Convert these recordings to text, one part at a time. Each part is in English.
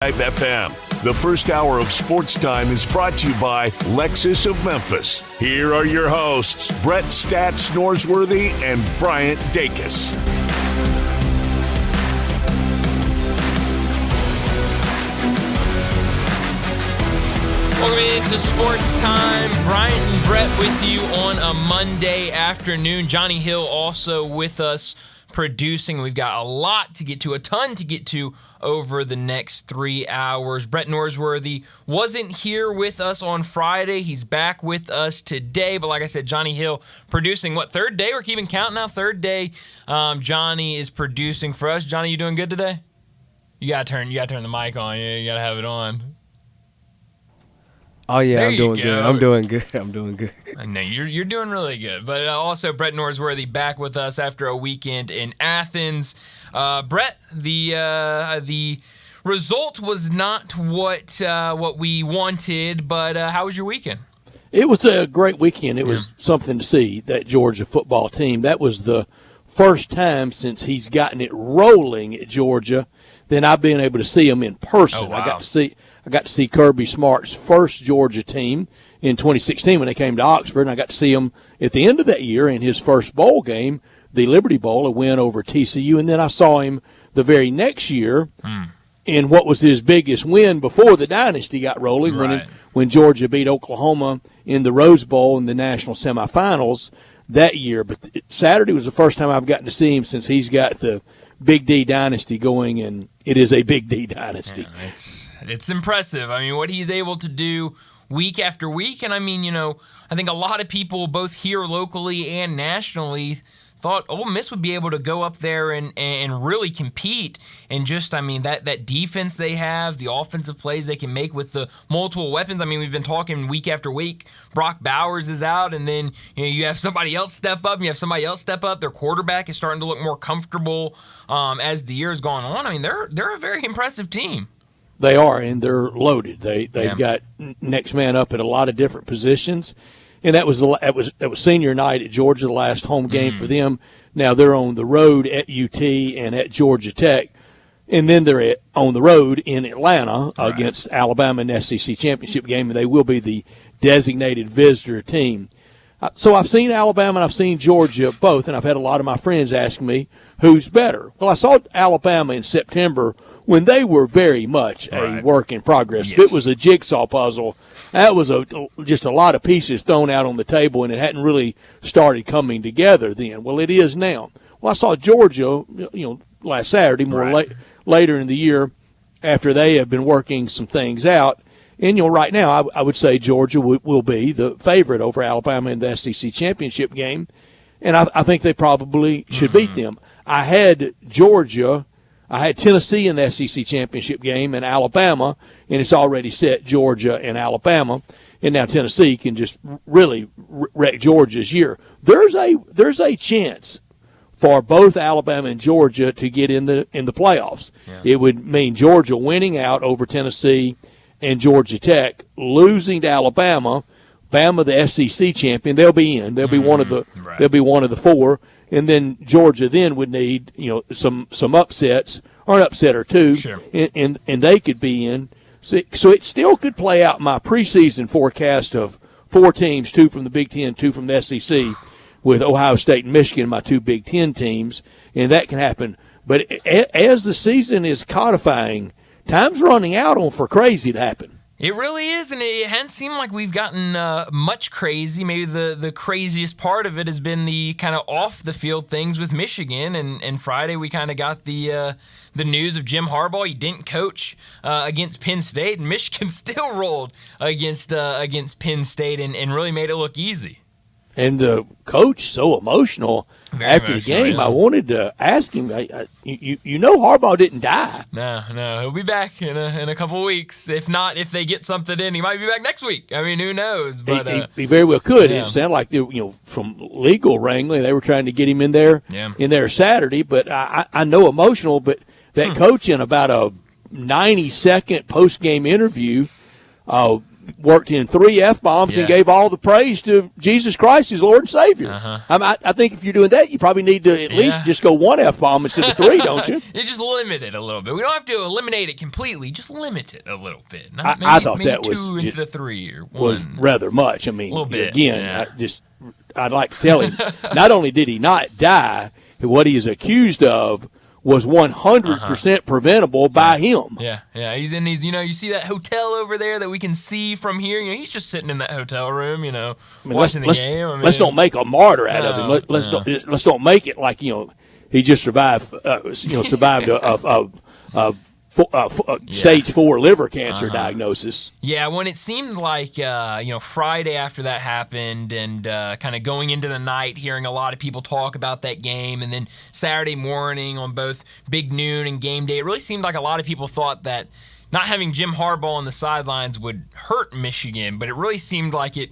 FM. The first hour of Sportstime is brought to you by Lexus of Memphis. Here are your hosts, Brett Stats Norsworthy and Bryant Dacus. Welcome into Sports Time. Bryant and Brett with you on a Monday afternoon. Johnny Hill also with us producing. We've got a lot to get to, a ton to get to over the next 3 hours. Brett Norsworthy wasn't here with us on Friday. He's back with us today. But like I said, Johnny Hill producing. What, third day? We're keeping count now. Third day Johnny is producing for us. Johnny, you doing good today? You gotta turn the mic on. Yeah, you gotta have it on. Oh, yeah, I'm doing good. I'm doing good. I know you're doing really good. But also, Brett Norsworthy back with us after a weekend in Athens. Brett, the result was not what we wanted, but how was your weekend? It was a great weekend. It was something to see, that Georgia football team. That was the first time since he's gotten it rolling at Georgia that I've been able to see him in person. Oh, wow. I got to see Kirby Smart's first Georgia team in 2016 when they came to Oxford, and I got to see him at the end of that year in his first bowl game, the Liberty Bowl, a win over TCU, and then I saw him the very next year in what was his biggest win before the dynasty got rolling, right, when Georgia beat Oklahoma in the Rose Bowl in the national semifinals that year. But Saturday was the first time I've gotten to see him since he's got the Big D dynasty going, and it is a Big D dynasty. Yeah, it's impressive. I mean, what he's able to do week after week. And I mean, I think a lot of people both here locally and nationally thought Ole Miss would be able to go up there and really compete. And just, I mean, that defense they have, the offensive plays they can make with the multiple weapons. I mean, we've been talking week after week. Brock Bowers is out, and then you have somebody else step up, and you have somebody else step up. Their quarterback is starting to look more comfortable as the year's gone on. I mean, they're a very impressive team. They are, and they're loaded. They've got next man up at a lot of different positions. And that was senior night at Georgia, the last home game for them. Now they're on the road at UT and at Georgia Tech, and then they're on the road in Atlanta against Alabama in the SEC championship game, and they will be the designated visitor team. So I've seen Alabama and I've seen Georgia both, and I've had a lot of my friends ask me who's better. Well, I saw Alabama in September when they were very much a work in progress. Yes. It was a jigsaw puzzle. That was just a lot of pieces thrown out on the table, and it hadn't really started coming together then. Well, it is now. Well, I saw Georgia, last Saturday, later in the year, after they have been working some things out. And, right now I would say Georgia will be the favorite over Alabama in the SEC championship game, and I think they probably should beat them. I had Tennessee in the SEC championship game and Alabama, and it's already set Georgia and Alabama, and now Tennessee can just really wreck Georgia's year. There's a chance for both Alabama and Georgia to get in the playoffs. Yeah. It would mean Georgia winning out over Tennessee and Georgia Tech, losing to Alabama, Bama the SEC champion. They'll be in. They'll be one of the. Right. They'll be one of the four. And then Georgia then would need some upsets or an upset or two, sure, and they could be in. So it still could play out my preseason forecast of 4 teams, 2 from the Big Ten, 2 from the SEC, with Ohio State and Michigan, my 2 Big Ten teams, and that can happen. But as the season is codifying, time's running out for crazy to happen. It really is, and it hasn't seemed like we've gotten much crazy. Maybe the craziest part of it has been the kind of off-the-field things with Michigan, and Friday we kind of got the news of Jim Harbaugh. He didn't coach against Penn State, and Michigan still rolled against Penn State and really made it look easy. And the coach so emotional after the game. Yeah. I wanted to ask him. Harbaugh didn't die. No, he'll be back in a couple of weeks. If not, if they get something in, he might be back next week. I mean, who knows? But he very well could. Yeah. It sounded like from legal wrangling, they were trying to get him in there Saturday. But I know emotional. But that coach in about a 90-second post-game interview worked in 3 F-bombs and gave all the praise to Jesus Christ, his Lord and Savior. I think if you're doing that, you probably need to at least just go 1 F-bomb instead of 3, don't you? You just limit it a little bit. We don't have to eliminate it completely. Just limit it a little bit. I thought that was 2 instead of 3 or 1. Was rather much. I mean, a little bit, again, I'd like to tell him, not only did he not die, what he is accused of was 100% preventable by him. Yeah. He's you see that hotel over there that we can see from here. He's just sitting in that hotel room, watching the game. Let's don't make a martyr out of him. Let's don't make it like he just survived stage 4 liver cancer diagnosis. Yeah, when it seemed like Friday after that happened, and kind of going into the night, hearing a lot of people talk about that game, and then Saturday morning on both Big Noon and Game Day, it really seemed like a lot of people thought that not having Jim Harbaugh on the sidelines would hurt Michigan, but it really seemed like it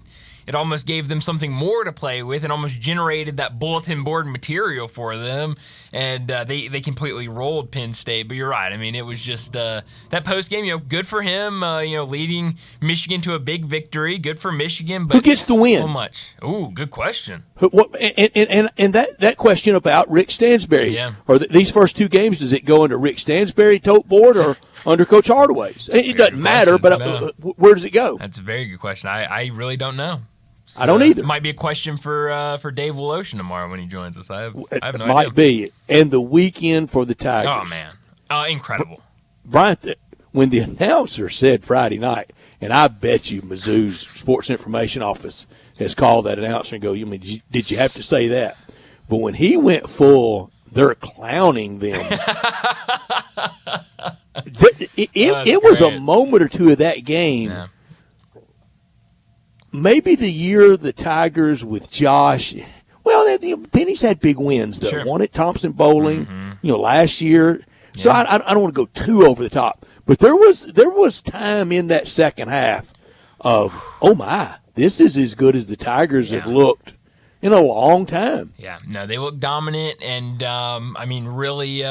almost gave them something more to play with. It almost generated that bulletin board material for them, and they completely rolled Penn State. But you're right. I mean, it was just that post-game, good for him, leading Michigan to a big victory. Good for Michigan. But who gets the win? So much. Ooh, good question. And that question about Rick Stansberry. Yeah. Or these first 2 games, does it go into Rick Stansberry tote board or under Coach Hardaway's? It doesn't matter, but where does it go? That's a very good question. I really don't know. I don't either. It might be a question for Dave Woloshin tomorrow when he joins us. I have no idea. It might be. And the weekend for the Tigers. Oh, man. Incredible. Brian, when the announcer said Friday night, and I bet you Mizzou's Sports Information Office has called that announcer and go, did you have to say that? But when he went full, they're clowning them. It was a moment or two of that game. Yeah. Maybe the year the Tigers with Josh, Penny's had big wins, though. Sure. Won at Thompson Bowling, last year. Yeah. So I don't want to go too over the top. But there was time in that second half of, oh, my, this is as good as the Tigers have looked in a long time. Yeah, no, they looked dominant and, really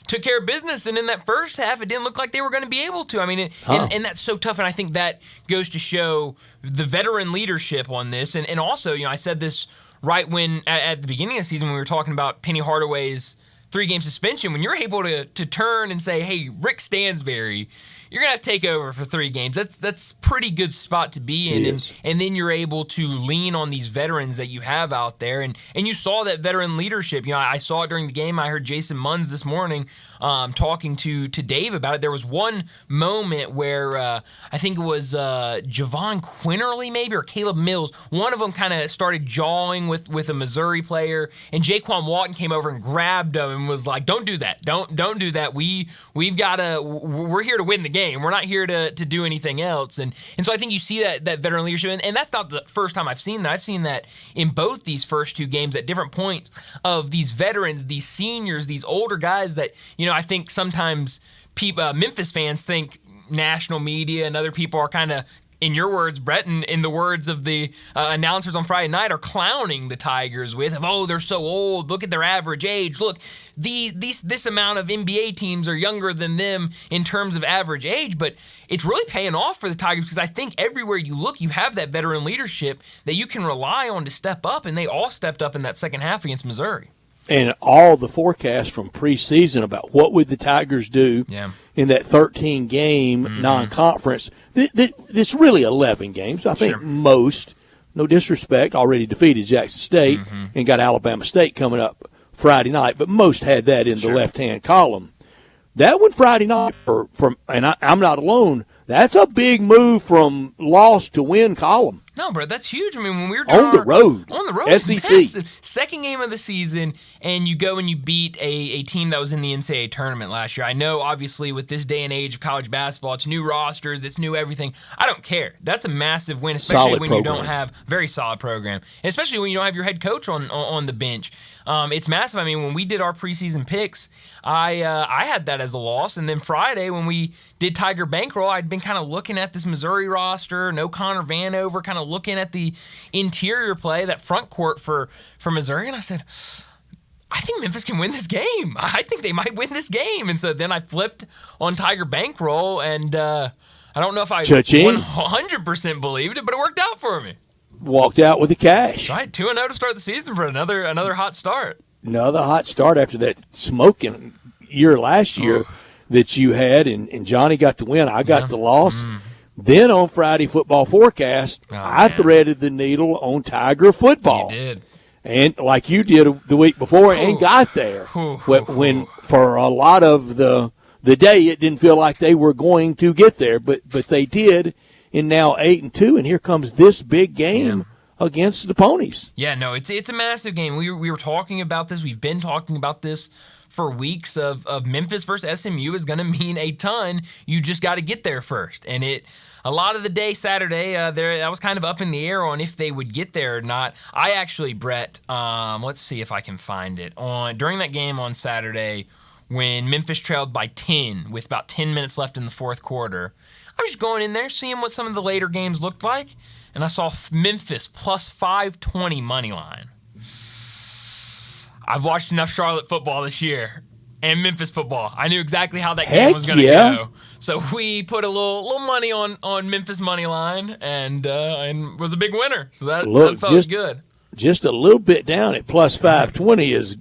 took care of business. And in that first half, it didn't look like they were going to be able to. I mean, and that's so tough. And I think that goes to show the veteran leadership on this. And also, I said this right when at the beginning of the season when we were talking about Penny Hardaway's 3-game suspension, when you're able to turn and say, hey, Rick Stansberry, you're going to have to take over for 3 games. That's pretty good spot to be in. And then you're able to lean on these veterans that you have out there. And you saw that veteran leadership. I saw it during the game. I heard Jason Munz this morning talking to Dave about it. There was one moment where I think it was Javon Quinterly maybe or Caleb Mills. One of them kind of started jawing with a Missouri player. And Jaquan Walton came over and grabbed him and was like, don't do that. Don't do that. We're here to win the game. We're not here to do anything else. And so I think you see that veteran leadership. And that's not the first time I've seen that. I've seen that in both these first 2 games at different points of these veterans, these seniors, these older guys that, I think sometimes Memphis fans think national media and other people are kind of, in your words, Brett, and in the words of the announcers on Friday night, are clowning the Tigers with, they're so old. Look at their average age. Look, this amount of NBA teams are younger than them in terms of average age, but it's really paying off for the Tigers because I think everywhere you look, you have that veteran leadership that you can rely on to step up, and they all stepped up in that second half against Missouri. And all the forecasts from preseason about what would the Tigers do in that 13-game non-conference. It's really 11 games. I think most, no disrespect, already defeated Jackson State and got Alabama State coming up Friday night, but most had that in the left-hand column. That one Friday night, I'm not alone, that's a big move from loss to win column. No, bro, that's huge. I mean, when we were doing on the road, SEC, massive. Second game of the season, and you go and you beat a team that was in the NCAA tournament last year. I know, obviously, with this day and age of college basketball, it's new rosters, it's new everything. I don't care. That's a massive win, especially when you don't have very solid program, especially when you don't have your head coach on the bench. It's massive. I mean, when we did our preseason picks, I had that as a loss, and then Friday when we did Tiger Bankroll, I'd been kind of looking at this Missouri roster, no Connor Vanover, kind of looking at the interior play, that front court for Missouri, and I said, I think Memphis can win this game. I think they might win this game. And so then I flipped on Tiger Bankroll, and I don't know if I Cha-ching. 100% believed it, but it worked out for me. Walked out with the cash. Right, 2-0 to start the season for another hot start. Another hot start after that smoking year last year that you had, and Johnny got the win. I got the loss. Then on Friday Football Forecast, I threaded the needle on Tiger football. You did. And like you did the week before and got there. When for a lot of the day it didn't feel like they were going to get there, but they did. And now 8-2, and here comes this big game against the Ponies. Yeah, no, it's a massive game. We were talking about this. We've been talking about this for weeks of Memphis versus SMU is going to mean a ton. You just got to get there first. And a lot of the day Saturday, that was kind of up in the air on if they would get there or not. I actually, Brett, let's see if I can find it. During that game on Saturday, when Memphis trailed by 10 with about 10 minutes left in the fourth quarter, I was just going in there, seeing what some of the later games looked like, and I saw Memphis plus 520 money line. I've watched enough Charlotte football this year and Memphis football. I knew exactly how that game was going to go. So we put a little money on Memphis money line and was a big winner. So that felt good. Just a little bit down at plus 520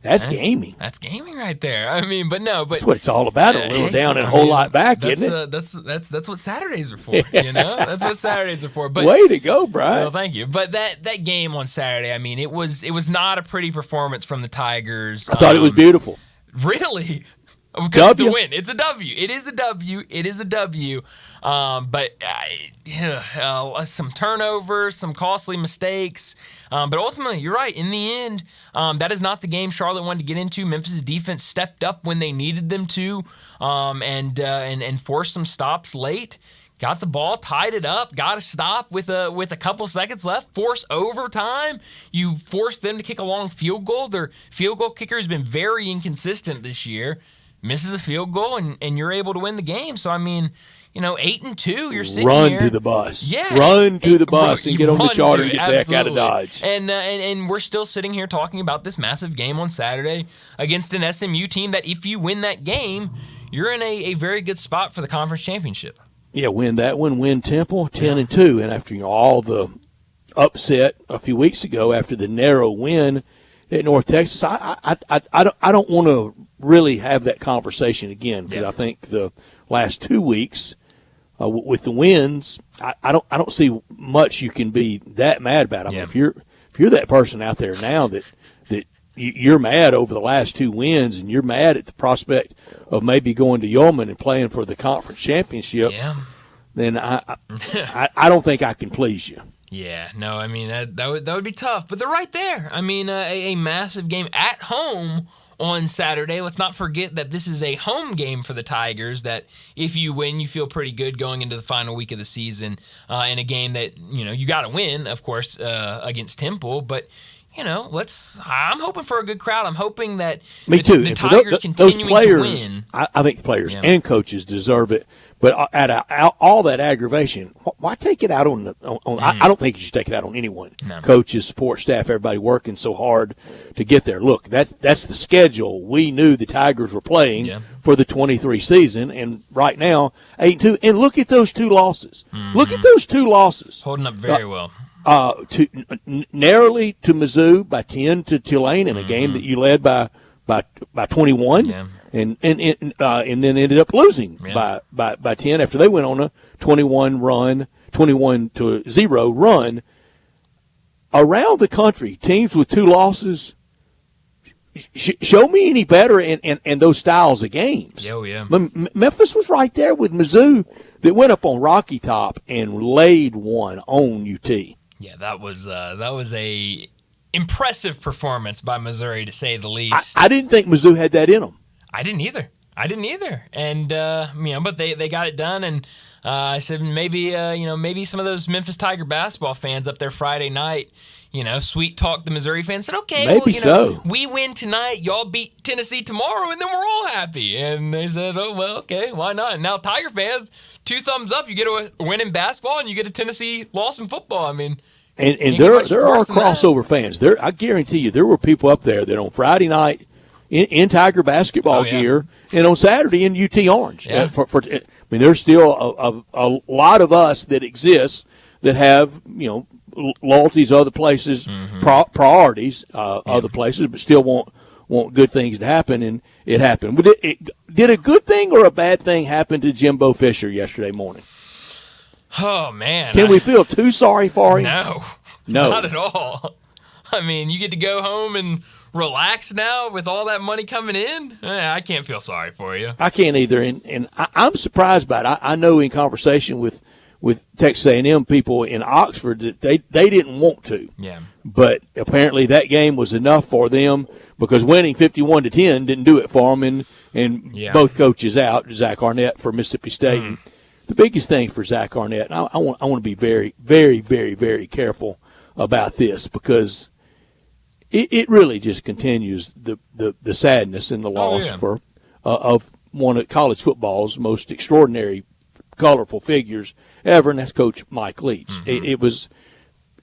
that's gaming. That's gaming right there. I mean, but that's what it's all about. A little down and a whole lot back, isn't it? That's what Saturdays are for. You know, that's what Saturdays are for. But way to go, Brian. Well, thank you. But that game on Saturday, I mean, it was not a pretty performance from the Tigers. I thought it was beautiful. Really. Because it's a win. It's a W. It is a W. It is a W. But some turnovers, some costly mistakes. But ultimately, you're right. In the end, that is not the game Charlotte wanted to get into. Memphis' defense stepped up when they needed them to, and forced some stops late. Got the ball, tied it up, got a stop with a couple seconds left, force overtime. You force them to kick a long field goal. Their field goal kicker has been very inconsistent this year. Misses a field goal, and you're able to win the game. So, I mean, 8-2, you're sitting Run here. to the bus. Yeah. Run to the bus and get on the charter and get the heck out of Absolutely. Dodge. And we're still sitting here talking about this massive game on Saturday against an SMU team that if you win that game, you're in a very good spot for the conference championship. Yeah, win that one, win Temple, 10-2. And after all the upset a few weeks ago after the narrow win at North Texas, I don't want to really have that conversation again because I think the last 2 weeks with the wins, I don't see much you can be that mad about. I mean, if you're that person out there now that you're mad over the last 2 wins and you're mad at the prospect of maybe going to Yeoman and playing for the conference championship, then I don't think I can please you. Yeah, no, I mean, that would be tough. But they're right there. I mean, a massive game at home on Saturday. Let's not forget that this is a home game for the Tigers, that if you win, you feel pretty good going into the final week of the season in a game that, you got to win, of course, against Temple. But, I'm hoping for a good crowd. I'm hoping that Me too. the Tigers continuing those players, to win. I think the players and coaches deserve it. But all that aggravation, why take it out on I don't think you should take it out on anyone. No. Coaches, support staff, everybody working so hard to get there. Look, that's the schedule we knew the Tigers were playing for the 23 season, and right now 8-2. And look at those 2 losses. Look at those 2 losses. Holding up very well. Narrowly to Mizzou by 10 to Tulane in a game that you led by 21. Yeah. And then ended up losing by 10 after they went on a 21-0 run. Around the country, teams with 2 losses, show me any better in those styles of games. Oh, yeah. Memphis was right there with Mizzou that went up on Rocky Top and laid one on UT. Yeah, that was a impressive performance by Missouri, to say the least. I didn't think Mizzou had that in them. I didn't either. And, but they got it done. And I said maybe some of those Memphis Tiger basketball fans up there Friday night, sweet talk the Missouri fans, said, okay, maybe so. We win tonight, y'all beat Tennessee tomorrow, and then we're all happy. And they said, oh, well, okay, why not? And now Tiger fans, 2 thumbs up. You get a win in basketball, and you get a Tennessee loss in football. I mean, and there are crossover fans. I guarantee you there were people up there that on Friday night in Tiger basketball gear, and on Saturday in UT Orange. Yeah. There's still a lot of us that exist that have loyalties other places, priorities other places, but still want good things to happen, and it happened. But did a good thing or a bad thing happen to Jimbo Fisher yesterday morning? Oh, man. Can we feel too sorry for him? No, not at all. I mean, you get to go home and relax now with all that money coming in? I can't feel sorry for you. I can't either, and I'm surprised by it. I know in conversation with Texas A&M people in Oxford that they didn't want to. Yeah. But apparently that game was enough for them because winning 51-10 didn't do it for them, and both coaches out, Zach Arnett for Mississippi State. And the biggest thing for Zach Arnett, and I want to be very, very, very, very careful about this because it really just continues the sadness and the loss for of one of college football's most extraordinary, colorful figures ever, and that's Coach Mike Leach. It was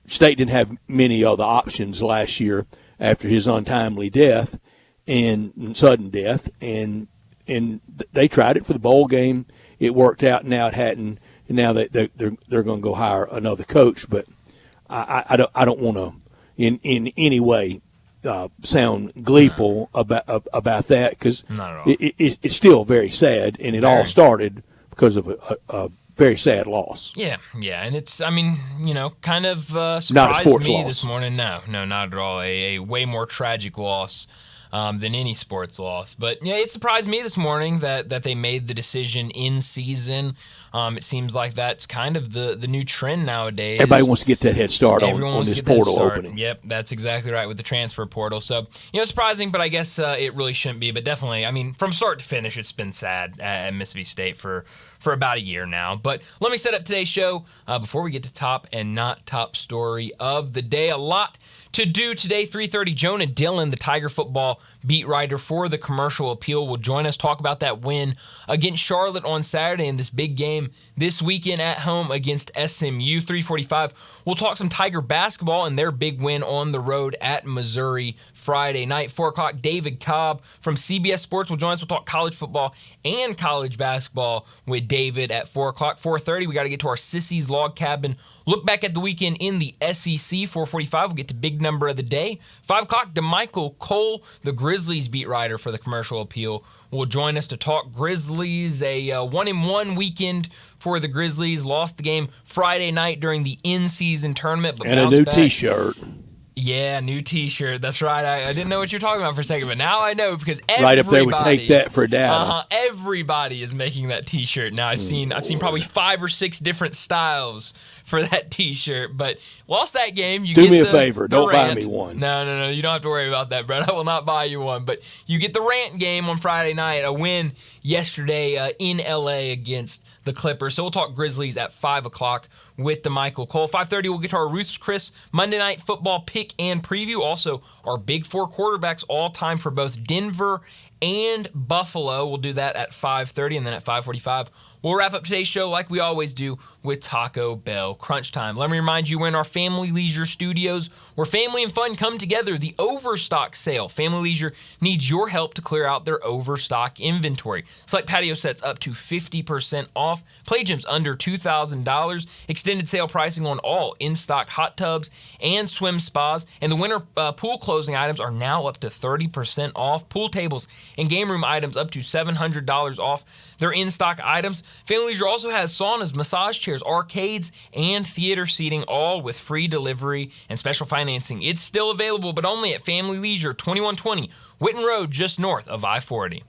State didn't have many other options last year after his untimely death and sudden death, and they tried it for the bowl game. It worked out. Now it hadn't. And now they're going to go hire another coach. But I don't want to in any way sound gleeful about that because it's still very sad, and it all started because of a very sad loss. Yeah, and it's, kind of surprised me loss this morning. No, not at all. A way more tragic loss than any sports loss. But, it surprised me this morning that they made the decision in season. It seems like that's kind of the new trend nowadays. Everybody wants to get that head start on this portal opening. Yep, that's exactly right with the transfer portal. So, surprising, but I guess it really shouldn't be. But definitely, from start to finish, it's been sad at Mississippi State for about a year now. But let me set up today's show before we get to top and not top story of the day. A lot to do today. 3:30, Jonah Dillon, the Tiger football beat writer for the Commercial Appeal, will join us, talk about that win against Charlotte on Saturday and this big game this weekend at home against SMU. 3:45, we'll talk some Tiger basketball and their big win on the road at Missouri Friday night. 4 o'clock, David Cobb from CBS Sports will join us. We'll talk college football and college basketball with David at 4 o'clock. 4:30, we got to get to our Sissy's Log Cabin. Look back at the weekend in the SEC. 4:45, we'll get to big number of the day. 5 o'clock, DeMichael Cole, the Grizzlies beat writer for the Commercial Appeal, will join us to talk Grizzlies. A 1-1 weekend for the Grizzlies. Lost the game Friday night during the in-season tournament. But and a new T-shirt. Yeah, new T-shirt. That's right. I didn't know what you're talking about for a second, but now I know because everybody right up there would take that for data. Everybody is making that T-shirt now. I've seen probably 5 or 6 different styles for that T-shirt. But lost that game. Do me a favor. Don't buy me one. No. You don't have to worry about that, Brett. I will not buy you one. But you get the rant game on Friday night. A win yesterday in LA against the Clippers. So we'll talk Grizzlies at 5 o'clock with DeMichael Cole. 5:30, we'll get to our Ruth's Chris Monday Night Football pick and preview. Also, our Big Four quarterbacks all time for both Denver and Buffalo. We'll do that at 5:30, and then at 5:45, we'll wrap up today's show like we always do with Taco Bell Crunch Time. Let me remind you, we're in our Family Leisure Studios where family and fun come together. The Overstock Sale. Family Leisure needs your help to clear out their overstock inventory. Select patio sets up to 50% off. Play gyms under $2,000. Extended sale pricing on all in-stock hot tubs and swim spas. And the winter pool closing items are now up to 30% off. Pool tables and game room items up to $700 off their in-stock items. Family Leisure also has saunas, massage chairs, arcades, and theater seating, all with free delivery and special financing. It's still available, but only at Family Leisure, 2120 Whitten Road, just north of I-40.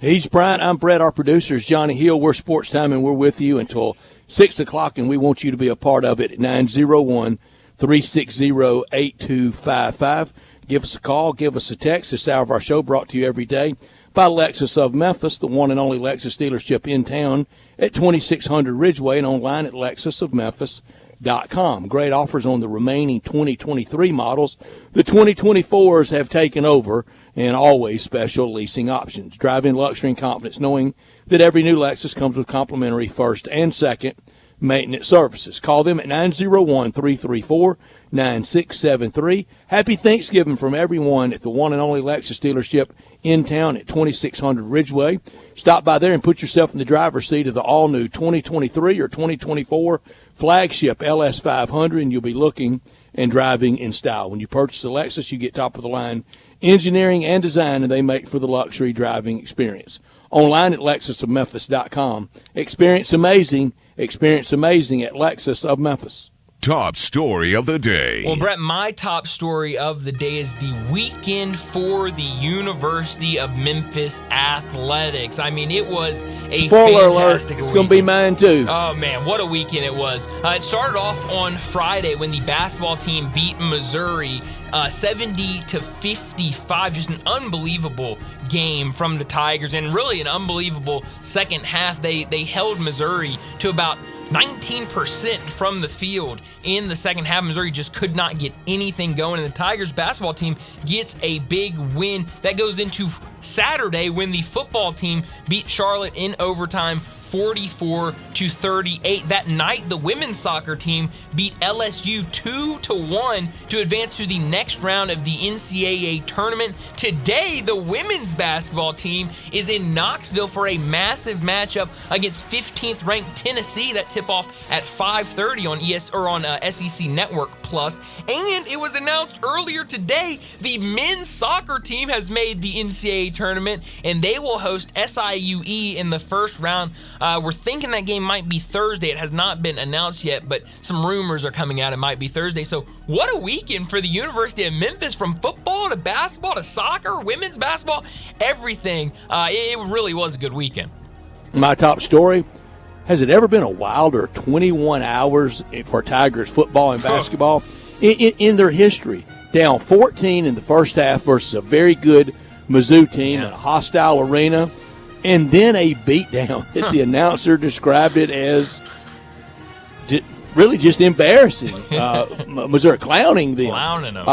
He's Bryant. I'm Brett. Our producer is Johnny Hill. We're Sports Time, and we're with you until 6 o'clock, and we want you to be a part of it at 901-360-8255. Give us a call. Give us a text. This hour of our show brought to you every day by Lexus of Memphis, the one and only Lexus dealership in town at 2600 Ridgeway and online at lexusofmemphis.com. Great offers on the remaining 2023 models. The 2024s have taken over, and always special leasing options. Drive in luxury and confidence knowing that every new Lexus comes with complimentary first and second Maintenance Services. Call them at 901-334-9673. Happy Thanksgiving from everyone at the one and only Lexus dealership in town at 2600 Ridgeway. Stop by there and put yourself in the driver's seat of the all-new 2023 or 2024 flagship LS500, and you'll be looking and driving in style. When you purchase a Lexus, you get top-of-the-line engineering and design, and they make for the luxury driving experience. Online at lexusofmemphis.com. Experience amazing at Lexus of Memphis. Top story of the day. Well, Brett, my top story of the day is the weekend for the University of Memphis athletics. I mean, it was a Spoiler fantastic alert, it's going to be mine too. Oh, man, what a weekend it was. It started off on Friday when the basketball team beat Missouri 70-55. Just an unbelievable game from the Tigers, and really an unbelievable second half. They held Missouri to about 19% from the field in the second half. Missouri just could not get anything going, and the Tigers basketball team gets a big win. That goes into Saturday when the football team beat Charlotte in overtime 44-38. That night, the women's soccer team beat LSU 2-1 to advance to the next round of the NCAA tournament. Today, the women's basketball team is in Knoxville for a massive matchup against 15th ranked Tennessee. That tip off at 5:30 on SEC Network Plus. And it was announced earlier today, the men's soccer team has made the NCAA tournament, and they will host SIUE in the first round. We're thinking that game might be Thursday. It has not been announced yet, but some rumors are coming out it might be Thursday. So what a weekend for the University of Memphis, from football to basketball to soccer, women's basketball, everything. It really was a good weekend. My top story, has it ever been a wilder 21 hours for Tigers football and basketball in their history? Down 14 in the first half versus a very good Mizzou team in a hostile arena. And then a beatdown that the announcer described it as really just embarrassing. Missouri clowning them. Clowning them.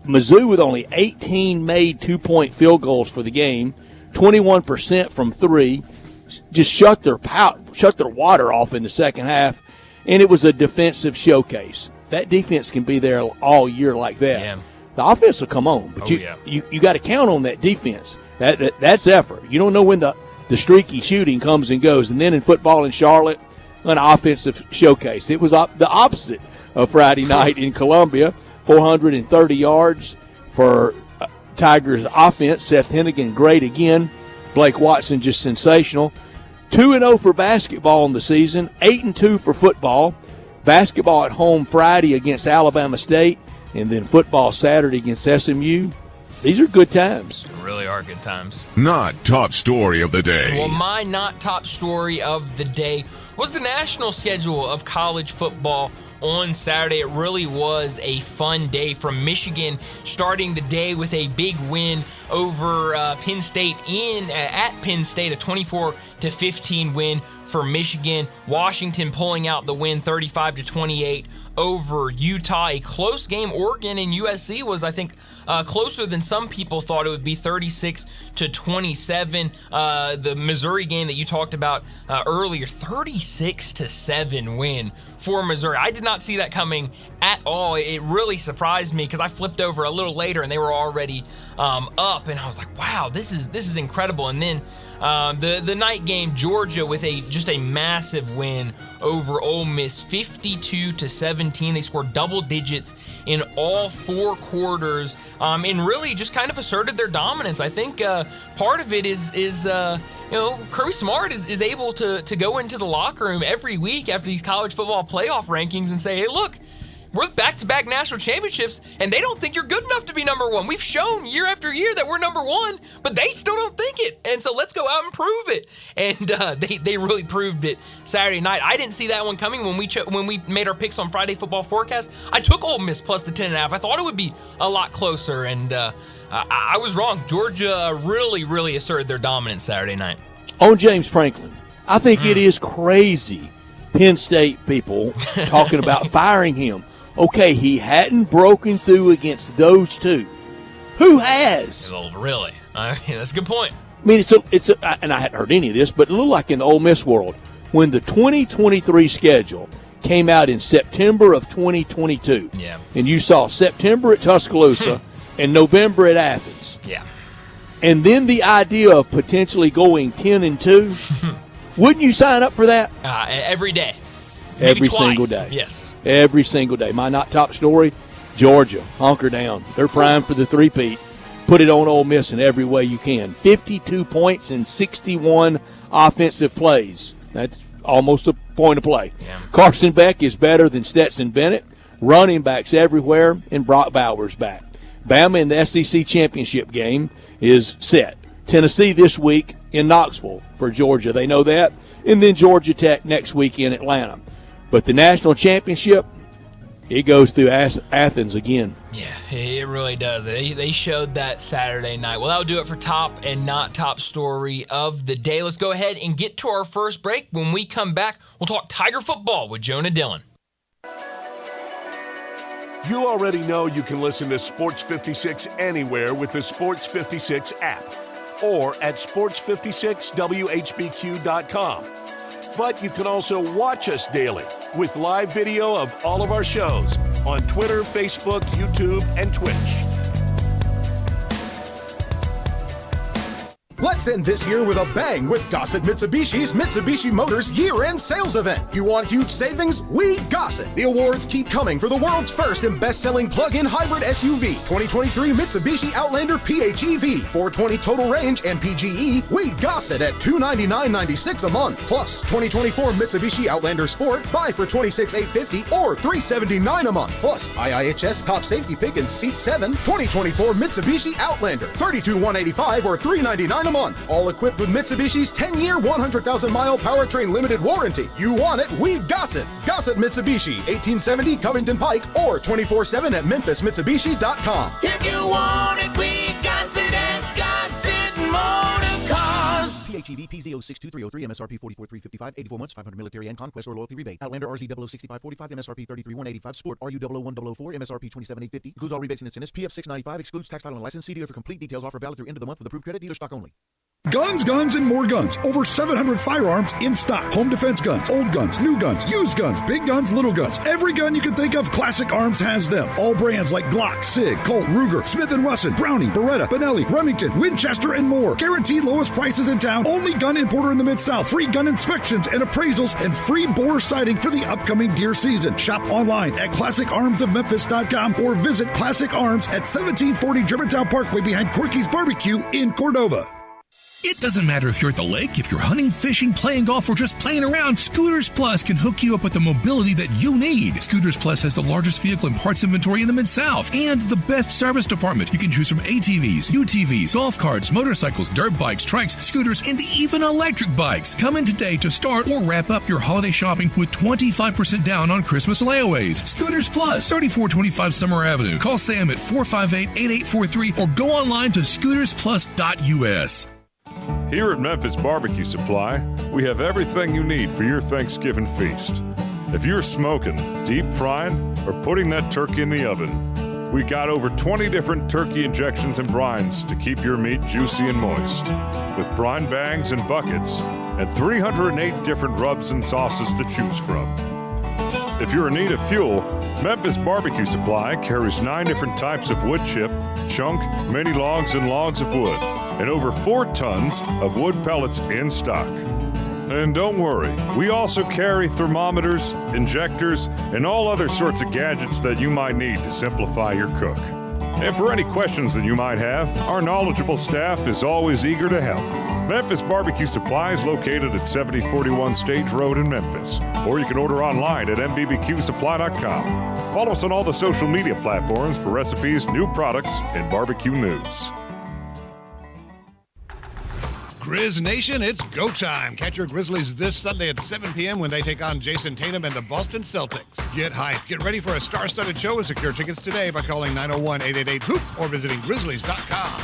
Mizzou with only 18 made two-point field goals for the game, 21% from three, just shut their water off in the second half, and it was a defensive showcase. That defense can be there all year like that. Yeah. The offense will come on, but you got to count on that defense. That's effort. You don't know when the streaky shooting comes and goes. And then in football in Charlotte, an offensive showcase. It was the opposite of Friday night in Columbia. 430 yards for Tigers offense. Seth Hennigan, great again. Blake Watson, just sensational. 2-0 for basketball in the season. 8-2 for football. Basketball at home Friday against Alabama State, and then football Saturday against SMU. These are good times. They really are good times. Not top story of the day. Well, my not top story of the day was the national schedule of college football on Saturday. It really was a fun day from Michigan, starting the day with a big win over Penn State at Penn State, a 24-15 win for Michigan. Washington pulling out the win 35-28 over Utah. A close game. Oregon and USC was, I think, closer than some people thought it would be, 36-27. The Missouri game that you talked about earlier, 36-7 win for Missouri. I did not see that coming at all. It really surprised me because I flipped over a little later and they were already up, and I was like, wow, this is incredible. And then the night game, Georgia with just a massive win over Ole Miss, 52-17. They scored double digits in all four quarters, and really just kind of asserted their dominance. I think part of it is Kirby Smart is able to go into the locker room every week after these college football playoff rankings and say, hey, look, we're back-to-back national championships, and they don't think you're good enough to be number one. We've shown year after year that we're number one, but they still don't think it. And so let's go out and prove it. And they really proved it Saturday night. I didn't see that one coming when we made our picks on Friday Football Forecast. I took Ole Miss plus the 10.5. I thought it would be a lot closer, and I was wrong. Georgia really, really asserted their dominance Saturday night. On James Franklin, I think it is crazy Penn State people talking about firing him. Okay, he hadn't broken through against those two. Who has? Well, really? I mean, that's a good point. I mean, and I hadn't heard any of this, but a little like in the Ole Miss world. when the 2023 schedule came out in September of 2022, and you saw September at Tuscaloosa and November at Athens, and then the idea of potentially going 10-2, wouldn't you sign up for that? Every day. Every single day. Yes. Every single day. My not top story, Georgia, hunker down. They're primed for the three-peat. Put it on Ole Miss in every way you can. 52 points in 61 offensive plays. That's almost a point of play. Yeah. Carson Beck is better than Stetson Bennett. Running backs everywhere, and Brock Bowers back. Bama in the SEC championship game is set. Tennessee this week in Knoxville for Georgia. They know that. And then Georgia Tech next week in Atlanta. But the national championship, it goes through Athens again. Yeah, it really does. They showed that Saturday night. Well, that'll do it for top and not top story of the day. Let's go ahead and get to our first break. When we come back, we'll talk Tiger football with Jonah Dillon. You already know you can listen to Sports 56 anywhere with the Sports 56 app or at sports56whbq.com. But you can also watch us daily with live video of all of our shows on Twitter, Facebook, YouTube, and Twitch. Let's end this year with a bang with Gossett Mitsubishi's Mitsubishi Motors year-end sales event. You want huge savings? We Gossett. The awards keep coming for the world's first and best-selling plug-in hybrid SUV. 2023 Mitsubishi Outlander PHEV, 420 total range and PGE. We Gossett at $299.96 a month. Plus, 2024 Mitsubishi Outlander Sport, buy for $26,850 or $379 a month. Plus, IIHS top safety pick in seat 7. 2024 Mitsubishi Outlander, $32,185 or $399 a month. All equipped with Mitsubishi's 10-year, 100,000-mile powertrain limited warranty. You want it, we Gossett. Gossett Mitsubishi, 1870 Covington Pike, or 24/7 at MemphisMitsubishi.com. If you want it, we Gossett at Gossett Motor Cars. PHEV PZ062,303, MSRP 44,355, 84 months, 500 military and conquest or loyalty rebate. Outlander RZ 006545, MSRP 33,185. Sport RU 001,004, MSRP 27,850. Includes all rebates and incentives. PF 695 excludes tax, title, and license. See dealer for complete details. Offer valid through end of the month with approved credit. Dealer stock only. Guns, guns, and more guns. Over 700 firearms in stock. Home defense guns, old guns, new guns, used guns, big guns, little guns. Every gun you can think of, Classic Arms has them. All brands like Glock, Sig, Colt, Ruger, Smith & Wesson, Browning, Beretta, Benelli, Remington, Winchester, and more. Guaranteed lowest prices in town. Only gun importer in the Mid-South. Free gun inspections and appraisals and free bore sighting for the upcoming deer season. Shop online at ClassicArmsOfMemphis.com or visit Classic Arms at 1740 Germantown Parkway behind Corky's Barbecue in Cordova. It doesn't matter if you're at the lake, if you're hunting, fishing, playing golf, or just playing around, Scooters Plus can hook you up with the mobility that you need. Scooters Plus has the largest vehicle and parts inventory in the Mid-South and the best service department. You can choose from ATVs, UTVs, golf carts, motorcycles, dirt bikes, trikes, scooters, and even electric bikes. Come in today to start or wrap up your holiday shopping with 25% down on Christmas layaways. Scooters Plus, 3425 Summer Avenue. Call Sam at 458-8843 or go online to scootersplus.us. Here at Memphis Barbecue Supply, we have everything you need for your Thanksgiving feast. If you're smoking, deep frying, or putting that turkey in the oven, we got over 20 different turkey injections and brines to keep your meat juicy and moist, with brine bags and buckets, and 308 different rubs and sauces to choose from. If you're in need of fuel, Memphis Barbecue Supply carries 9 different types of wood chip, chunk, mini logs, and logs of wood, and over 4 tons of wood pellets in stock. And don't worry, we also carry thermometers, injectors, and all other sorts of gadgets that you might need to simplify your cook. And for any questions that you might have, our knowledgeable staff is always eager to help. Memphis Barbecue Supply is located at 7041 Stage Road in Memphis, or you can order online at mbbqsupply.com. Follow us on all the social media platforms for recipes, new products, and barbecue news. Grizz Nation, it's go time. Catch your Grizzlies this Sunday at 7 p.m. when they take on Jason Tatum and the Boston Celtics. Get hyped. Get ready for a star-studded show and secure tickets today by calling 901-888-HOOP or visiting Grizzlies.com.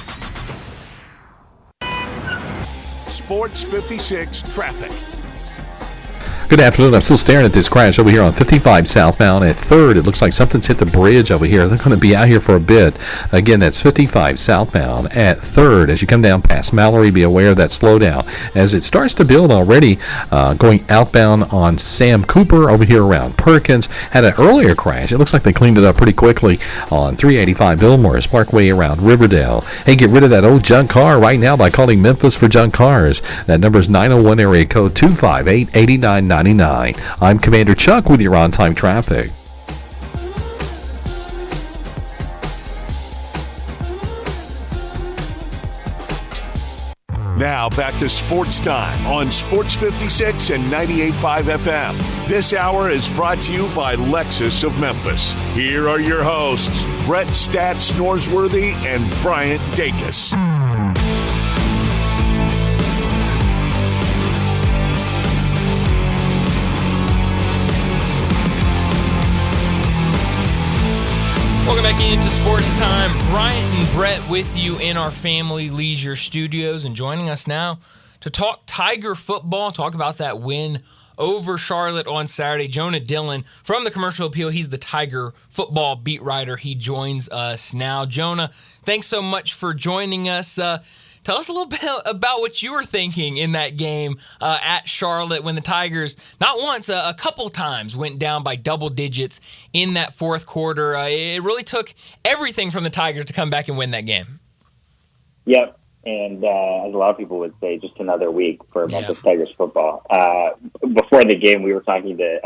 Sports 56 traffic. Good afternoon. I'm still staring at this crash over here on 55 southbound at 3rd. It looks like something's hit the bridge over here. They're going to be out here for a bit. Again, that's 55 southbound at 3rd. As you come down past Mallory, be aware of that slowdown as it starts to build already. Going outbound on Sam Cooper over here around Perkins. Had an earlier crash. It looks like they cleaned it up pretty quickly on 385 Billmores Parkway around Riverdale. Hey, get rid of that old junk car right now by calling Memphis for junk cars. That number is 901 area code 258-8999. I'm Commander Chuck with your on-time traffic. Now back to Sports Time on Sports 56 and 98.5 FM. This hour is brought to you by Lexus of Memphis. Here are your hosts, Brett Stats Norsworthy and Bryant Dacus. Welcome back into Sports Time. Bryant and Brett with you in our Family Leisure Studios, and joining us now to talk Tiger football, talk about that win over Charlotte on Saturday. Jonah Dillon from the Commercial Appeal. He's the Tiger football beat writer. He joins us now. Jonah, thanks so much for joining us. Tell us a little bit about what you were thinking in that game at Charlotte when the Tigers, not once, a couple times, went down by double digits in that fourth quarter. It really took everything from the Tigers to come back and win that game. Yep, and as a lot of people would say, just another week for Memphis Tigers football. Before the game, we were talking to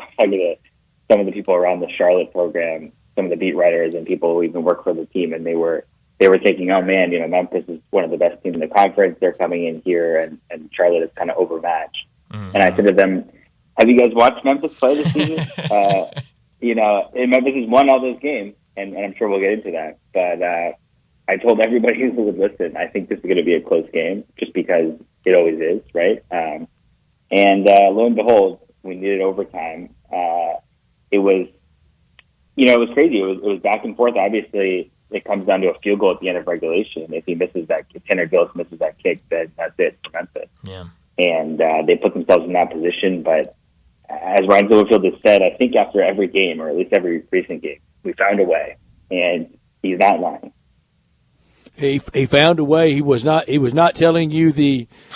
some of the people around the Charlotte program, some of the beat writers and people who even work for the team, and they were thinking, oh man, Memphis is one of the best teams in the conference. They're coming in here, and Charlotte is kind of overmatched. Mm-hmm. And I said to them, have you guys watched Memphis play this season? And Memphis has won all those games, and I'm sure we'll get into that. But I told everybody who would listen, I think this is going to be a close game, just because it always is, right? And lo and behold, we needed overtime. It was crazy. It was back and forth. Obviously, it comes down to a field goal at the end of regulation. If he misses that, Tanner Gillis misses that kick, then that's it for Memphis. Yeah. And they put themselves in that position. But as Ryan Silverfield has said, I think after every game, or at least every recent game, we found a way, and he's not lying. He found a way. He was not telling you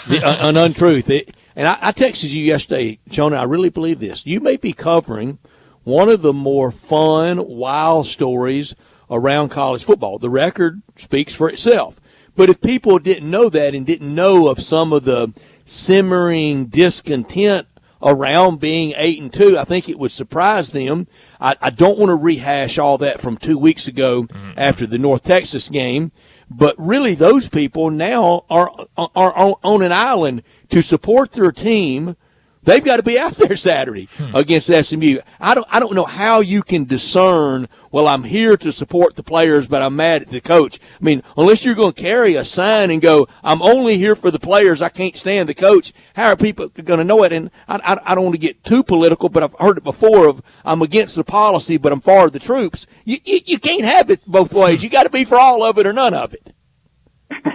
an untruth. And I texted you yesterday, Jonah. I really believe this. You may be covering one of the more fun, wild stories around college football. The record speaks for itself. But if people didn't know that and didn't know of some of the simmering discontent around being 8-2, I think it would surprise them. I don't want to rehash all that from 2 weeks ago after the North Texas game, but really those people now are on an island to support their team. They've got to be out there Saturday against SMU. I don't know how you can discern, well, I'm here to support the players, but I'm mad at the coach. I mean, unless you're going to carry a sign and go, I'm only here for the players, I can't stand the coach, how are people going to know it? And I don't want to get too political, but I've heard it before of I'm against the policy, but I'm for the troops. You can't have it both ways. You got to be for all of it or none of it.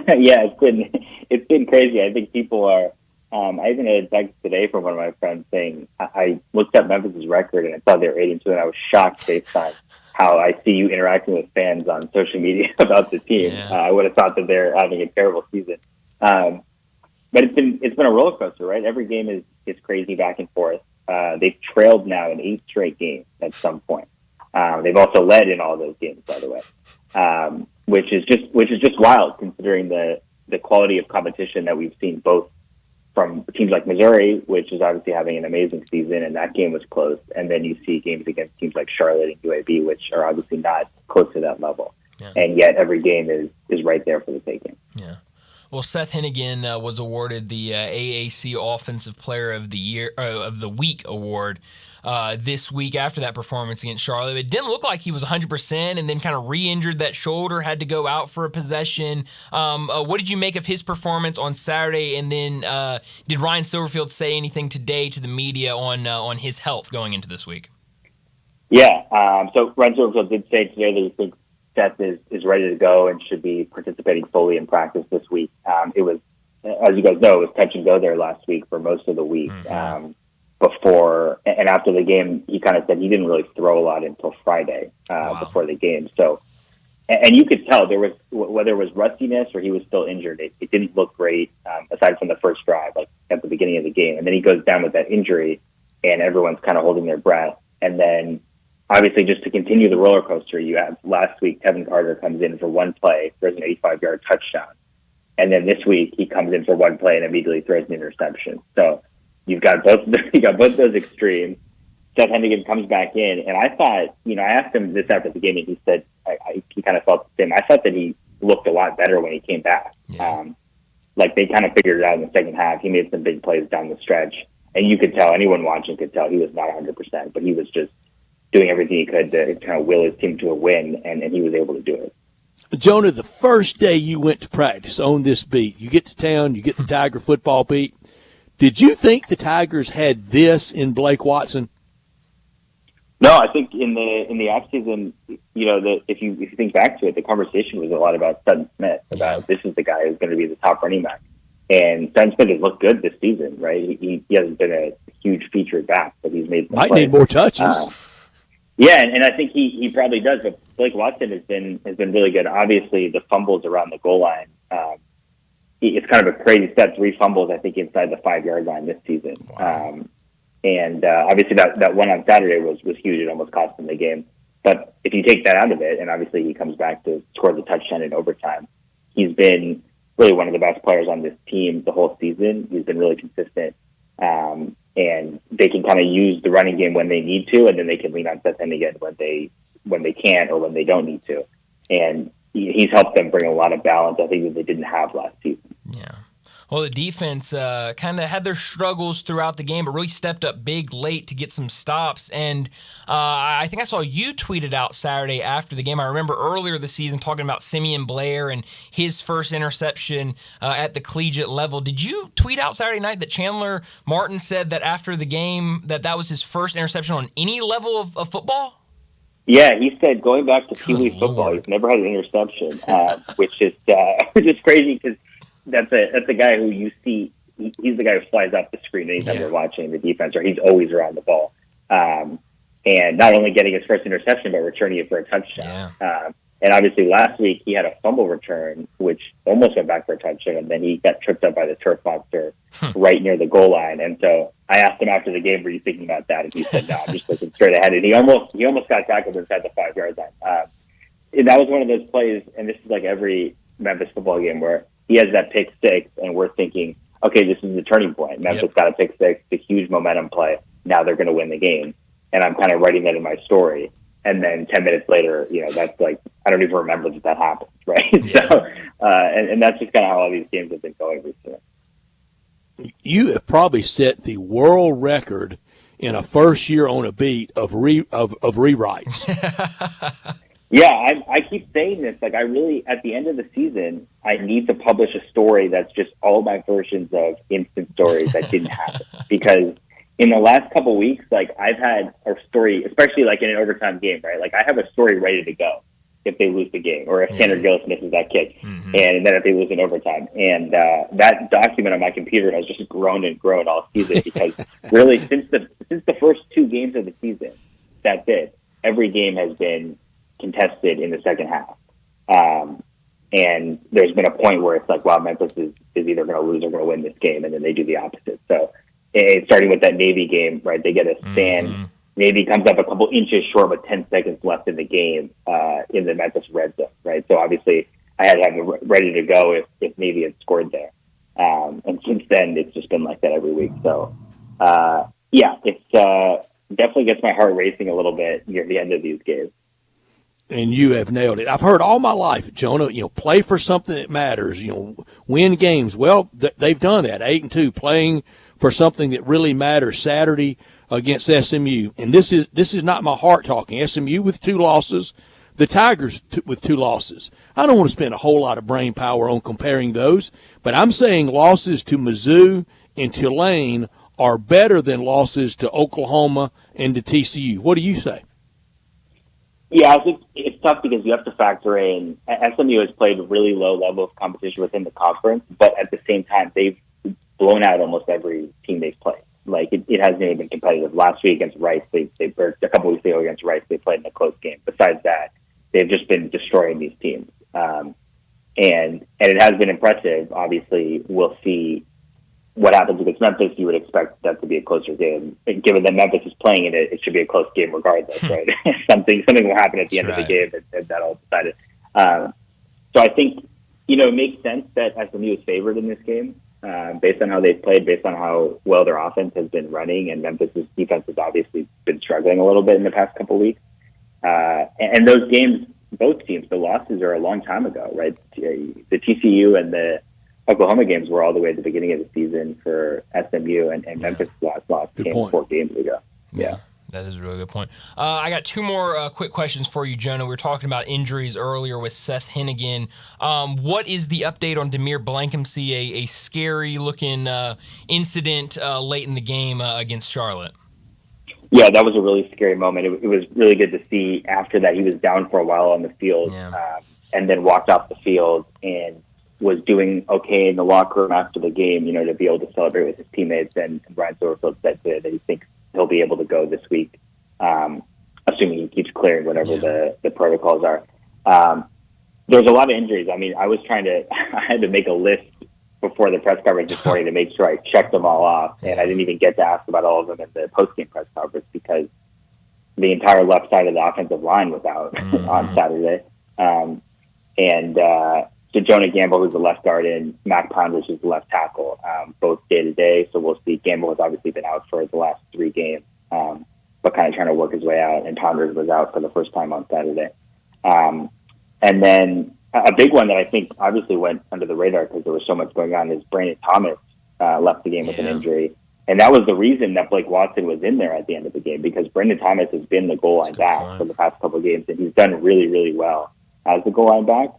Yeah, it's been crazy. I think people are. I even had a text today from one of my friends saying, I looked up Memphis' record and I saw they were 8-2, and I was shocked based on how I see you interacting with fans on social media about the team. Yeah. I would have thought that they're having a terrible season. But it's been a roller coaster, right? Every game is crazy back and forth. They've trailed now in 8 straight games at some point. They've also led in all those games, by the way, which is just wild considering the quality of competition that we've seen both from teams like Missouri, which is obviously having an amazing season, and that game was close. And then you see games against teams like Charlotte and UAB, which are obviously not close to that level. Yeah. And yet every game is right there for the taking. Yeah. Well, Seth Hennigan was awarded the AAC Offensive Player of the Year of the Week award this week after that performance against Charlotte. It didn't look like he was 100%, and then kind of re-injured that shoulder, had to go out for a possession. What did you make of his performance on Saturday? And then did Ryan Silverfield say anything today to the media on his health going into this week? Yeah. So Ryan Silverfield did say today that he thinks Seth is ready to go and should be participating fully in practice this week. It was, as you guys know, it was touch and go there last week for most of the week. But before and after the game. He kind of said he didn't really throw a lot until Friday before the game. So, and you could tell there was, whether it was rustiness or he was still injured, it didn't look great, aside from the first drive, like at the beginning of the game. And then he goes down with that injury, and everyone's kind of holding their breath. And then, obviously, just to continue the roller coaster, you have last week, Kevin Carter comes in for one play, throws an 85-yard touchdown. And then this week, he comes in for one play and immediately throws an interception. So you've got both those extremes. Seth Hennigan comes back in, and I thought, I asked him this after the game, and he said he kind of felt the same. I thought that he looked a lot better when he came back. Yeah. Like they kind of figured it out in the second half. He made some big plays down the stretch, and you could tell, anyone watching could tell he was not 100%, but he was just doing everything he could to kind of will his team to a win, and he was able to do it. Jonah, the first day you went to practice on this beat, you get to town, you get the Tiger football beat. Did you think the Tigers had this in Blake Watson? No, I think in the off season, if you think back to it, the conversation was a lot about Sutton Smith, about this is the guy who's going to be the top running back. And Sutton Smith has looked good this season, right? He hasn't been a huge featured back, but he's made some might plays. Need more touches. Yeah, and I think he probably does. But Blake Watson has been really good. Obviously, the fumbles around the goal line. It's kind of a crazy step. 3 fumbles, I think, inside the 5-yard line this season. Wow. And obviously, that one on Saturday was huge. It almost cost him the game. But if you take that out of it, and obviously he comes back to score the touchdown in overtime, he's been really one of the best players on this team the whole season. He's been really consistent. And they can kind of use the running game when they need to, and then they can lean on Seth Hennigan when they can't or when they don't need to. And he's helped them bring a lot of balance, I think, that they didn't have last season. Yeah. Well, the defense kind of had their struggles throughout the game, but really stepped up big late to get some stops. And I think I saw you tweeted out Saturday after the game. I remember earlier this season talking about Simeon Blair and his first interception at the collegiate level. Did you tweet out Saturday night that Chandler Martin said that after the game that was his first interception on any level of football? Yeah, he said going back to Pee Wee football, he's never had an interception, which is crazy because that's a guy who you see. He's the guy who flies off the screen anytime you're watching the defense, or he's always around the ball. And not only getting his first interception, but returning it for a touchdown. Yeah. And obviously last week he had a fumble return, which almost went back for a touchdown, and then he got tripped up by the turf monster right near the goal line. And so I asked him after the game, were you thinking about that? And he said, no, I'm just looking straight ahead. And he almost got tackled inside the 5-yard line. And that was one of those plays, and this is like every Memphis football game, where he has that pick six, and we're thinking, okay, this is the turning point. Memphis got a pick six, it's a huge momentum play. Now they're going to win the game. And I'm kind of writing that in my story. And then 10 minutes later, that's like, I don't even remember that happened, right? Yeah. So, and that's just kind of how all these games have been going recently. You have probably set the world record in a first year on a beat of rewrites. Yeah, I keep saying this. Like, I really, at the end of the season, I need to publish a story that's just all my versions of instant stories that didn't happen. Because in the last couple of weeks, like, I've had a story, especially like in an overtime game, right? Like, I have a story ready to go if they lose the game, or if Tanner Gillis misses that kick, and then if they lose in overtime. And that document on my computer has just grown and grown all season, because really since the first 2 games of the season, that's it. Every game has been contested in the second half. And there's been a point where it's like, wow, Memphis is either going to lose or going to win this game, and then they do the opposite. So starting with that Navy game, right, they get a stand. Navy comes up a couple inches short with 10 seconds left in the game in the Memphis red zone, right? So obviously I had to have it ready to go if Navy had scored there. And since then, it's just been like that every week. So, it's definitely gets my heart racing a little bit near the end of these games. And you have nailed it. I've heard all my life, Jonah, play for something that matters, win games. Well, they've done that, 8-2, playing for something that really matters Saturday against SMU. And this is not my heart talking. SMU with 2 losses, the Tigers with 2 losses. I don't want to spend a whole lot of brain power on comparing those, but I'm saying losses to Mizzou and Tulane are better than losses to Oklahoma and to TCU. What do you say? Yeah, I think it's tough because you have to factor in SMU has played a really low level of competition within the conference, but at the same time, they've blown out almost every team they've played. Like it hasn't even been competitive. Last week against Rice, or a couple weeks ago against Rice, they played in a close game. Besides that, they've just been destroying these teams. And it has been impressive. Obviously, we'll see what happens against Memphis. You would expect that to be a closer game. And given that Memphis is playing in it, it should be a close game regardless, right? something will happen at the end of the game and that'll decide it. So I think, it makes sense that SMU is favored in this game based on how they've played, based on how well their offense has been running, and Memphis' defense has obviously been struggling a little bit in the past couple weeks. And those games, both teams, the losses are a long time ago, right? The TCU and the Oklahoma games were all the way at the beginning of the season for SMU, and Memphis' last loss came 4 games ago. Yeah. That is a really good point. I got 2 more quick questions for you, Jonah. We were talking about injuries earlier with Seth Hennigan. What is the update on Demir Blankenship, a scary-looking incident late in the game against Charlotte? Yeah, that was a really scary moment. It was really good to see after that he was down for a while on the field and then walked off the field and was doing okay in the locker room after the game, to be able to celebrate with his teammates. And Brian Silverfield said today that he thinks he'll be able to go this week, assuming he keeps clearing whatever the protocols are. There's a lot of injuries. I mean, I had to make a list before the press conference this morning to make sure I checked them all off, and I didn't even get to ask about all of them in the post-game press conference because the entire left side of the offensive line was out on Saturday. So Jonah Gamble, who's the left guard, and Mac Pounders, who's the left tackle, both day-to-day. So we'll see. Gamble has obviously been out for the last 3 games, but kind of trying to work his way out, and Pounders was out for the first time on Saturday. And then a big one that I think obviously went under the radar because there was so much going on is Brandon Thomas left the game with an injury. And that was the reason that Blake Watson was in there at the end of the game, because Brandon Thomas has been the goal line back for the past couple of games, and he's done really, really well as the goal line back.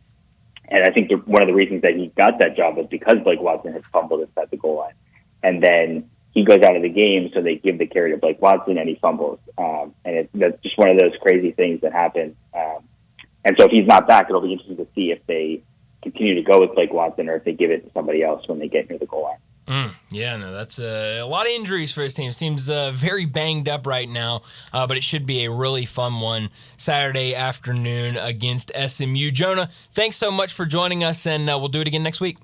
And I think one of the reasons that he got that job was because Blake Watson has fumbled inside the goal line. And then he goes out of the game, so they give the carry to Blake Watson, and he fumbles. And that's just one of those crazy things that happen. And so if he's not back, it'll be interesting to see if they continue to go with Blake Watson or if they give it to somebody else when they get near the goal line. That's a lot of injuries for his team. Seems very banged up right now, but it should be a really fun one Saturday afternoon against SMU. Jonah, thanks so much for joining us, and we'll do it again next week.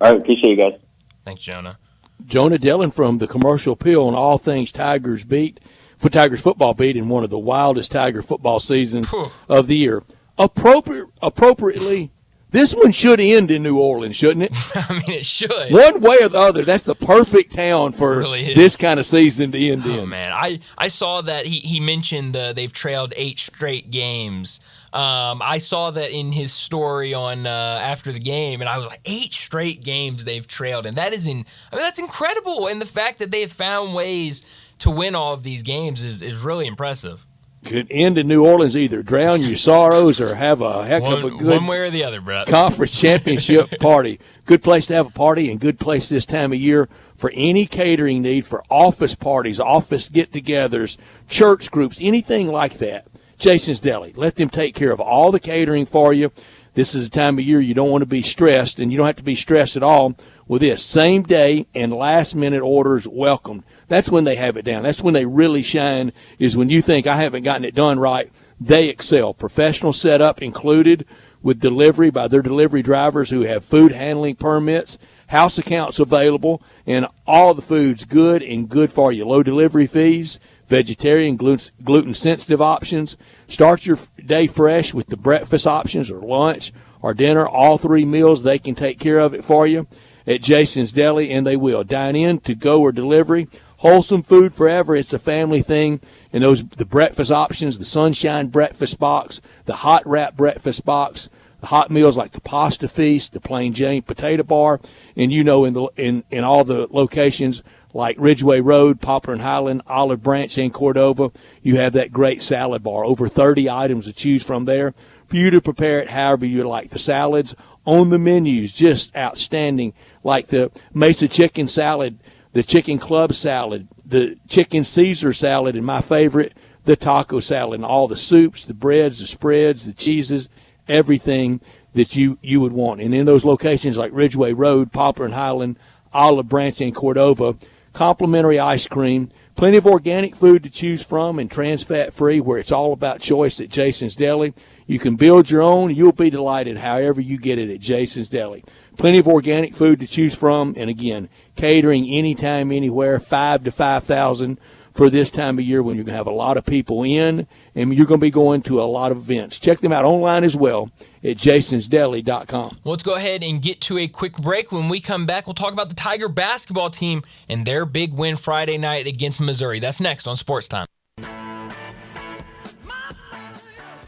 All right, appreciate you guys. Thanks, Jonah. Jonah Dillon from the Commercial Appeal on all things Tigers football beat in one of the wildest Tiger football seasons of the year. Appropriately, this one should end in New Orleans, shouldn't it? I mean, it should. One way or the other, that's the perfect town for this kind of season to end in. Oh, man. I saw that he mentioned they've trailed 8 straight games. I saw that in his story on after the game, and I was like, 8 straight games they've trailed. And that's incredible. And the fact that they have found ways to win all of these games is really impressive. Could end in New Orleans, either drown your sorrows or have a heck of a good one way or the other, Brett. Conference championship party. Good place to have a party, and good place this time of year for any catering need for office parties, office get-togethers, church groups, anything like that. Jason's Deli. Let them take care of all the catering for you. This is a time of year you don't want to be stressed, and you don't have to be stressed at all with this. Same day and last-minute orders welcomed. That's when they have it down. That's when they really shine, is when you think, I haven't gotten it done right. They excel. Professional setup included with delivery by their delivery drivers who have food handling permits, house accounts available, and all the food's good and good for you. Low delivery fees, vegetarian, gluten-sensitive options. Start your day fresh with the breakfast options or lunch or dinner. All 3 meals, they can take care of it for you at Jason's Deli, and they will. Dine in, to go, or delivery. Wholesome food forever. It's a family thing. And the breakfast options, the Sunshine Breakfast Box, the Hot Wrap Breakfast Box, the hot meals like the Pasta Feast, the Plain Jane Potato Bar, and in all the locations like Ridgeway Road, Poplar and Highland, Olive Branch, and Cordova, you have that great salad bar. Over 30 items to choose from there for you to prepare it however you like. The salads on the menus, just outstanding, like the Mesa Chicken Salad, the Chicken Club Salad, the Chicken Caesar Salad, and my favorite, the Taco Salad, and all the soups, the breads, the spreads, the cheeses, everything that you would want. And in those locations like Ridgeway Road, Poplar and Highland, Olive Branch, and Cordova, complimentary ice cream, plenty of organic food to choose from, and trans fat free, where it's all about choice at Jason's Deli. You can build your own. You'll be delighted however you get it at Jason's Deli. Plenty of organic food to choose from, and again, catering anytime, anywhere, 5 to 5,000 for this time of year when you're going to have a lot of people in, and you're going to be going to a lot of events. Check them out online as well at jasonsdeli.com. Well, let's go ahead and get to a quick break. When we come back, we'll talk about the Tiger basketball team and their big win Friday night against Missouri. That's next on Sports Time.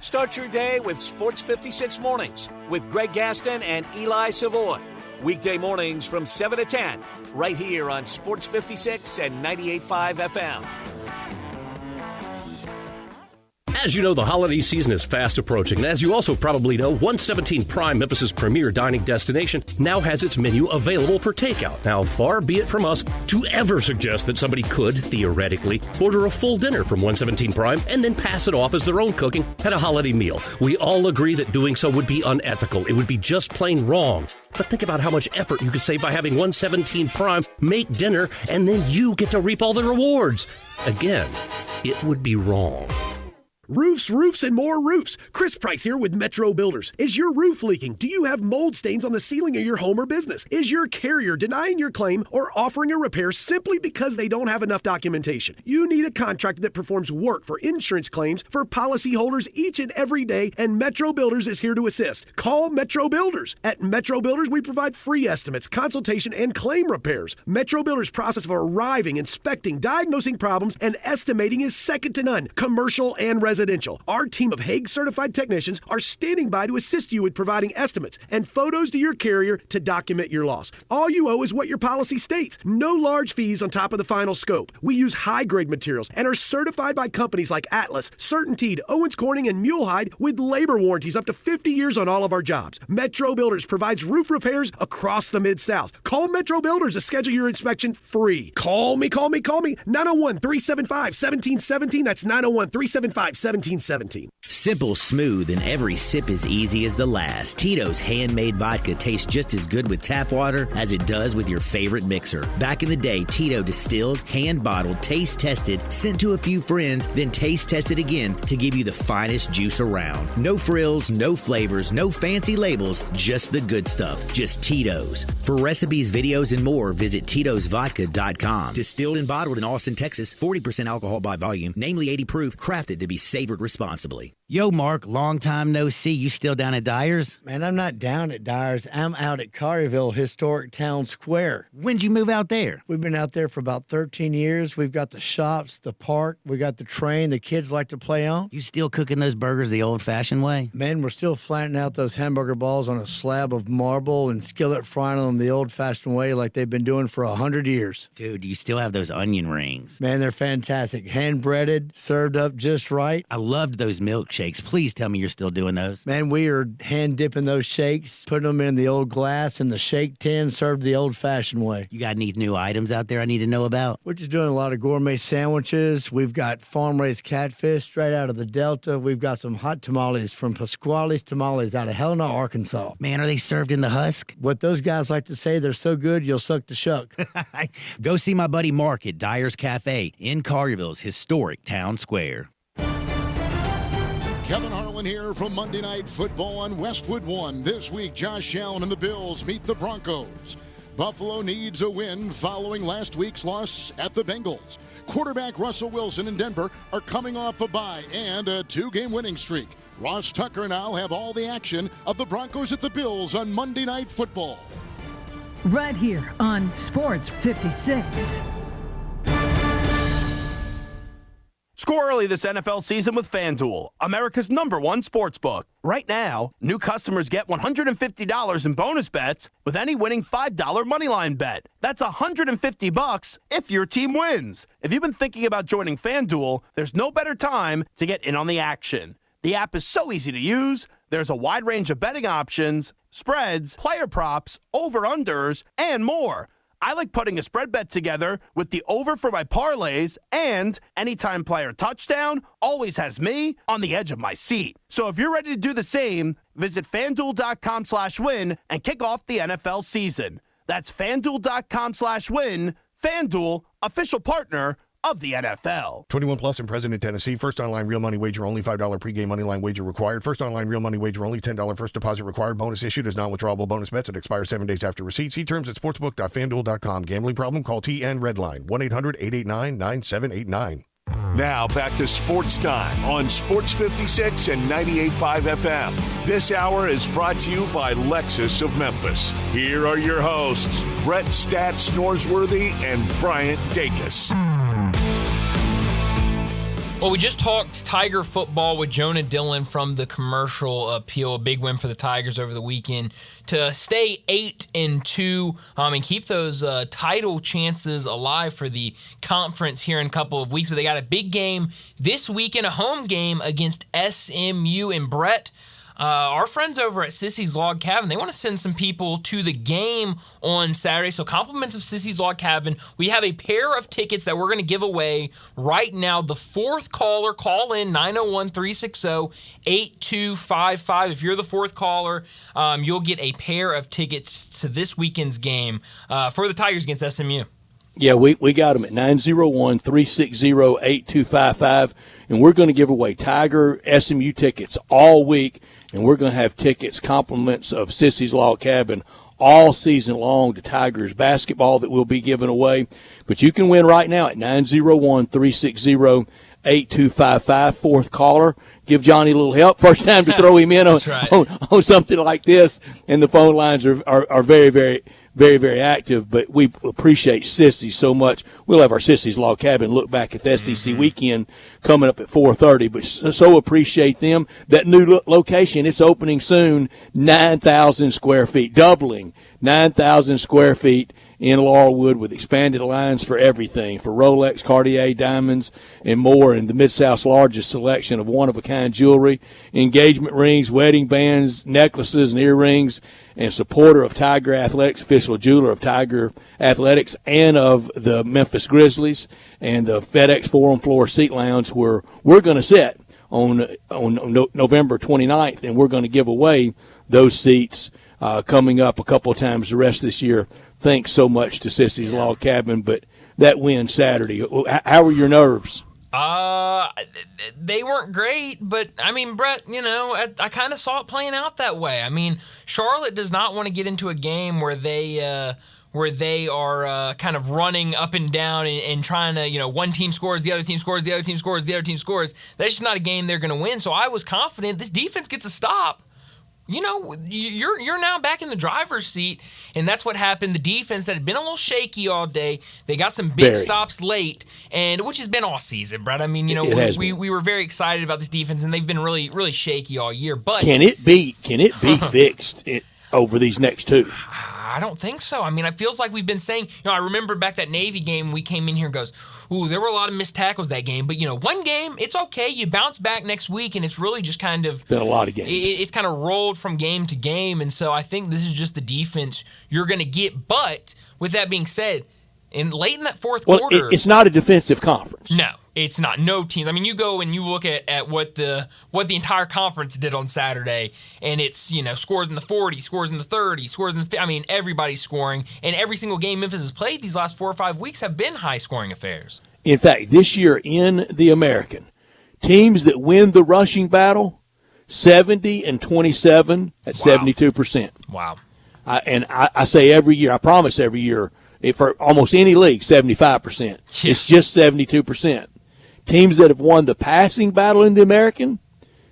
Start your day with Sports 56 Mornings with Greg Gaston and Eli Savoy. Weekday mornings from 7 to 10, right here on Sports 56 and 98.5 FM. As you know, the holiday season is fast approaching, and as you also probably know, 117 Prime, Memphis's premier dining destination, now has its menu available for takeout. Now, far be it from us to ever suggest that somebody could, theoretically, order a full dinner from 117 Prime and then pass it off as their own cooking at a holiday meal. We all agree that doing so would be unethical. It would be just plain wrong. But think about how much effort you could save by having 117 Prime make dinner, and then you get to reap all the rewards. Again, it would be wrong. Roofs, roofs, and more roofs. Chris Price here with Metro Builders. Is your roof leaking? Do you have mold stains on the ceiling of your home or business? Is your carrier denying your claim or offering a repair simply because they don't have enough documentation? You need a contractor that performs work for insurance claims for policyholders each and every day, and Metro Builders is here to assist. Call Metro Builders. At Metro Builders, we provide free estimates, consultation, and claim repairs. Metro Builders' process of arriving, inspecting, diagnosing problems, and estimating is second to none, commercial and residential. Our team of Hague-certified technicians are standing by to assist you with providing estimates and photos to your carrier to document your loss. All you owe is what your policy states. No large fees on top of the final scope. We use high-grade materials and are certified by companies like Atlas, CertainTeed, Owens Corning, and Mulehide with labor warranties up to 50 years on all of our jobs. Metro Builders provides roof repairs across the Mid-South. Call Metro Builders to schedule your inspection free. Call me. 901-375-1717. That's 901-375-1717. Simple, smooth, and every sip as easy as the last. Tito's handmade vodka tastes just as good with tap water as it does with your favorite mixer. Back in the day, Tito distilled, hand-bottled, taste-tested, sent to a few friends, then taste-tested again to give you the finest juice around. No frills, no flavors, no fancy labels, just the good stuff. Just Tito's. For recipes, videos, and more, visit Tito'sVodka.com. Distilled and bottled in Austin, Texas, 40% alcohol by volume, namely 80 proof, crafted to be savored responsibly. Yo, Mark, long time no see. You still down at Dyer's? Man, I'm not down at Dyer's. I'm out at Collierville Historic Town Square. When'd you move out there? We've been out there for about 13 years. We've got the shops, the park, we got the train the kids like to play on. You still cooking those burgers the old-fashioned way? Man, we're still flattening out those hamburger balls on a slab of marble and skillet frying them the old-fashioned way like they've been doing for 100 years. Dude, you still have those onion rings. Man, they're fantastic. Hand-breaded, served up just right. I loved those milkshakes. Please tell me you're still doing those. Man, we are hand-dipping those shakes, putting them in the old glass in the shake tin, served the old-fashioned way. You got any new items out there I need to know about? We're just doing a lot of gourmet sandwiches. We've got farm-raised catfish straight out of the Delta. We've got some hot tamales from Pasquale's Tamales out of Helena, Arkansas. Man, are they served in the husk? What those guys like to say, they're so good, you'll suck the shuck. Go see my buddy Mark at Dyer's Cafe in Collierville's historic town square. Kevin Harlan here from Monday Night Football on Westwood One. This week, Josh Allen and the Bills meet the Broncos. Buffalo needs a win following last week's loss at the Bengals. Quarterback Russell Wilson and Denver are coming off a bye and a 2-game winning streak. Ross Tucker and I'll have all the action of the Broncos at the Bills on Monday Night Football. Right here on Sports 56. Score early this NFL season with FanDuel, America's #1 sportsbook. Right now, new customers get $150 in bonus bets with any winning $5 moneyline bet. That's $150 if your team wins. If you've been thinking about joining FanDuel, there's no better time to get in on the action. The app is so easy to use. There's a wide range of betting options, spreads, player props, over-unders, and more. I like putting a spread bet together with the over for my parlays, and anytime player touchdown always has me on the edge of my seat. So if you're ready to do the same, visit FanDuel.com/win and kick off the NFL season. That's FanDuel.com/win. FanDuel, official partner of the NFL. 21 plus and present in Tennessee. First online real money wager only. $5 pregame money line wager required. First online real money wager only. $10 first deposit required. Bonus issued as non-withdrawable bonus bets. It expires 7 days after receipt. See terms at sportsbook.fanduel.com. Gambling problem? Call TN Redline 1-800-889-9789. Now back to Sports Time on Sports 56 and 98.5 FM. This hour is brought to you by Lexus of Memphis. Here are your hosts, Brett Stats Norsworthy and Bryant Dacus. Well, we just talked Tiger football with Jonah Dillon from the Commercial Appeal. A big win for the Tigers over the weekend to stay 8-2 and keep those title chances alive for the conference here in a couple of weeks. But they got a big game this weekend, a home game against SMU. And Brett, our friends over at Sissy's Log Cabin, they want to send some people to the game on Saturday. So compliments of Sissy's Log Cabin. We have a pair of tickets that we're going to give away right now. The fourth caller, call in 901-360-8255. If you're the fourth caller, you'll get a pair of tickets to this weekend's game for the Tigers against SMU. Yeah, we got them at 901-360-8255, and we're going to give away Tiger SMU tickets all week, and we're going to have tickets, compliments of Sissy's Log Cabin all season long to Tigers basketball that we'll be giving away. But you can win right now at 901-360-8255. Fourth caller. Give Johnny a little help. First time to throw him in on something like this, and the phone lines are very, very, very, very active, but we appreciate Sissy so much. We'll have our Sissy's Log Cabin look back at the SEC weekend coming up at 4:30, but so appreciate them. That new location, it's opening soon, 9,000 square feet, doubling 9,000 square feet in Laurelwood with expanded lines for everything, for Rolex, Cartier, diamonds, and more, and the Mid-South's largest selection of one-of-a-kind jewelry, engagement rings, wedding bands, necklaces, and earrings, and supporter of Tiger Athletics, official jeweler of Tiger Athletics and of the Memphis Grizzlies, and the FedEx Forum Floor Seat Lounge, where we're going to sit on November 29th, and we're going to give away those seats coming up a couple of times the rest of this year. Thanks so much to Sissy's Log Cabin, but that win Saturday, how were your nerves? They weren't great, but I mean, Brett, I kind of saw it playing out that way. I mean, Charlotte does not want to get into a game where they are kind of running up and down and trying to, one team scores, the other team scores, the other team scores, the other team scores. That's just not a game they're going to win. So I was confident this defense gets a stop. You're now back in the driver's seat, and that's what happened. The defense that had been a little shaky all day, they got some big stops late, and which has been all season, Brett. I mean, we were very excited about this defense, and they've been really, really shaky all year. But can it be fixed over these next two? I don't think so. I mean, it feels like we've been saying, I remember back that Navy game, we came in here and goes, ooh, there were a lot of missed tackles that game. But, one game, it's okay. You bounce back next week, and it's really just kind of been a lot of games. It's kind of rolled from game to game. And so I think this is just the defense you're going to get. But with that being said, late in that fourth quarter. It's not a defensive conference. No, it's not. No teams. I mean, you go and you look at what the entire conference did on Saturday, and it's, scores in the 40, scores in the 30, scores in the 50. I mean, everybody's scoring, and every single game Memphis has played these last 4 or 5 weeks have been high-scoring affairs. In fact, this year in the American, teams that win the rushing battle, 70-27 at 72%. Wow. I say every year, I promise every year, for almost any league, 75%. Yeah. It's just 72%. Teams that have won the passing battle in the American,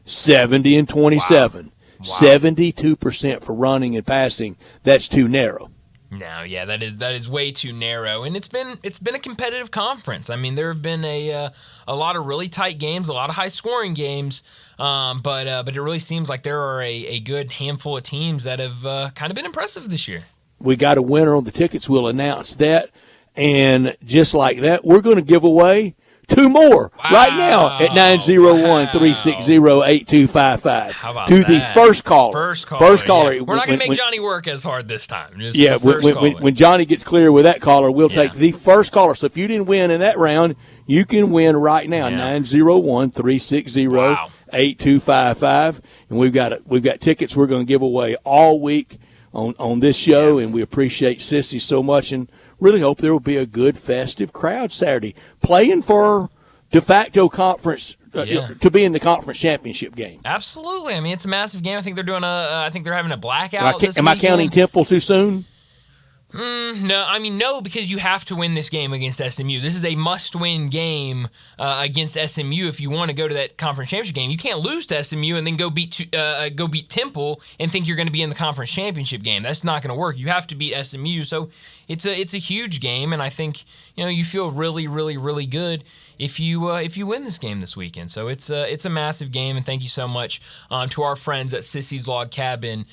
70-27. Wow. 72% for running and passing. That's too narrow. No, yeah, that is way too narrow, and it's been a competitive conference. I mean, there have been a lot of really tight games, a lot of high scoring games, but it really seems like there are a good handful of teams that have kind of been impressive this year. We got a winner on the tickets. We'll announce that. And just like that, we're going to give away 2 more right now at 901-360-8255. How about to that? The first caller. First caller. Yeah. We're not going to make when Johnny work as hard this time. When Johnny gets clear with that caller, we'll take the first caller. So if you didn't win in that round, you can win right now, 901-360-8255. And we've got tickets we're going to give away all week on this show, and we appreciate Sissy so much. And really hope there will be a good festive crowd Saturday, playing for de facto conference to be in the conference championship game. Absolutely. I mean, it's a massive game. I think they're doing I think they're having a blackout. Am I counting Temple too soon? No, I mean, no, because you have to win this game against SMU. This is a must-win game against SMU if you want to go to that conference championship game. You can't lose to SMU and then go beat Temple and think you're going to be in the conference championship game. That's not going to work. You have to beat SMU. So it's a huge game, and I think you feel really, really, really good if you win this game this weekend. So it's a massive game, and thank you so much to our friends at Sissy's Log Cabin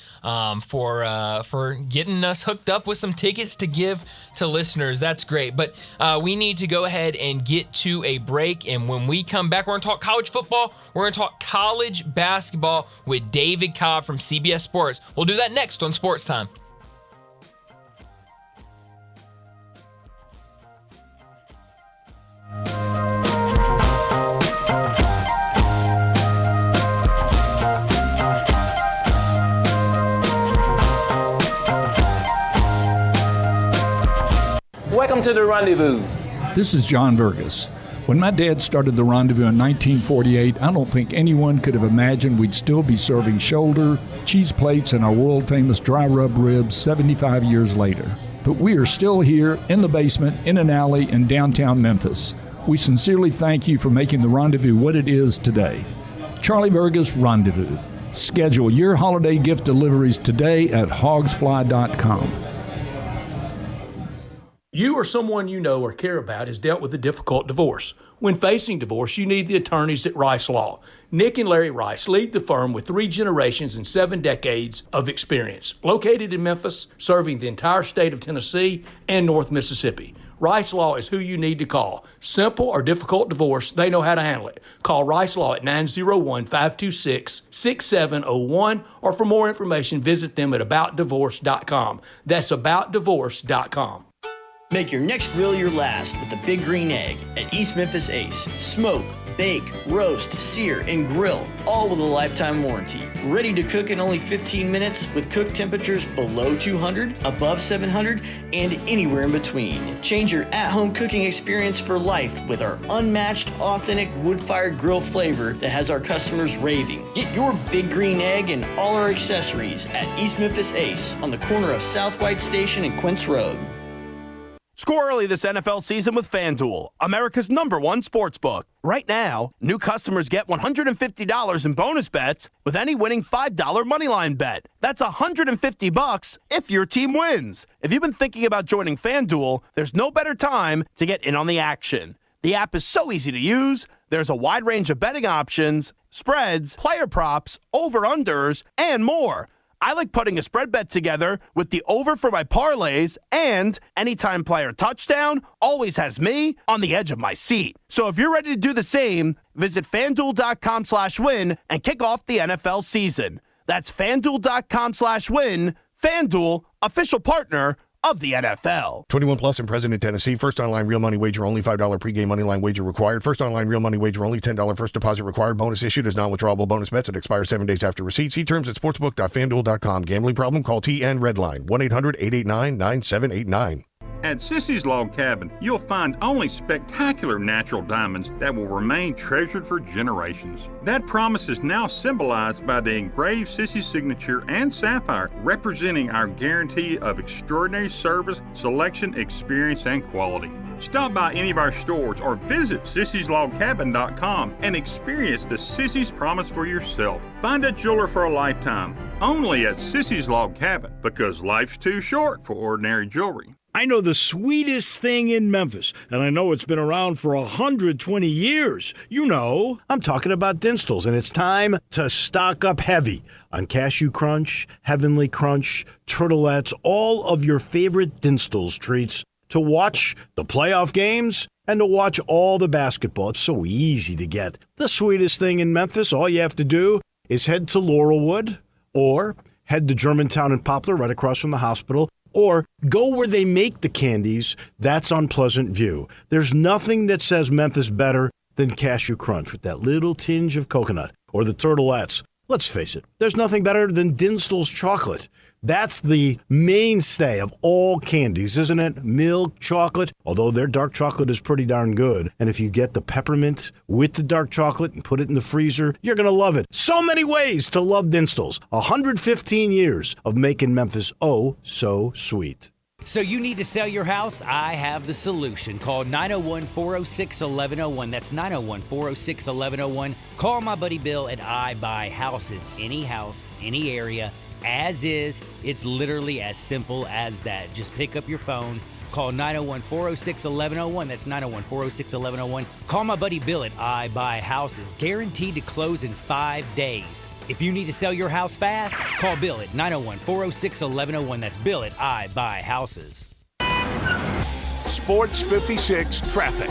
for getting us hooked up with some tickets to give to listeners. That's great. But we need to go ahead and get to a break, and when we come back, we're going to talk college football. We're going to talk college basketball with David Cobb from CBS Sports. We'll do that next on Sports Time. Welcome to the Rendezvous. This is John Vergas. When my dad started the Rendezvous in 1948, I don't think anyone could have imagined we'd still be serving shoulder, cheese plates, and our world-famous dry rub ribs 75 years later. But we are still here in the basement, in an alley in downtown Memphis. We sincerely thank you for making the Rendezvous what it is today. Charlie Vergas Rendezvous. Schedule your holiday gift deliveries today at hogsfly.com. You or someone you know or care about has dealt with a difficult divorce. When facing divorce, you need the attorneys at Rice Law. Nick and Larry Rice lead the firm with 3 generations and 7 decades of experience. Located in Memphis, serving the entire state of Tennessee and North Mississippi. Rice Law is who you need to call. Simple or difficult divorce, they know how to handle it. Call Rice Law at 901-526-6701, or for more information, visit them at aboutdivorce.com. That's aboutdivorce.com. Make your next grill your last with the Big Green Egg at East Memphis Ace. Smoke, bake, roast, sear, and grill, all with a lifetime warranty. Ready to cook in only 15 minutes with cook temperatures below 200, above 700, and anywhere in between. Change your at-home cooking experience for life with our unmatched, authentic wood-fired grill flavor that has our customers raving. Get your Big Green Egg and all our accessories at East Memphis Ace on the corner of South White Station and Quince Road. Score early this NFL season with FanDuel, America's #1 sportsbook. Right now, new customers get $150 in bonus bets with any winning $5 moneyline bet. That's $150 if your team wins. If you've been thinking about joining FanDuel, there's no better time to get in on the action. The app is so easy to use. There's a wide range of betting options, spreads, player props, over-unders, and more. I like putting a spread bet together with the over for my parlays, and anytime player touchdown always has me on the edge of my seat. So if you're ready to do the same, visit FanDuel.com/win and kick off the NFL season. That's FanDuel.com/win. FanDuel, official partner of the NFL. 21 plus and present in Tennessee. First online real money wager only. $5 pregame money line wager required. First online real money wager only. $10 first deposit required. Bonus issued as non-withdrawable bonus bets. It expires 7 days after receipt. See terms at sportsbook.fanduel.com. Gambling problem? Call TN Redline 1-800-889-9789. At Sissy's Log Cabin, you'll find only spectacular natural diamonds that will remain treasured for generations. That promise is now symbolized by the engraved Sissy signature and sapphire, representing our guarantee of extraordinary service, selection, experience, and quality. Stop by any of our stores or visit sissyslogcabin.com and experience the Sissy's promise for yourself. Find a jeweler for a lifetime, only at Sissy's Log Cabin, because life's too short for ordinary jewelry. I know the sweetest thing in Memphis, and I know it's been around for 120 years. You know, I'm talking about Dinstall's, and it's time to stock up heavy on Cashew Crunch, Heavenly Crunch, Turtlettes, all of your favorite Dinstall's treats to watch the playoff games and to watch all the basketball. It's so easy to get. The sweetest thing in Memphis, all you have to do is head to Laurelwood or head to Germantown and Poplar right across from the hospital, or go where they make the candies. That's on Pleasant View. There's nothing that says Memphis better than Cashew Crunch with that little tinge of coconut, or the Turtlettes. Let's face it, there's nothing better than Dinstall's chocolate. That's the mainstay of all candies, isn't it? Milk, chocolate, although their dark chocolate is pretty darn good. And if you get the peppermint with the dark chocolate and put it in the freezer, you're going to love it. So many ways to love Dinstall's. 115 years of making Memphis oh so sweet. So you need to sell your house? I have the solution. Call 901-406-1101. That's 901-406-1101. Call my buddy Bill at I Buy Houses. Any house, any area, as is. It's literally as simple as that. Just pick up your phone. Call 901-406-1101. That's 901-406-1101. Call my buddy Bill at I Buy Houses. Guaranteed to close in 5 days. If you need to sell your house fast, call Bill at 901-406-1101. That's Bill at I Buy Houses. Sports 56 traffic.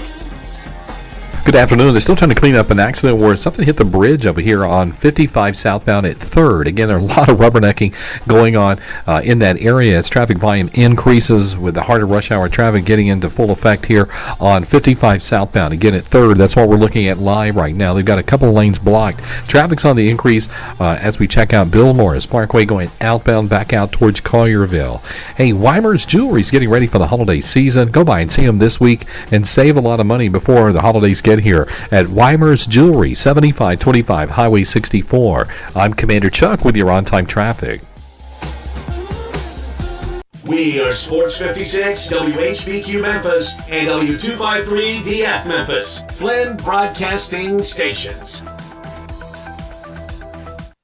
Good afternoon. They're still trying to clean up an accident where something hit the bridge over here on 55 southbound at 3rd. Again, there are a lot of rubbernecking going on in that area as traffic volume increases with the harder rush hour traffic getting into full effect here on 55 southbound. Again, at 3rd, that's what we're looking at live right now. They've got a couple of lanes blocked. Traffic's on the increase as we check out Bill Morris Parkway going outbound back out towards Collierville. Hey, Weimer's Jewelry is getting ready for the holiday season. Go by and see them this week and save a lot of money before the holidays get here at Weimer's Jewelry, 7525 Highway 64. I'm Commander Chuck with your on-time traffic. We are Sports 56, WHBQ Memphis, and W253DF Memphis, Flynn Broadcasting Stations.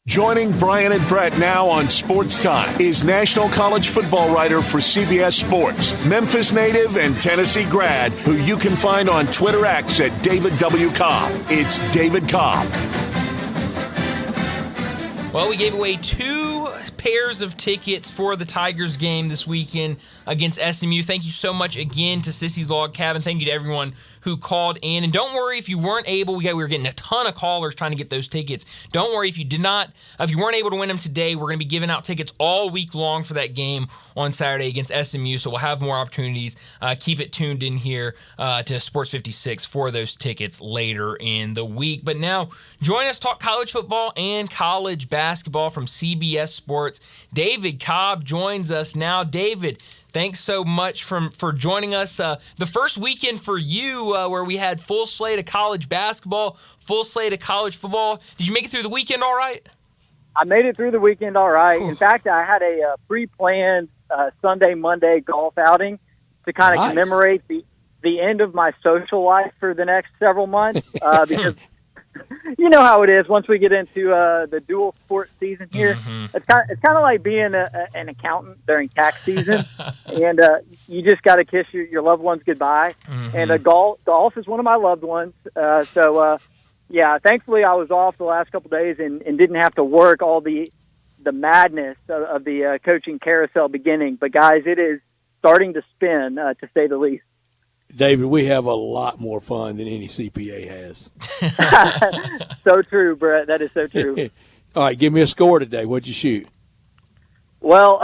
Joining Brian and Brett now on Sports Time is national college football writer for CBS Sports, Memphis native and Tennessee grad, who you can find on Twitter X at David W. Cobb. It's David Cobb. Well, we gave away 2 pairs of tickets for the Tigers game this weekend against SMU. Thank you so much again to Sissy's Log Cabin. Thank you to everyone who called in. And don't worry if you weren't able, we were getting a ton of callers trying to get those tickets. Don't worry if you weren't able to win them today, we're going to be giving out tickets all week long for that game on Saturday against SMU. So we'll have more opportunities. Keep it tuned in here to Sports 56 for those tickets later in the week. But now, join us, talk college football and college basketball from CBS Sports. David Cobb joins us now. David, thanks so much for joining us. The first weekend for you where we had full slate of college basketball, full slate of college football. Did you make it through the weekend all right? I made it through the weekend all right. In fact, I had a pre-planned Sunday, Monday golf outing to kind of commemorate the end of my social life for the next several months because you know how it is once we get into the dual sports season here. Mm-hmm. It's kind of like being an accountant during tax season, and you just got to kiss your loved ones goodbye. Mm-hmm. And golf is one of my loved ones. Yeah, thankfully I was off the last couple of days and didn't have to work all the madness of the coaching carousel beginning. But guys, it is starting to spin, to say the least. David, we have a lot more fun than any CPA has. So true, Brett. That is so true. All right, give me a score today. What'd you shoot? Well,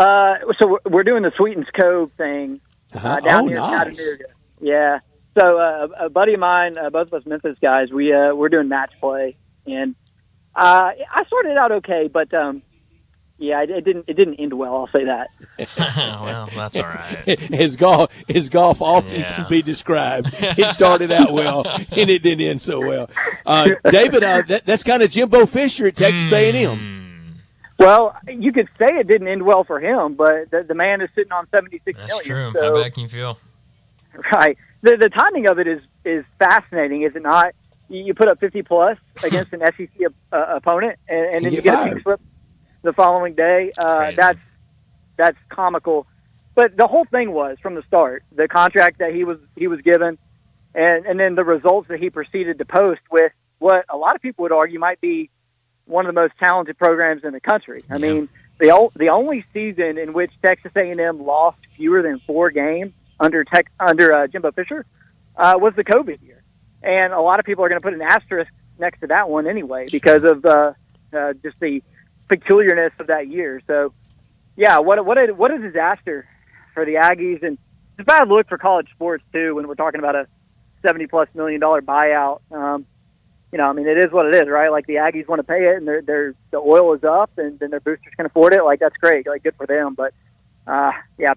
so we're doing the Sweetens Cove thing down here in Chattanooga. Yeah. So a buddy of mine, both of us Memphis guys, we're doing match play, and I started out okay, but yeah, it didn't end well. I'll say that. Well, that's all right. His golf often can be described. It started out well, and it didn't end so well. David, that's kind of Jimbo Fisher at Texas A&M. Well, you could say it didn't end well for him, but the man is sitting on $76 million. That's true. So, how bad can you feel? Right. The timing of it is fascinating, is it not? You put up 50-plus against an SEC opponent, and then you get a big slip the following day. That's comical. But the whole thing was, from the start, the contract that he was given, and then the results that he proceeded to post with what a lot of people would argue might be one of the most talented programs in the country. I mean, the only season in which Texas A&M lost fewer than 4 games under Jimbo Fisher was the COVID year. And a lot of people are going to put an asterisk next to that one anyway because of just the peculiarness of that year. So, yeah, what a disaster for the Aggies, and it's a bad look for college sports too when we're talking about a $70+ million buyout. I mean, it is what it is, right? Like the Aggies want to pay it, and the oil is up, and then their boosters can afford it. Like that's great, like good for them. But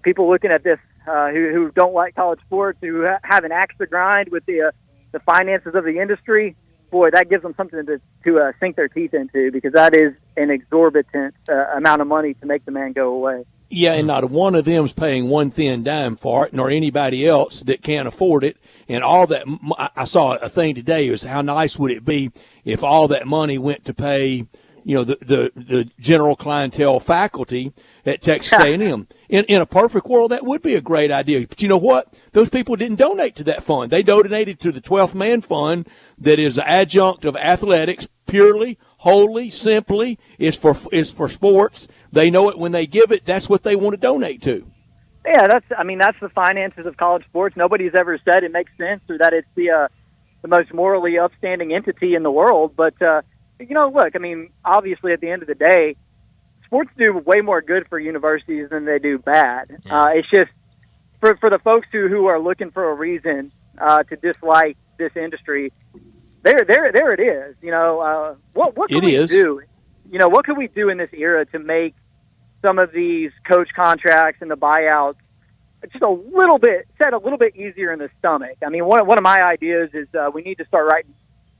people looking at this who don't like college sports, who have an axe to grind with the finances of the industry, boy, that gives them something to sink their teeth into, because that is an exorbitant amount of money to make the man go away. Yeah, and not one of them's paying one thin dime for it, nor anybody else that can't afford it. And all that, I saw a thing today, was how nice would it be if all that money went to pay, the general clientele faculty at Texas A&M. In a perfect world, that would be a great idea. But you know what? Those people didn't donate to that fund. They donated to the 12th Man Fund, that is an adjunct of athletics, purely, wholly, simply, is for sports. They know it when they give it. That's what they want to donate to. Yeah, that's the finances of college sports. Nobody's ever said it makes sense or that it's the most morally upstanding entity in the world. But look, I mean, obviously at the end of the day, sports do way more good for universities than they do bad. It's just for the folks who are looking for a reason to dislike this industry. There it is. What can we do? What can we do in this era to make some of these coach contracts and the buyouts just a little bit easier in the stomach? I mean, one of my ideas is we need to start writing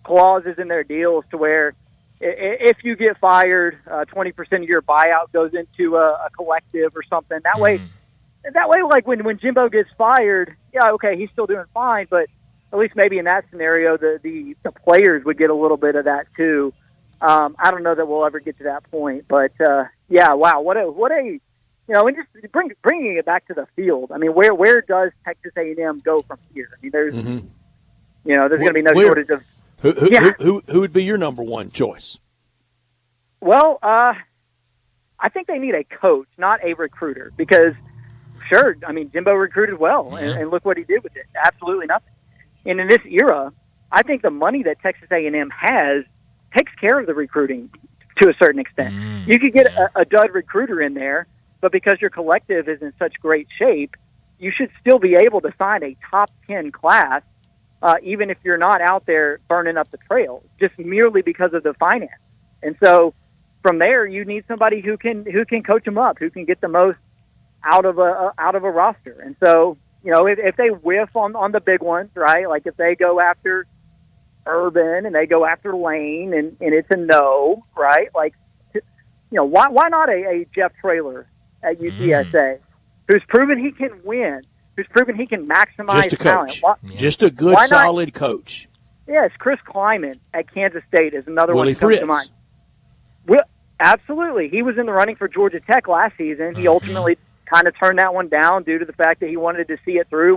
clauses in their deals to where if you get fired, 20% of your buyout goes into a collective or something. That way, like when Jimbo gets fired, yeah, okay, he's still doing fine, but at least maybe in that scenario, the players would get a little bit of that too. I don't know that we'll ever get to that point, but wow, what a and just bringing it back to the field. I mean, where does Texas A&M go from here? I mean, there's there's going to be no shortage of. Who would be your number one choice? Well, I think they need a coach, not a recruiter, because sure, I mean, Jimbo recruited well, and look what he did with it. Absolutely nothing. And in this era, I think the money that Texas A&M has takes care of the recruiting to a certain extent. You could get a dud recruiter in there, but because your collective is in such great shape, you should still be able to sign a top 10 class, even if you're not out there burning up the trail, just merely because of the finance. And so from there, you need somebody who can coach them up, who can get the most out of a roster. And so, if they whiff on the big ones, right? Like if they go after Urban and they go after Lane and it's a no, right? Like, why not a Jeff Traylor at UTSA, who's proven he can win, who's proven he can maximize just a talent. coach, just a good, solid coach. Yes, Chris Kleiman at Kansas State is another one that comes to mind. Well, absolutely. He was in the running for Georgia Tech last season. He ultimately kind of turned that one down due to the fact that he wanted to see it through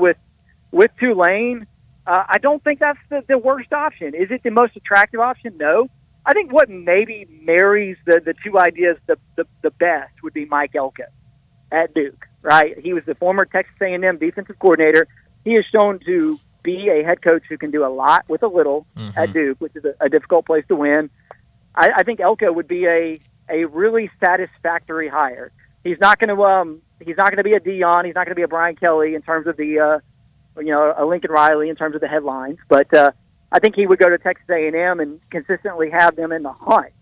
with Tulane. I don't think that's the worst option. Is it the most attractive option? No. I think what maybe marries the two ideas the best would be Mike Elko at Duke, right? He was the former Texas A&M defensive coordinator. He is shown to be a head coach who can do a lot with a little at Duke, which is a difficult place to win. I think Elko would be a really satisfactory hire. He's not going to be a Dion. He's not going to be a Brian Kelly in terms of the a Lincoln Riley in terms of the headlines, but I think he would go to Texas A&M and consistently have them in the hunt,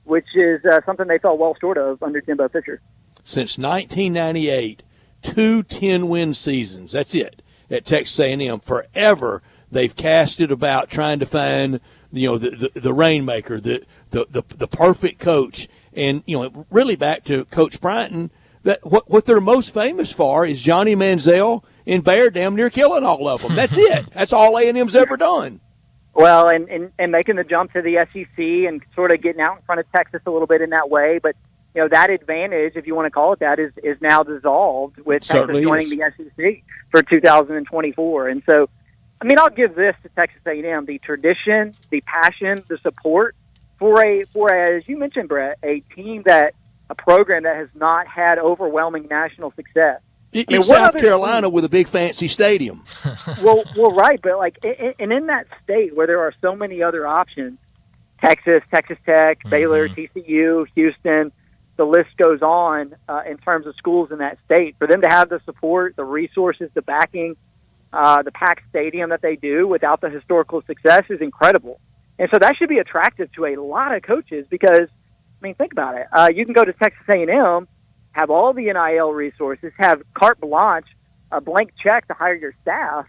which is something they fell well short of under Jimbo Fisher. Since 1998, 2 10-win seasons. That's it at Texas A&M. Forever they've casted about trying to find the rainmaker, the perfect coach, and really back to Coach Bryant. That what they're most famous for is Johnny Manziel and Bear damn near killing all of them. That's it. That's all A&M's ever done. Well, and making the jump to the SEC and sort of getting out in front of Texas a little bit in that way. But, that advantage, if you want to call it that, is now dissolved with Texas joining the SEC for 2024. And so, I mean, I'll give this to Texas A&M, the tradition, the passion, the support for as you mentioned, Brett, a program that has not had overwhelming national success. It's South Carolina with a big fancy stadium. well, right, but in that state where there are so many other options, Texas Tech, Baylor, TCU, Houston, the list goes on in terms of schools in that state. For them to have the support, the resources, the backing, the packed stadium that they do without the historical success is incredible. And so that should be attractive to a lot of coaches because, I mean, think about it. You can go to Texas A&M, have all the NIL resources, have carte blanche, a blank check to hire your staff,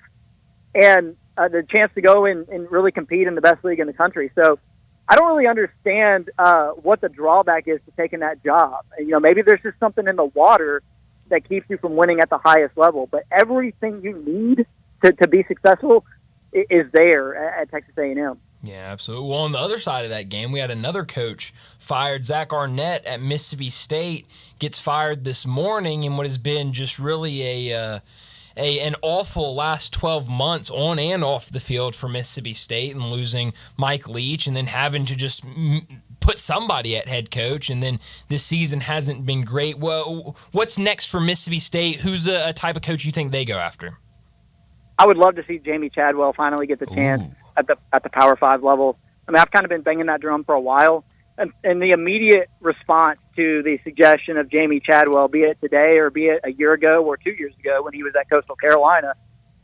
and the chance to go and really compete in the best league in the country. So I don't really understand what the drawback is to taking that job. And, maybe there's just something in the water that keeps you from winning at the highest level. But everything you need to be successful is there at Texas A&M. Yeah, absolutely. Well, on the other side of that game, we had another coach fired. Zach Arnett at Mississippi State gets fired this morning in what has been just really an awful last 12 months on and off the field for Mississippi State, and losing Mike Leach and then having to just put somebody at head coach, and then this season hasn't been great. Well, what's next for Mississippi State? Who's a type of coach you think they go after? I would love to see Jamie Chadwell finally get the chance at the Power 5 level. I mean, I've kind of been banging that drum for a while, and the immediate response to the suggestion of Jamie Chadwell, be it today or be it a year ago or 2 years ago when he was at Coastal Carolina,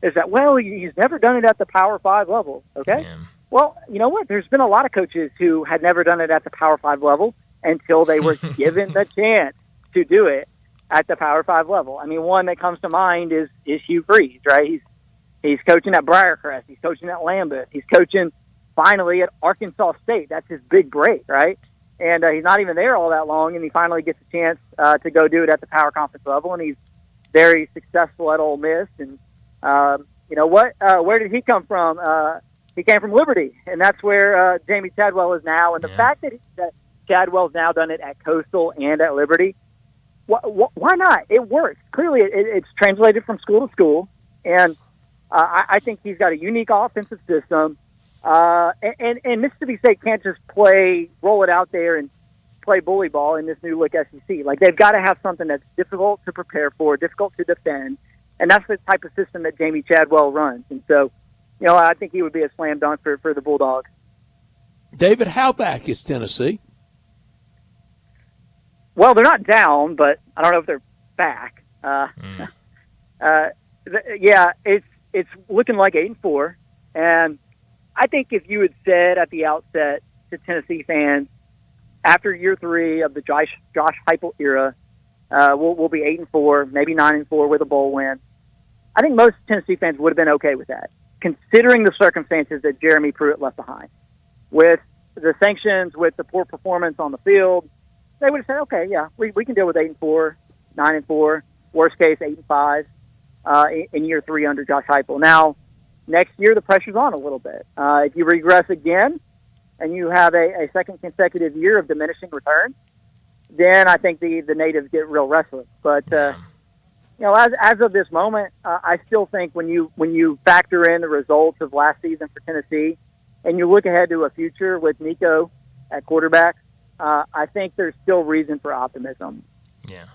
is that, well, he's never done it at the Power 5 level, okay? Yeah. Well, you know what? There's been a lot of coaches who had never done it at the Power 5 level until they were given the chance to do it at the Power 5 level. I mean, one that comes to mind is Hugh Freeze, right? He's coaching at Briarcrest. He's coaching at Lambeth. He's coaching finally at Arkansas State. That's his big break, right? And he's not even there all that long, and he finally gets a chance to go do it at the Power Conference level, and he's very successful at Ole Miss. And you know what? Where did he come from? He came from Liberty, and that's where Jamie Chadwell is now. And the fact that Chadwell's now done it at Coastal and at Liberty, why not? It works. Clearly, it's translated from school to school, and I think he's got a unique offensive system. And Mississippi State can't just roll it out there and play bully ball in this new look SEC. Like, they've got to have something that's difficult to prepare for, difficult to defend, and that's the type of system that Jamie Chadwell runs. And so, I think he would be a slam dunk for the Bulldogs. David, how back is Tennessee? Well, they're not down, but I don't know if they're back. Yeah, it's looking like 8-4, and I think if you had said at the outset to Tennessee fans, after year 3 of the Josh Heupel era, we'll be 8-4, maybe 9-4 with a bowl win, I think most Tennessee fans would have been okay with that, considering the circumstances that Jeremy Pruitt left behind. With the sanctions, with the poor performance on the field, they would have said, okay, yeah, we can deal with 8-4, 9-4, worst case 8-5 in year 3 under Josh Heupel. Now, next year, the pressure's on a little bit. If you regress again and you have a second consecutive year of diminishing returns, then I think the natives get real restless. But, as of this moment, I still think when you factor in the results of last season for Tennessee and you look ahead to a future with Nico at quarterback, I think there's still reason for optimism. Yeah.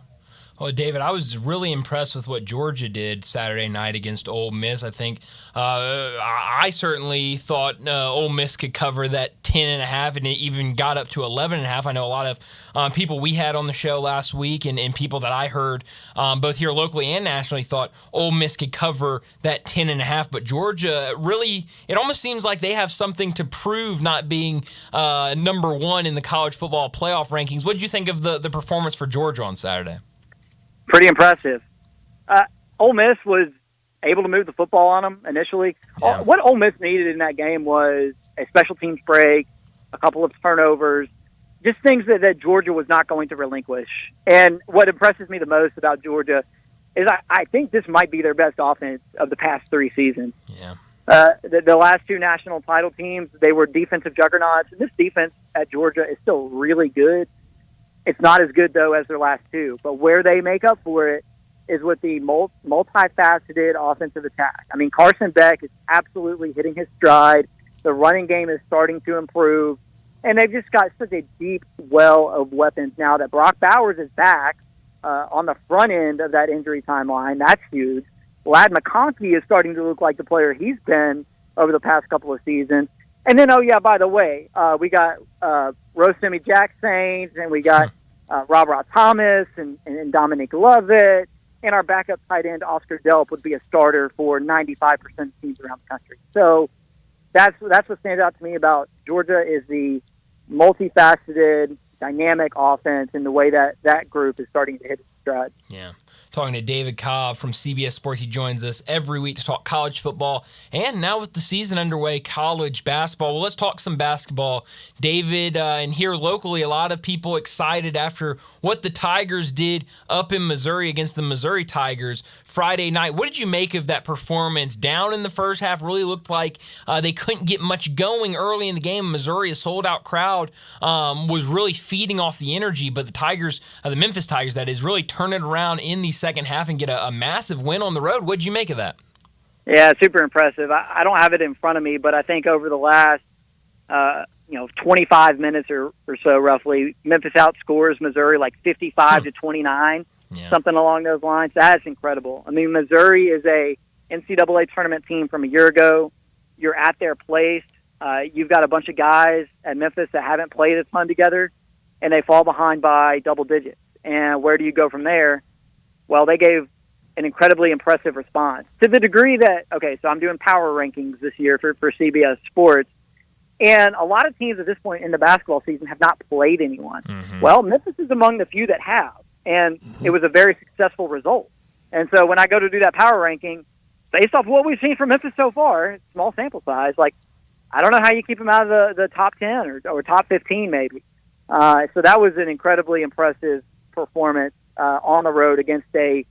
Well, David, I was really impressed with what Georgia did Saturday night against Ole Miss. I think I certainly thought Ole Miss could cover that 10.5, and it even got up to 11.5. I know a lot of people we had on the show last week and people that I heard both here locally and nationally thought Ole Miss could cover that 10.5. But Georgia really, it almost seems like they have something to prove, not being number 1 in the college football playoff rankings. What did you think of the performance for Georgia on Saturday? Pretty impressive. Ole Miss was able to move the football on them initially. Yeah. What Ole Miss needed in that game was a special teams break, a couple of turnovers, just things that Georgia was not going to relinquish. And what impresses me the most about Georgia is I think this might be their best offense of the past 3 seasons. Yeah. The last 2 national title teams, they were defensive juggernauts. And this defense at Georgia is still really good. It's not as good, though, as their last 2. But where they make up for it is with the multifaceted offensive attack. I mean, Carson Beck is absolutely hitting his stride. The running game is starting to improve. And they've just got such a deep well of weapons now that Brock Bowers is back on the front end of that injury timeline. That's huge. Lad McConkey is starting to look like the player he's been over the past couple of seasons. And then, by the way, we got Rosemi Jackson, and we got Robert Thomas and Dominic Lovett, and our backup tight end, Oscar Delp, would be a starter for 95% of teams around the country. So that's what stands out to me about Georgia is the multifaceted, dynamic offense and the way that group is starting to hit its stride. Yeah. Talking to David Cobb from CBS Sports. He joins us every week to talk college football and now with the season underway, college basketball. Well, let's talk some basketball. David, and here locally, a lot of people excited after what the Tigers did up in Missouri against the Missouri Tigers Friday night. What did you make of that performance? Down in the first half, really looked like they couldn't get much going early in the game. Missouri, a sold-out crowd, was really feeding off the energy, but the Tigers, the Memphis Tigers, that is, really turn it around in the second half and get a massive win on the road. What did you make of that? Yeah, super impressive. I don't have it in front of me, but I think over the last 25 minutes or so roughly, Memphis outscores Missouri like 55 to 29, something along those lines. That's incredible. I mean, Missouri is a NCAA tournament team from a year ago. You're at their place. You've got a bunch of guys at Memphis that haven't played a ton together, and they fall behind by double digits. And where do you go from there? Well, they gave an incredibly impressive response to the degree that, so I'm doing power rankings this year for CBS Sports, and a lot of teams at this point in the basketball season have not played anyone. Mm-hmm. Well, Memphis is among the few that have, and it was a very successful result. And so when I go to do that power ranking, based off what we've seen from Memphis so far, small sample size, I don't know how you keep them out of the top 10 or top 15 maybe. So that was an incredibly impressive performance on the road against a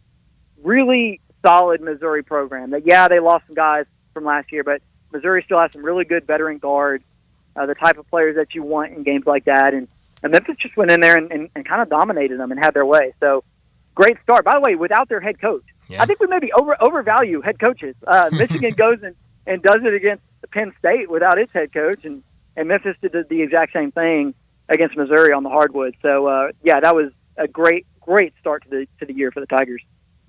really solid Missouri program. They lost some guys from last year, but Missouri still has some really good veteran guards, the type of players that you want in games like that. And Memphis just went in there and kind of dominated them and had their way. So great start. By the way, without their head coach. Yeah. I think we maybe overvalue head coaches. Michigan goes and does it against Penn State without its head coach, and Memphis did the exact same thing against Missouri on the hardwood. So, that was a great start to the year for the Tigers.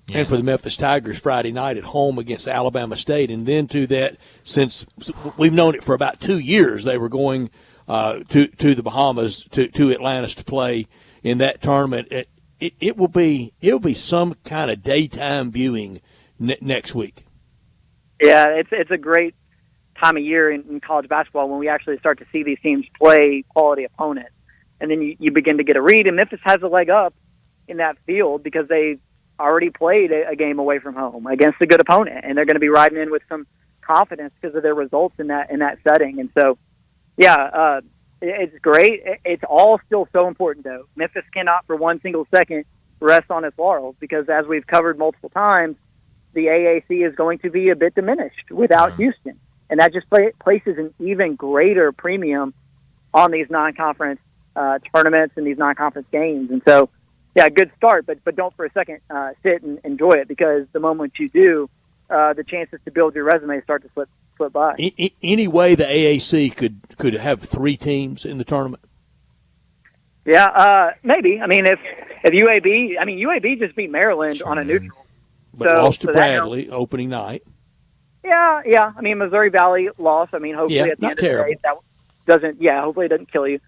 Yeah. And for the Memphis Tigers Friday night at home against Alabama State. And then to that, since we've known it for about 2 years, they were going to the Bahamas, to Atlantis to play in that tournament. It will be some kind of daytime viewing next week. Yeah, it's a great time of year in college basketball when we actually start to see these teams play quality opponents. And then you begin to get a read, and Memphis has a leg up in that field because they already played a game away from home against a good opponent, and they're going to be riding in with some confidence because of their results in that setting. And so, it's great. It's all still so important, though. Memphis cannot for one single second rest on its laurels because, as we've covered multiple times, the AAC is going to be a bit diminished without Houston, and that just places an even greater premium on these non-conference tournaments and these non-conference games. And so, good start, but don't for a second sit and enjoy it, because the moment you do, the chances to build your resume start to slip by. Any way the AAC could have 3 teams in the tournament? Yeah, maybe. I mean, if UAB just beat Maryland on a neutral. But lost to Bradley opening night. Yeah. I mean, Missouri Valley lost. I mean, hopefully at the end of the day, that doesn't. Yeah, hopefully it doesn't kill you.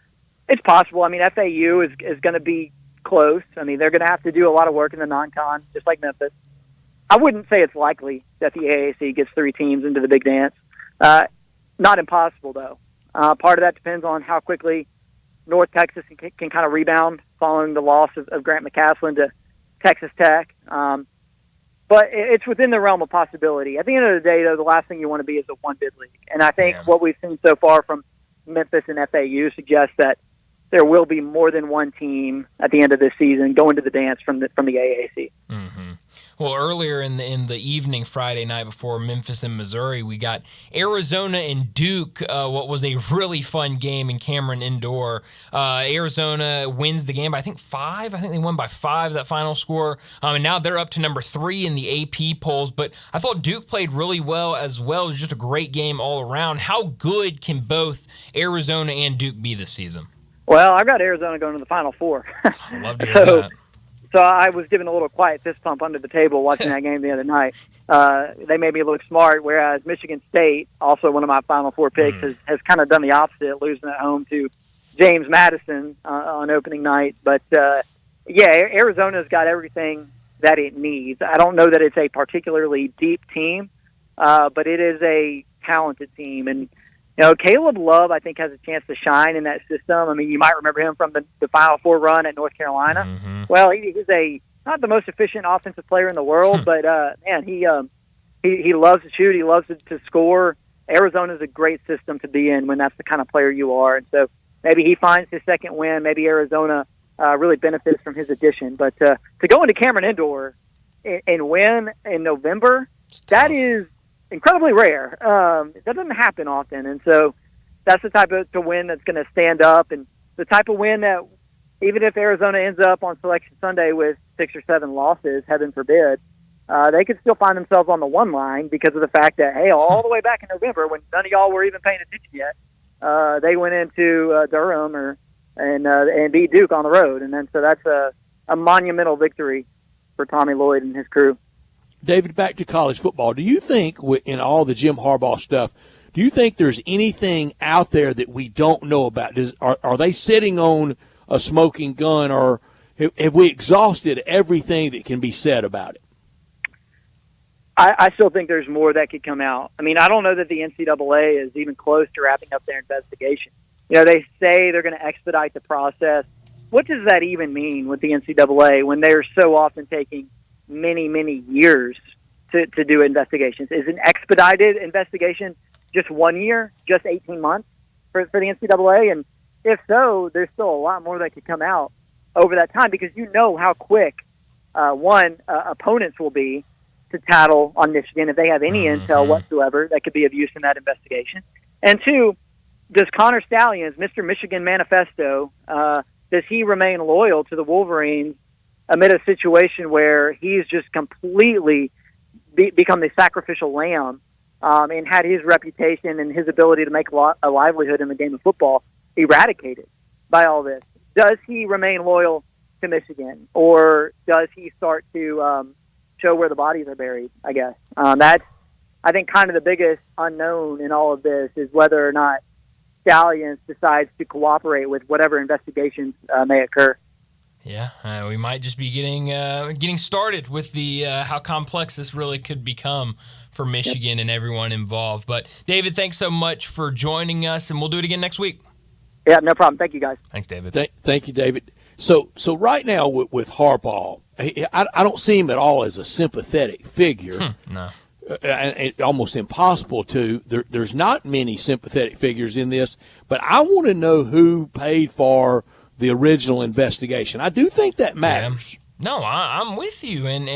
It's possible. I mean, FAU is going to be close. I mean, they're going to have to do a lot of work in the non-con, just like Memphis. I wouldn't say it's likely that the AAC gets 3 teams into the big dance. Not impossible, though. Part of that depends on how quickly North Texas can kind of rebound following the loss of Grant McCaslin to Texas Tech. But it's within the realm of possibility. At the end of the day, though, the last thing you want to be is a one-bid league. And I think what we've seen so far from Memphis and FAU suggests that there will be more than one team at the end of this season going to the dance from the AAC. Mm-hmm. Well, earlier in the evening, Friday night before Memphis and Missouri, we got Arizona and Duke, what was a really fun game in Cameron Indoor. Arizona wins the game by, I think, 5. I think they won by 5, that final score. And now they're up to number 3 in the AP polls. But I thought Duke played really well as well. It was just a great game all around. How good can both Arizona and Duke be this season? Well, I've got Arizona going to the Final Four. I love to hear that. So I was given a little quiet fist pump under the table watching that game the other night. They made me look smart, whereas Michigan State, also one of my Final Four picks, has kind of done the opposite, losing at home to James Madison on opening night. But, Arizona's got everything that it needs. I don't know that it's a particularly deep team, but it is a talented team. And Caleb Love, I think, has a chance to shine in that system. I mean, you might remember him from the Final Four run at North Carolina. Mm-hmm. Well, he's not the most efficient offensive player in the world, but man, he loves to shoot. He loves to score. Arizona's a great system to be in when that's the kind of player you are. And so maybe he finds his second win. Maybe Arizona really benefits from his addition. But to go into Cameron Indoor and win in November, that is incredibly rare. That doesn't happen often. And so that's the type of win that's going to stand up, and the type of win that even if Arizona ends up on Selection Sunday with 6 or 7 losses, heaven forbid, they could still find themselves on the 1 line because of the fact that, hey, all the way back in November when none of y'all were even paying attention yet, they went into Durham and beat Duke on the road. And then so that's a monumental victory for Tommy Lloyd and his crew. David, back to college football. Do you think, in all the Jim Harbaugh stuff, do you think there's anything out there that we don't know about? Are they sitting on a smoking gun, or have we exhausted everything that can be said about it? I still think there's more that could come out. I mean, I don't know that the NCAA is even close to wrapping up their investigation. They say they're going to expedite the process. What does that even mean with the NCAA when they're so often taking many, many years to do investigations? Is an expedited investigation just 1 year, just 18 months for the NCAA? And if so, there's still a lot more that could come out over that time, because how quick, opponents will be to tattle on Michigan if they have any intel whatsoever that could be of use in that investigation. And 2, does Connor Stalions, Mr. Michigan Manifesto, does he remain loyal to the Wolverines amid a situation where he's just completely become the sacrificial lamb and had his reputation and his ability to make a livelihood in the game of football eradicated by all this? Does he remain loyal to Michigan, or does he start to show where the bodies are buried, I guess? That's, I think, kind of the biggest unknown in all of this, is whether or not Stalions decides to cooperate with whatever investigations may occur. Yeah, we might just be getting started with the how complex this really could become for Michigan and everyone involved. But, David, thanks so much for joining us, and we'll do it again next week. Yeah, no problem. Thank you, guys. Thanks, David. Thank you, David. So right now with Harbaugh, I don't see him at all as a sympathetic figure. No. And almost impossible to. There's not many sympathetic figures in this, but I want to know who paid for the original investigation. I do think that matters. Yeah. No, I'm with you, and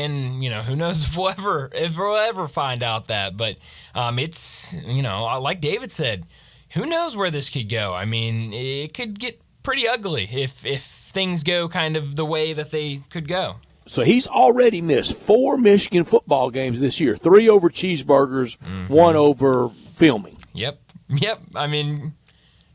who knows if we'll ever find out that, but it's like David said, who knows where this could go. I mean, it could get pretty ugly if things go kind of the way that they could go. So he's already missed 4 Michigan football games this year, 3 over cheeseburgers, 1 over filming. Yep. I mean,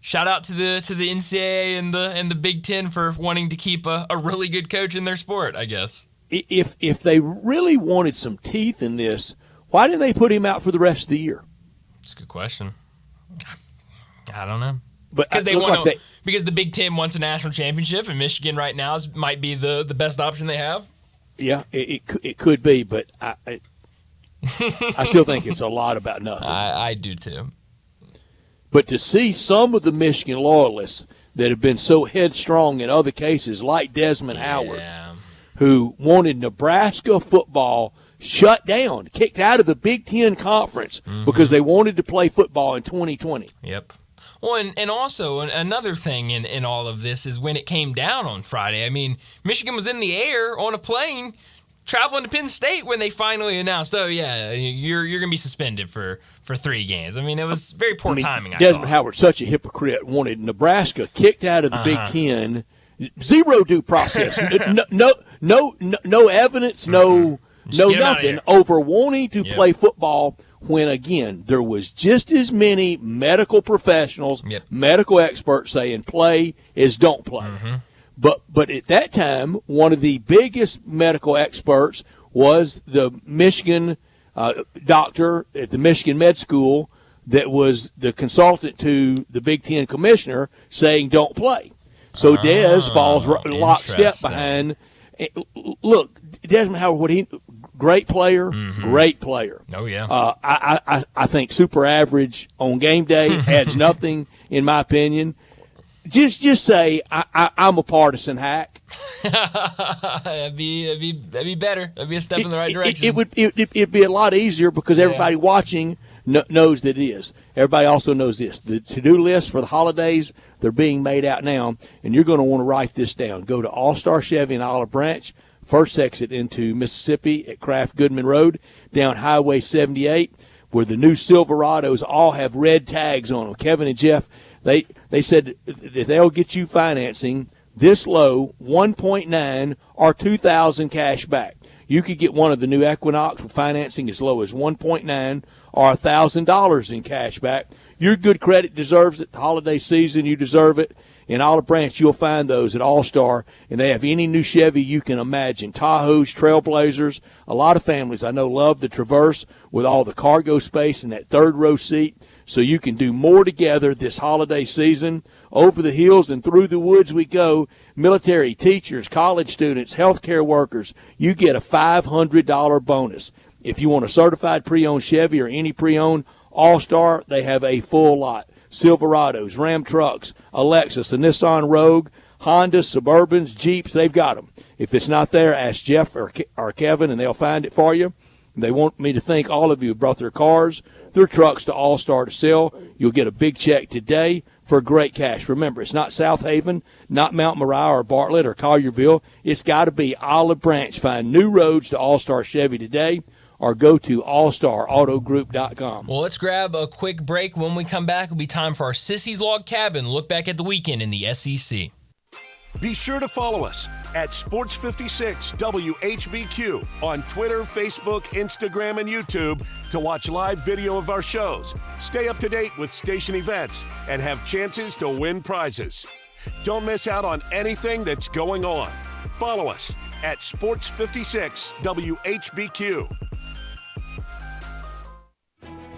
shout out to the NCAA and the Big Ten for wanting to keep a really good coach in their sport, I guess. If they really wanted some teeth in this, why didn't they put him out for the rest of the year? That's a good question. I don't know. But because the Big Ten wants a national championship, and Michigan right now might be the best option they have. Yeah, it could be, but I still think it's a lot about nothing. I do too. But to see some of the Michigan loyalists that have been so headstrong in other cases, like Desmond Howard, who wanted Nebraska football shut down, kicked out of the Big Ten Conference because they wanted to play football in 2020. Yep. Well, and also another thing in all of this is when it came down on Friday. I mean, Michigan was in the air on a plane traveling to Penn State when they finally announced, oh, yeah, you're going to be suspended for 3 games. I mean, it was very poor timing, Desmond Howard, such a hypocrite, wanted Nebraska kicked out of the Big Ten. Zero due process. no evidence, no nothing over wanting to play football when, again, there was just as many medical professionals, medical experts saying play as don't play. But at that time, one of the biggest medical experts was the Michigan doctor at the Michigan Med School that was the consultant to the Big Ten commissioner saying don't play. So Des falls lockstep behind. Look, Desmond Howard, Great player, great player. Oh, yeah. I think super average on game day, adds nothing, in my opinion. Just say I'm a partisan hack. that'd be better. That'd be a step in the right direction. It'd be a lot easier because everybody watching knows that it is. Everybody also knows this. The to-do list for the holidays, they're being made out now, and you're going to want to write this down. Go to All-Star Chevy in Olive Branch, first exit into Mississippi at Kraft Goodman Road, down Highway 78, where the new Silverados all have red tags on them. Kevin and Jeff, they said that they'll get you financing this low, 1.9 or $2,000 cash back. You could get one of the new Equinox for financing as low as 1.9 or $1,000 in cash back. Your good credit deserves it. The holiday season, you deserve it. In Olive Branch, you'll find those at All-Star, and they have any new Chevy you can imagine. Tahoes, Trailblazers. A lot of families I know love the Traverse with all the cargo space and that third row seat, so you can do more together this holiday season. Over the hills and through the woods we go. Military, teachers, college students, healthcare workers, you get a $500 bonus. If you want a certified pre-owned Chevy or any pre-owned All-Star, they have a full lot. Silverados, Ram trucks, a Lexus, a Nissan Rogue, Hondas, Suburbans, Jeeps, they've got them. If it's not there, ask Jeff or Kevin, and they'll find it for you. They want me to thank all of you who brought their cars, their trucks to All-Star to sell. You'll get a big check today for great cash. Remember, it's not South Haven, not Mount Moriah or Bartlett or Collierville. It's got to be Olive Branch. Find new roads to All-Star Chevy today, or go to allstarautogroup.com. Well, let's grab a quick break. When we come back, it'll be time for our Sissy's Log Cabin. Look back at the weekend in the SEC. Be sure to follow us at Sports56 WHBQ on Twitter, Facebook, Instagram, and YouTube to watch live video of our shows, stay up to date with station events, and have chances to win prizes. Don't miss out on anything that's going on. Follow us at Sports56 WHBQ.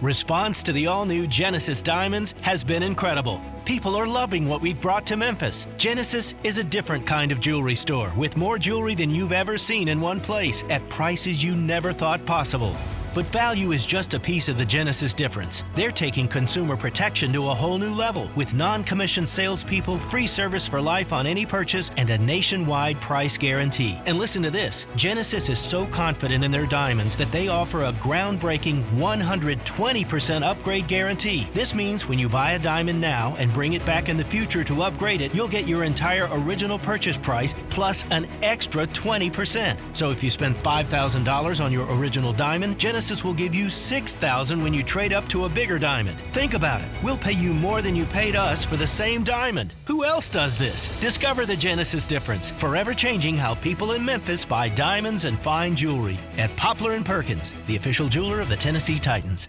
Response to the all-new Genesis Diamonds has been incredible. People are loving what we've brought to Memphis. Genesis is a different kind of jewelry store with more jewelry than you've ever seen in one place at prices you never thought possible. But value is just a piece of the Genesis difference. They're taking consumer protection to a whole new level with non-commissioned salespeople, free service for life on any purchase, and a nationwide price guarantee. And listen to this, Genesis is so confident in their diamonds that they offer a groundbreaking 120% upgrade guarantee. This means when you buy a diamond now and bring it back in the future to upgrade it, you'll get your entire original purchase price plus an extra 20%. So if you spend $5,000 on your original diamond, Genesis will give you $6,000 when you trade up to a bigger diamond. Think about it. We'll pay you more than you paid us for the same diamond. Who else does this? Discover the Genesis difference, forever changing how people in Memphis buy diamonds and fine jewelry at Poplar & Perkins, the official jeweler of the Tennessee Titans.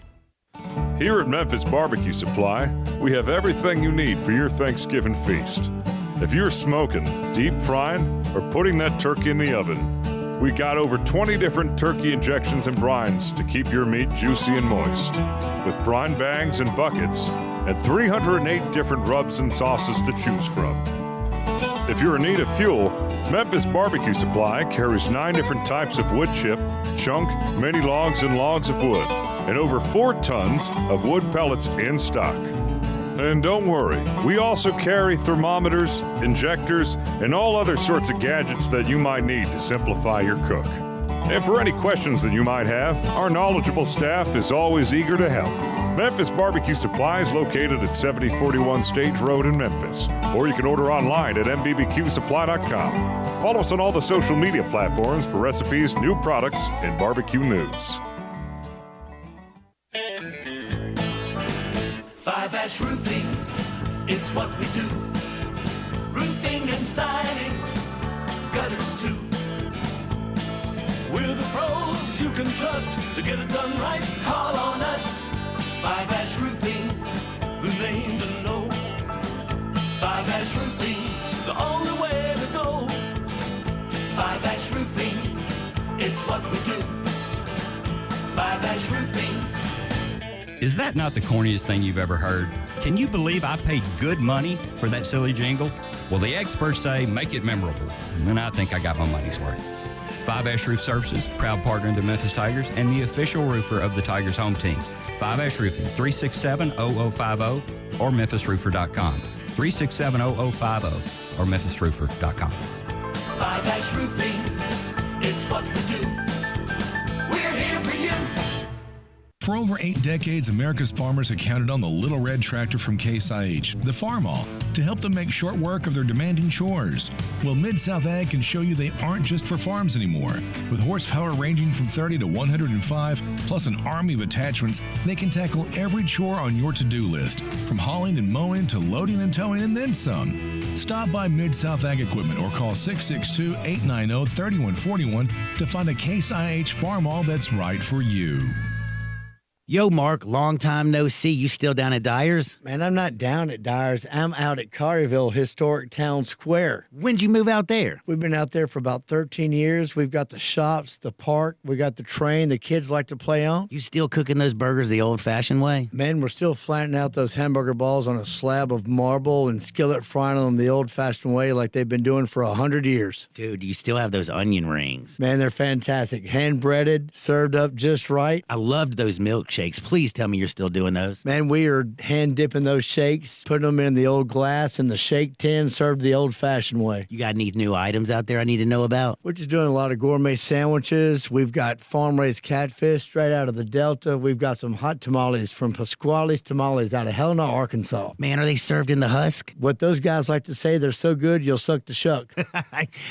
Here at Memphis Barbecue Supply, we have everything you need for your Thanksgiving feast. If you're smoking, deep frying, or putting that turkey in the oven, we got over 20 different turkey injections and brines to keep your meat juicy and moist, with brine bags and buckets, and 308 different rubs and sauces to choose from. If you're in need of fuel, Memphis Barbecue Supply carries 9 different types of wood chip, chunk, mini logs, and logs of wood, and over 4 tons of wood pellets in stock. And don't worry, we also carry thermometers, injectors, and all other sorts of gadgets that you might need to simplify your cook. And for any questions that you might have, our knowledgeable staff is always eager to help. Memphis Barbecue Supply is located at 7041 Stage Road in Memphis, or you can order online at mbbqsupply.com. Follow us on all the social media platforms for recipes, new products, and barbecue news. 5-Ash Roofing, it's what we do. Roofing and siding, gutters too. We're the pros you can trust to get it done right. Call on us. 5-Ash Roofing, the name to know. 5-Ash Roofing, the only way to go. 5-Ash Roofing, it's what we do. 5-Ash Roofing. Is that not the corniest thing you've ever heard? Can you believe I paid good money for that silly jingle? Well, the experts say make it memorable, and I think I got my money's worth. 5 Ash Roof Services, proud partner of the Memphis Tigers and the official roofer of the Tigers home team. 5 Ash Roofing, 367-0050 or memphisroofer.com. 367-0050 or memphisroofer.com. 5 Ash Roofing, it's what we do. We're here for you. For over 8 decades, America's farmers have counted on the Little Red Tractor from Case IH, the Farmall, to help them make short work of their demanding chores. Well, Mid-South Ag can show you they aren't just for farms anymore. With horsepower ranging from 30 to 105, plus an army of attachments, they can tackle every chore on your to-do list, from hauling and mowing to loading and towing and then some. Stop by Mid-South Ag Equipment or call 662-890-3141 to find a Case IH Farmall that's right for you. Yo, Mark, long time no see. You still down at Dyer's? Man, I'm not down at Dyer's. I'm out at Collierville Historic Town Square. When'd you move out there? We've been out there for about 13 years. We've got the shops, the park. We got the train the kids like to play on. You still cooking those burgers the old-fashioned way? Man, we're still flattening out those hamburger balls on a slab of marble and skillet frying them the old-fashioned way like they've been doing for 100 years. Dude, you still have those onion rings. Man, they're fantastic. Hand-breaded, served up just right. I loved those milkshakes. Please tell me you're still doing those. Man, we are hand-dipping those shakes, putting them in the old glass in the shake tin, served the old-fashioned way. You got any new items out there I need to know about? We're just doing a lot of gourmet sandwiches. We've got farm-raised catfish straight out of the Delta. We've got some hot tamales from Pasquale's Tamales out of Helena, Arkansas. Man, are they served in the husk? What those guys like to say, they're so good, you'll suck the shuck.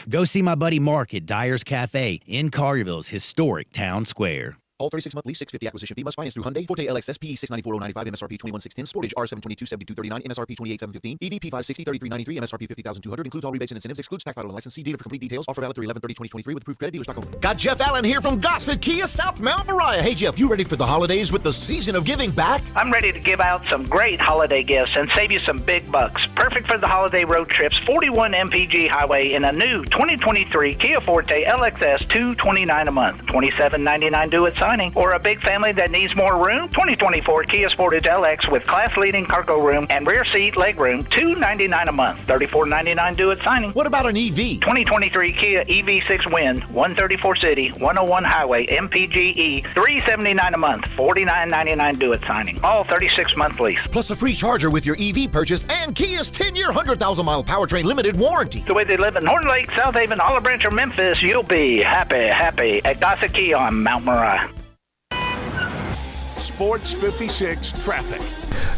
Go see my buddy Mark at Dyer's Cafe in Collierville's historic town square. All 36-month lease, $650 acquisition fee must finance through Hyundai. Forte LXS PE 694,095, MSRP 21,610. Sportage R722, 7239, MSRP 28,715. EVP 560, 3393, MSRP 50,200. Includes all rebates and incentives. Excludes tax title and license. See dealer for complete details. Offer valid through 11/30/2023 with approved credit dealer stock only. Got Jeff Allen here from Gossett Kia South Mount Moriah. Hey Jeff, you ready for the holidays with the season of giving back? I'm ready to give out some great holiday gifts and save you some big bucks. Perfect for the holiday road trips. 41 MPG Highway in a new 2023 Kia Forte LXS $229 a month. $27.99 due at signing. Or a big family that needs more room? 2024 Kia Sportage LX with class-leading cargo room and rear seat leg room, $299 a month, $34.99 due at signing. What about an EV? 2023 Kia EV6 Wind, 134 City, 101 Highway, MPGE, $379 a month, $49.99 due at signing. All 36-month lease. Plus a free charger with your EV purchase and Kia's 10-year, 100,000-mile powertrain limited warranty. The way they live in Horn Lake, South Haven, Olive Branch, or Memphis, you'll be happy at Gossett Kia on Mount Moriah. Sports 56 traffic.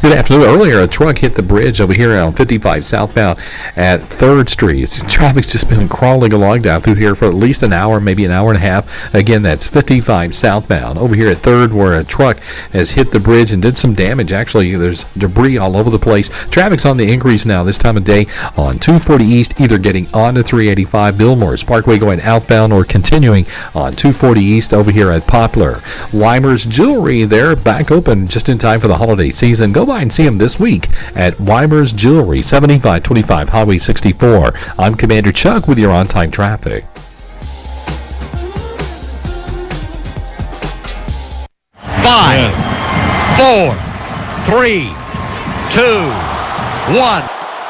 Good afternoon. Earlier, a truck hit the bridge over here on 55 southbound at 3rd Street. Traffic's just been crawling along down through here for at least an hour, maybe an hour and a half. Again, that's 55 southbound. Over here at 3rd, where a truck has hit the bridge and did some damage. Actually, there's debris all over the place. Traffic's on the increase now this time of day on 240 East, either getting onto 385 Billmores Parkway going outbound or continuing on 240 East over here at Poplar. Weimer's Jewelry, they're back open just in time for the holiday season. Go by and see them this week at Weimer's Jewelry, 7525 Highway 64. I'm Commander Chuck with your on-time traffic. 5, 4, 3, 2, 1.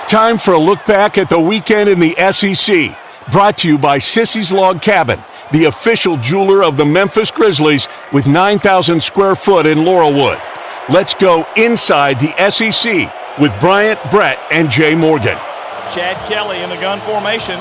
Time for a look back at the weekend in the SEC. Brought to you by Sissy's Log Cabin, the official jeweler of the Memphis Grizzlies with 9,000 square foot in Laurelwood. Let's go inside the SEC with Bryant, Brett, and Jay Morgan. Chad Kelly in the gun formation.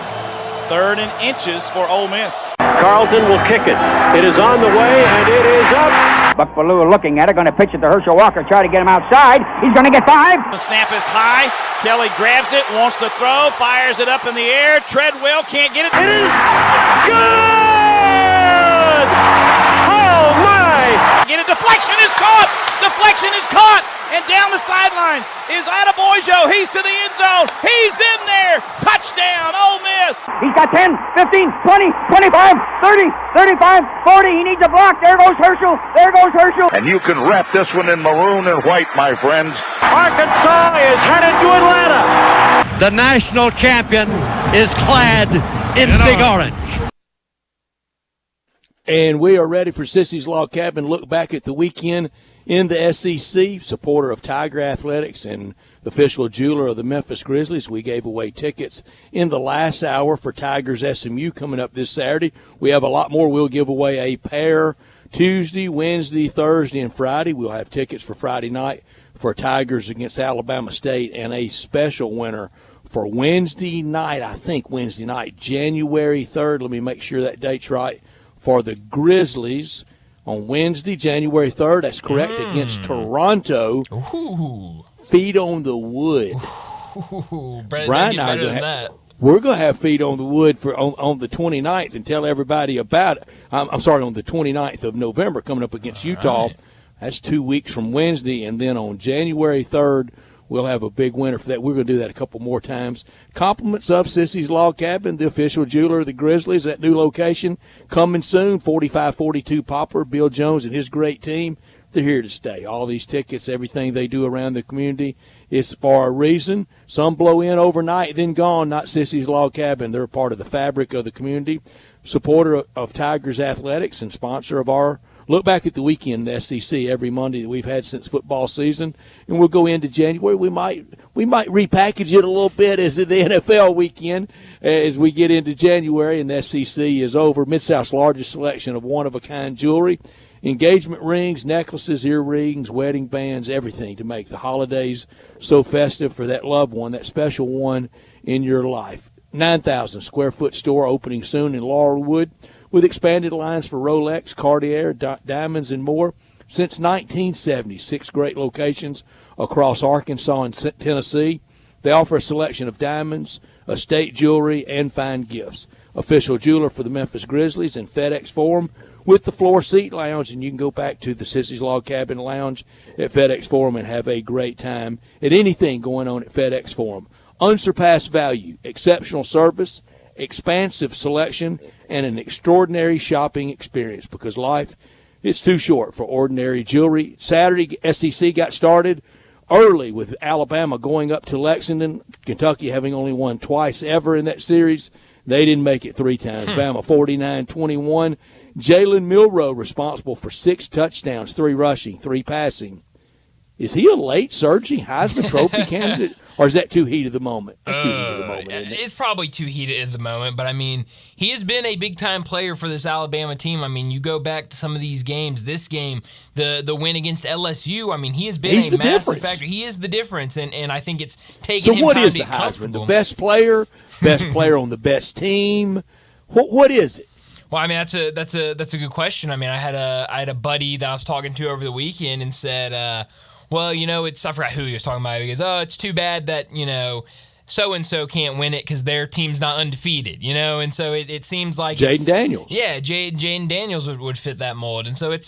3rd and inches for Ole Miss. Carlton will kick it. It is on the way, and it is up. Buck Bellew looking at it, going to pitch it to Herschel Walker, try to get him outside. He's going to get 5. The snap is high. Kelly grabs it, wants to throw, fires it up in the air. Treadwell can't get it. It is good! Oh, my! Get a deflection is caught! Deflection is caught! And down the sidelines is Adebayo. He's to the end zone. He's in there. Touchdown, Ole Miss. He's got 10, 15, 20, 25, 30, 35, 40. He needs a block. There goes Herschel. There goes Herschel. And you can wrap this one in maroon and white, my friends. Arkansas is headed to Atlanta. The national champion is clad in big orange. And we are ready for Sissy's Log Cabin. Look back at the weekend in the SEC, supporter of Tiger Athletics and official jeweler of the Memphis Grizzlies. We gave away tickets in the last hour for Tigers SMU coming up this Saturday. We have a lot more. We'll give away a pair Tuesday, Wednesday, Thursday, and Friday. We'll have tickets for Friday night for Tigers against Alabama State, and a special winner for Wednesday night, January 3rd. Let me make sure that date's right. For the Grizzlies on Wednesday, January 3rd. That's correct, against Toronto. Ooh. Feet on the wood. Ooh, Brian and I we're going to have feet on the wood on the 29th and tell everybody about it. I'm sorry, on the 29th of November coming up against Utah. Right. That's 2 weeks from Wednesday. And then on January 3rd, we'll have a big winner for that. We're going to do that a couple more times. Compliments of Sissy's Log Cabin, the official jeweler of the Grizzlies, that new location. Coming soon, 4542 Poplar. Bill Jones and his great team, they're here to stay. All these tickets, everything they do around the community, it's for a reason. Some blow in overnight, then gone. Not Sissy's Log Cabin. They're a part of the fabric of the community, supporter of Tigers Athletics, and sponsor of our look back at the weekend, the SEC, every Monday that we've had since football season. And we'll go into January. We might repackage it a little bit as the NFL weekend as we get into January and the SEC is over. Mid-South's largest selection of one-of-a-kind jewelry, engagement rings, necklaces, earrings, wedding bands, everything to make the holidays so festive for that loved one, that special one in your life. 9,000 square foot store opening soon in Laurelwood with expanded lines for Rolex, Cartier, diamonds, and more. Since 1970, 6 great locations across Arkansas and Tennessee. They offer a selection of diamonds, estate jewelry, and fine gifts. Official jeweler for the Memphis Grizzlies and FedEx Forum with the floor seat lounge, and you can go back to the Sissy's Log Cabin Lounge at FedEx Forum and have a great time at anything going on at FedEx Forum. Unsurpassed value, exceptional service, expansive selection, and an extraordinary shopping experience, because life is too short for ordinary jewelry. Saturday, SEC got started early with Alabama going up to Lexington, Kentucky having only won twice ever in that series. They didn't make it 3 times. Bama 49-21. Jalen Milroe responsible for 6 touchdowns, 3 rushing, 3 passing. Is he a late surging Heisman Trophy candidate, or is that too heat of the moment? That's too heat of the moment, isn't it? It's probably too heated at the moment, but, I mean, he has been a big-time player for this Alabama team. I mean, you go back to some of these games, this game, the win against LSU, I mean, he has been a massive factor. He is the difference, and I think it's taken him time to get comfortable. The best player on the best team? What is it? Well, I mean, that's a good question. I mean, I had a buddy that I was talking to over the weekend and said, well, you know, I forgot who he was talking about. He goes, oh, it's too bad that, you know, so-and-so can't win it because their team's not undefeated, you know? And so it seems like Jaden Daniels. Yeah, Jaden Daniels would fit that mold. And so it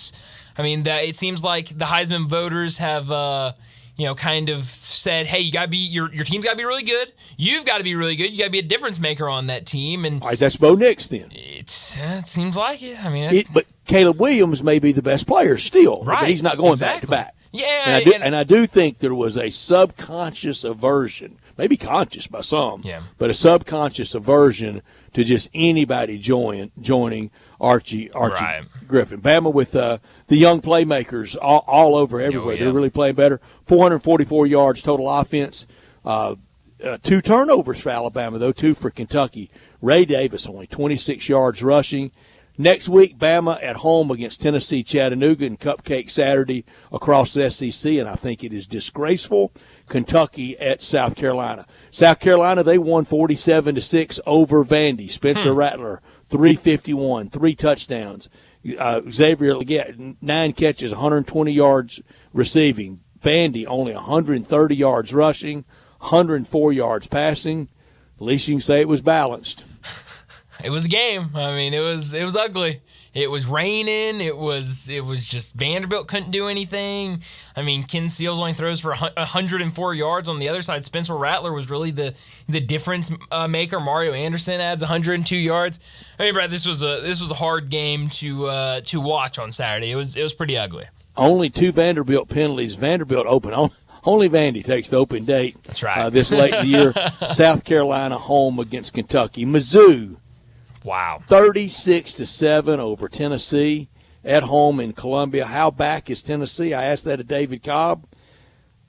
seems like the Heisman voters have, kind of said, hey, you got to be your team's got to be really good. You've got to be really good. You got to be a difference maker on that team. And all right, that's Bo Nix then. It seems like it. I mean, but Caleb Williams may be the best player still. Right. But he's not going back to back. Yeah, and I do think there was a subconscious aversion, maybe conscious by some, but a subconscious aversion to just anybody joining Archie Griffin. Bama with the young playmakers all over everywhere. They're really playing better. 444 yards total offense. 2 turnovers for Alabama, though, 2 for Kentucky. Ray Davis only 26 yards rushing. Next week, Bama at home against Tennessee, Chattanooga, and Cupcake Saturday across the SEC, and I think it is disgraceful. Kentucky at South Carolina. South Carolina, they won 47-6 over Vandy. Spencer Rattler, 351, 3 touchdowns. Xavier Legette, 9 catches, 120 yards receiving. Vandy, only 130 yards rushing, 104 yards passing. At least you can say it was balanced. It was a game. I mean, it was ugly. It was raining. It was just Vanderbilt couldn't do anything. I mean, Ken Seals only throws for 104 yards. On the other side, Spencer Rattler was really the difference maker. Mario Anderson adds 102 yards. I mean, Brad, this was a hard game to watch on Saturday. It was pretty ugly. Only 2 Vanderbilt penalties. Vanderbilt open. Only Vandy takes the open date. That's right. This late in the year. South Carolina home against Kentucky. Mizzou. Wow. 36-7 over Tennessee at home in Columbia. How back is Tennessee? I asked that of David Cobb.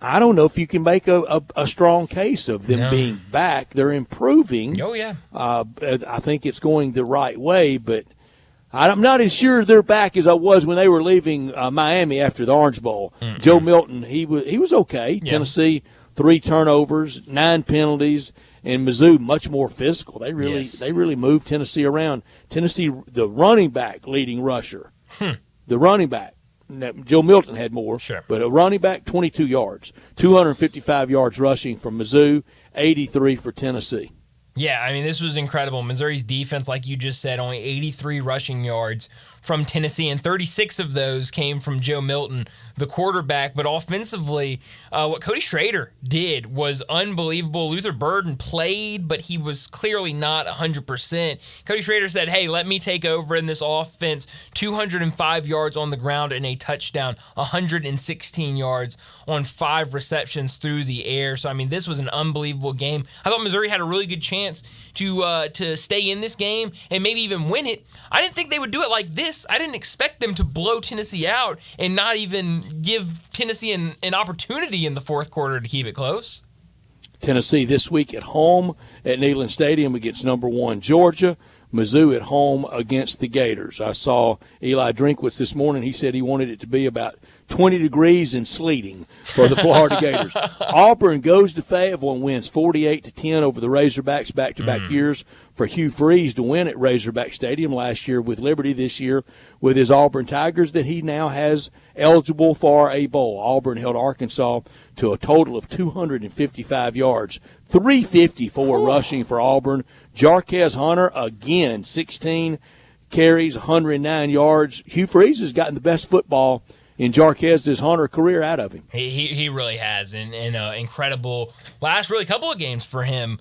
I don't know if you can make a strong case of them being back. They're improving. Oh, yeah. I think it's going the right way, but I'm not as sure they're back as I was when they were leaving Miami after the Orange Bowl. Mm-hmm. Joe Milton, he was okay. Yeah. Tennessee, 3 turnovers, 9 penalties, and Mizzou much more physical. They really moved Tennessee around. Tennessee, the running back leading rusher, the running back. Joe Milton had more, but a running back, 22 yards, 255 yards rushing from Mizzou, 83 for Tennessee. Yeah, I mean, this was incredible. Missouri's defense, like you just said, only 83 rushing yards from Tennessee, and 36 of those came from Joe Milton, the quarterback. But offensively, what Cody Schrader did was unbelievable. Luther Burden played, but he was clearly not 100%. Cody Schrader said, hey, let me take over in this offense. 205 yards on the ground and a touchdown, 116 yards on 5 receptions through the air. So, I mean, this was an unbelievable game. I thought Missouri had a really good chance to stay in this game and maybe even win it. I didn't think they would do it like this. I didn't expect them to blow Tennessee out and not even give Tennessee an opportunity in the fourth quarter to keep it close. Tennessee this week at home at Neyland Stadium against number 1 Georgia. Mizzou at home against the Gators. I saw Eli Drinkwitz this morning. He said he wanted it to be about 20 degrees and sleeting for the Florida Gators. Auburn goes to Fayetteville and wins 48-10 over the Razorbacks back-to-back years. For Hugh Freeze to win at Razorback Stadium last year with Liberty, this year with his Auburn Tigers, that he now has eligible for a bowl. Auburn held Arkansas to a total of 255 yards, 354 rushing for Auburn. Jarquez Hunter, again, 16 carries, 109 yards. Hugh Freeze has gotten the best football in Jarquez's Hunter career out of him. He really has, and incredible last really couple of games for him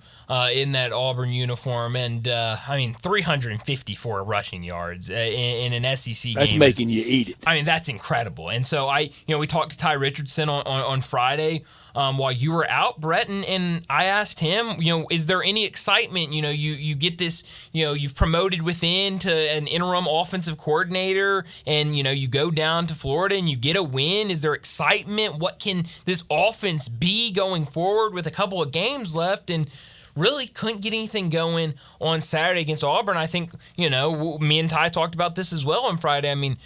in that Auburn uniform, and 354 rushing yards in an SEC game. That's making you eat it. I mean, that's incredible. And so we talked to Ty Richardson on Friday while you were out, Brett, and I asked him, is there any excitement? You get this, you've promoted within to an interim offensive coordinator, and you go down to Florida and you get a win. Is there excitement? What can this offense be going forward with a couple of games left? And really couldn't get anything going on Saturday against Auburn. I think, me and Ty talked about this as well on Friday. I mean,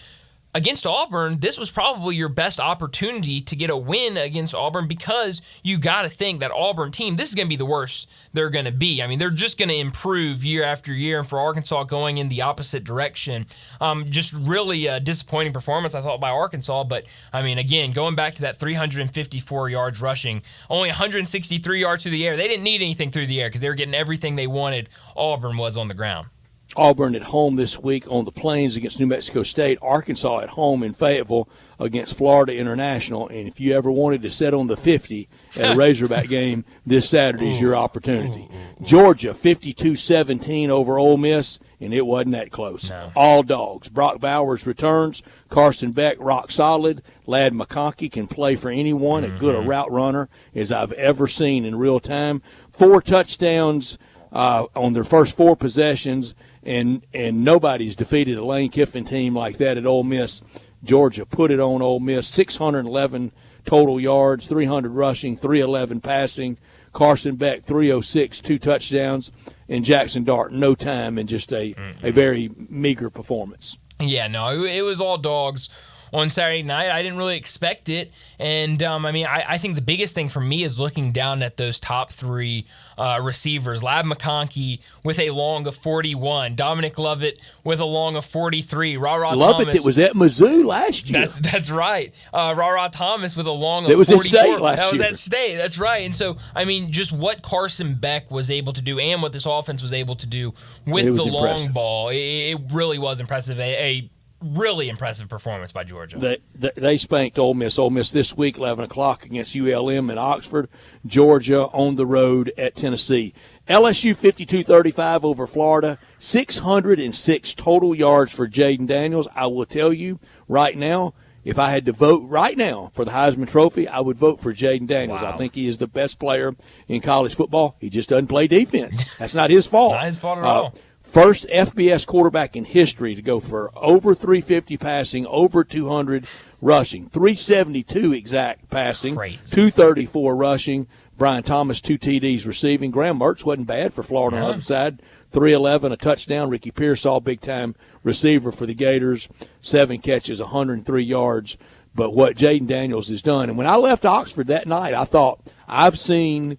against Auburn, this was probably your best opportunity to get a win against Auburn, because you got to think that Auburn team, this is going to be the worst they're going to be. I mean, they're just going to improve year after year, and for Arkansas going in the opposite direction. Just really a disappointing performance, I thought, by Arkansas. But, I mean, again, going back to that 354 yards rushing, only 163 yards through the air. They didn't need anything through the air because they were getting everything they wanted. Auburn was on the ground. Auburn at home this week on the Plains against New Mexico State. Arkansas at home in Fayetteville against Florida International. And if you ever wanted to sit on the 50 at a Razorback game, this Saturday is your opportunity. Georgia 52-17 over Ole Miss, and it wasn't that close. No. All dogs. Brock Bowers returns. Carson Beck rock solid. Ladd McConkey can play for anyone, as good a route runner as I've ever seen in real time. 4 touchdowns on their first 4 possessions. And nobody's defeated a Lane Kiffin team like that at Ole Miss. Georgia put it on Ole Miss. 611 total yards, 300 rushing, 311 passing. Carson Beck, 306, 2 touchdowns. And Jackson Dart, no time, and just a very meager performance. Yeah, no, it was all dogs on Saturday night. I didn't really expect it. And, I think the biggest thing for me is looking down at those top 3 receivers. Ladd McConkey with a long of 41. Dominic Lovett with a long of 43. Thomas. Lovett that was at Mizzou last year. That's right. Thomas with a long of 44. It was at State last year. That was at State. That's right. And so, just what Carson Beck was able to do and what this offense was able to do with the long ball, it really was impressive. A really impressive performance by Georgia. They spanked Ole Miss. Ole Miss this week, 11 o'clock against ULM in Oxford. Georgia on the road at Tennessee. LSU 52-35 over Florida. 606 total yards for Jaden Daniels. I will tell you right now, if I had to vote right now for the Heisman Trophy, I would vote for Jaden Daniels. Wow. I think he is the best player in college football. He just doesn't play defense. That's not his fault. Not his fault at all. First FBS quarterback in history to go for over 350 passing, over 200 rushing, 372 exact passing, Crazy. 234 rushing. Brian Thomas, 2 TDs receiving. Graham Mertz wasn't bad for Florida on the other side. 311, a touchdown. Ricky Pearsall, big-time receiver for the Gators, 7 catches, 103 yards. But what Jaden Daniels has done, and when I left Oxford that night, I thought, I've seen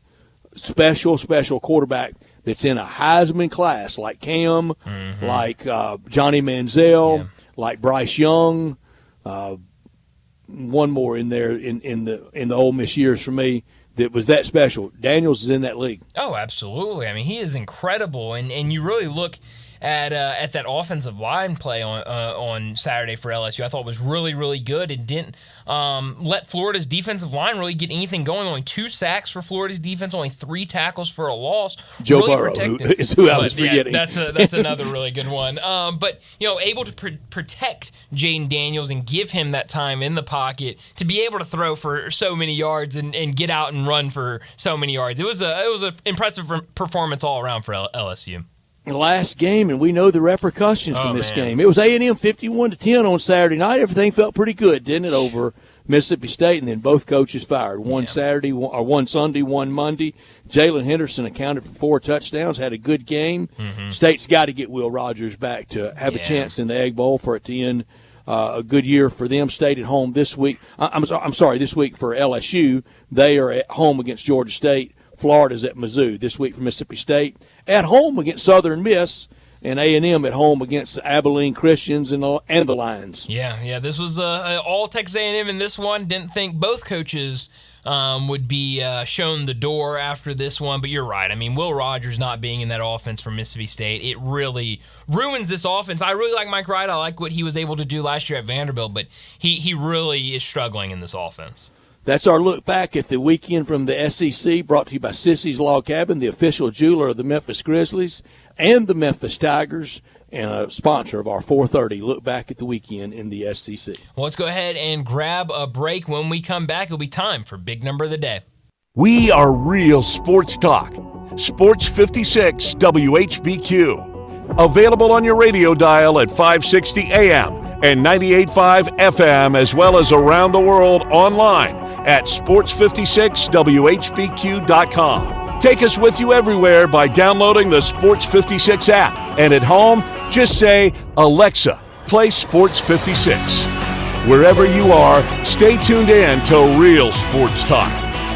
special quarterback that's in a Heisman class like Cam, like Johnny Manziel, like Bryce Young, one more in there in the Ole Miss years for me that was that special. Daniels is in that league. Oh, absolutely. I mean, he is incredible, and you really look at that offensive line play on Saturday for LSU. I thought was really, really good. It didn't let Florida's defensive line really get anything going. Only 2 sacks for Florida's defense, only 3 tackles for a loss. Joe really Burrow is who I was forgetting. Yeah, that's another really good one. But able to protect Jaden Daniels and give him that time in the pocket to be able to throw for so many yards and get out and run for so many yards. It was an impressive performance all around for LSU. Last game, and we know the repercussions from this game. It was A&M 51-10 on Saturday night. Everything felt pretty good, didn't it, over Mississippi State? And then both coaches fired. One Sunday, one Monday. Jalen Henderson accounted for 4 touchdowns, had a good game. State's got to get Will Rogers back to have a chance in the Egg Bowl for it to end a good year for them. State at home this week. This week for LSU. They are at home against Georgia State. Florida's at Mizzou this week for Mississippi State. At home against Southern Miss, and A&M at home against Abilene Christians and the Lions. Yeah. This was all Texas A&M in this one. Didn't think both coaches would be shown the door after this one, but you're right. I mean, Will Rogers not being in that offense for Mississippi State, it really ruins this offense. I really like Mike Wright. I like what he was able to do last year at Vanderbilt, but he really is struggling in this offense. That's our look back at the weekend from the SEC, brought to you by Sissy's Log Cabin, the official jeweler of the Memphis Grizzlies and the Memphis Tigers, and a sponsor of our 4:30 look back at the weekend in the SEC. Well, let's go ahead and grab a break. When we come back, it'll be time for Big Number of the Day. We are real sports talk. Sports 56 WHBQ. Available on your radio dial at 560 AM and 98.5 FM, as well as around the world online at sports56whbq.com. Take us with you everywhere by downloading the Sports 56 app. And at home, just say, Alexa, play Sports 56. Wherever you are, stay tuned in to Real Sports Talk.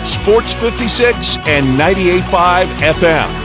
Sports 56 and 98.5 FM.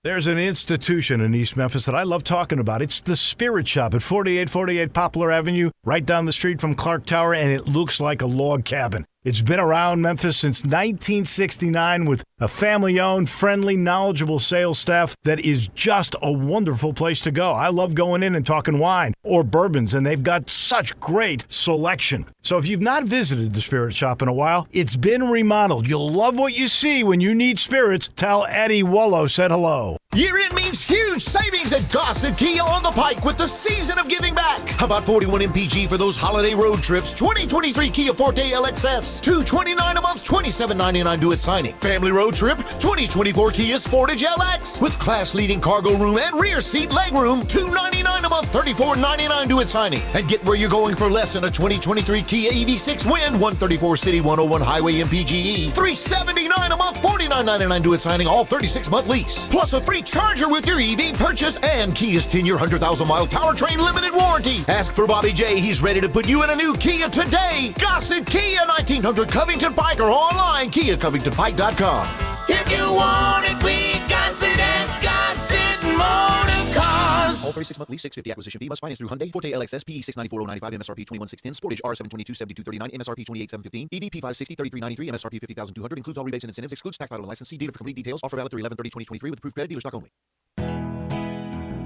There's an institution in East Memphis that I love talking about. It's the Spirit Shop at 4848 Poplar Avenue, right down the street from Clark Tower, and it looks like a log cabin. It's been around Memphis since 1969 with a family-owned, friendly, knowledgeable sales staff that is just a wonderful place to go. I love going in and talking wine or bourbons, and they've got such great selection. So if you've not visited the Spirit Shop in a while, it's been remodeled. You'll love what you see when you need spirits. Tell Eddie Wollo said hello. Year-end means huge savings at Gossett Kia on the Pike with the season of giving back. How about 41 MPG for those holiday road trips? 2023 Kia Forte LXS, $229 a month, $27.99 due at signing. Family road trip, 2024 Kia Sportage LX with class-leading cargo room and rear seat legroom, $299 a month, $34.99 due at signing. And get where you're going for less than a 2023 Kia EV6 Wind, 134 City, 101 Highway MPGE, $379 a month, $49.99 due at signing, all 36-month lease. Plus a free charger with your EV purchase and Kia's 10-year, 100,000-mile powertrain limited warranty. Ask for Bobby J. He's ready to put you in a new Kia today. Gossett Kia, 1900 Covington Pike, or online, KiaCovingtonPike.com. If you want it, we got it at Gossett Motor Cars. All 36-month lease, $650 acquisition fee. Must finance through Hyundai. Forte LXS PE 694,095 MSRP 21,610. Sportage R722 7239 MSRP 28,715. EVP 560 3393 MSRP 50,200. Includes all rebates and incentives. Excludes tax title and license. See dealer for complete details. Offer valid through 11/30/2023 with approved credit dealer stock only.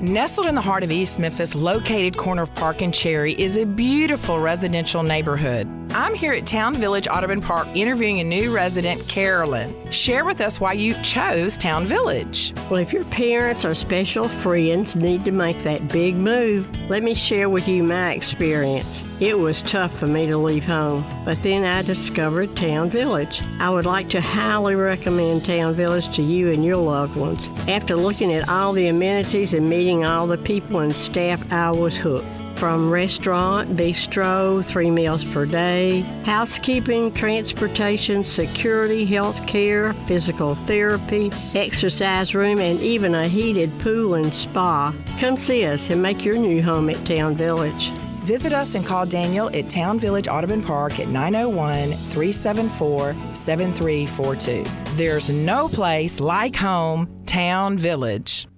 Nestled in the heart of East Memphis, located corner of Park and Cherry, is a beautiful residential neighborhood. I'm here at Town Village Audubon Park interviewing a new resident, Carolyn. Share with us why you chose Town Village. Well, if your parents or special friends need to make that big move, let me share with you my experience. It was tough for me to leave home, but then I discovered Town Village. I would like to highly recommend Town Village to you and your loved ones. After looking at all the amenities and meeting all the people and staff, I was hooked. From restaurant, bistro, 3 meals per day, housekeeping, transportation, security, health care, physical therapy, exercise room, and even a heated pool and spa. Come see us and make your new home at Town Village. Visit us and call Daniel at Town Village Audubon Park at 901-374-7342. There's no place like home, Town Village.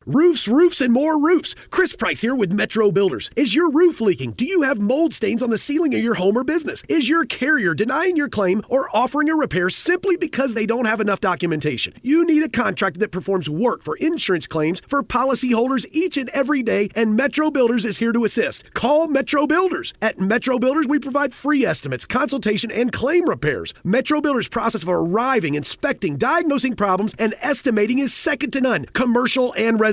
Roofs, roofs, and more roofs. Chris Price here with Metro Builders. Is your roof leaking? Do you have mold stains on the ceiling of your home or business? Is your carrier denying your claim or offering a repair simply because they don't have enough documentation? You need a contractor that performs work for insurance claims for policyholders each and every day, and Metro Builders is here to assist. Call Metro Builders. At Metro Builders, we provide free estimates, consultation, and claim repairs. Metro Builders' process of arriving, inspecting, diagnosing problems, and estimating is second to none, commercial and residential.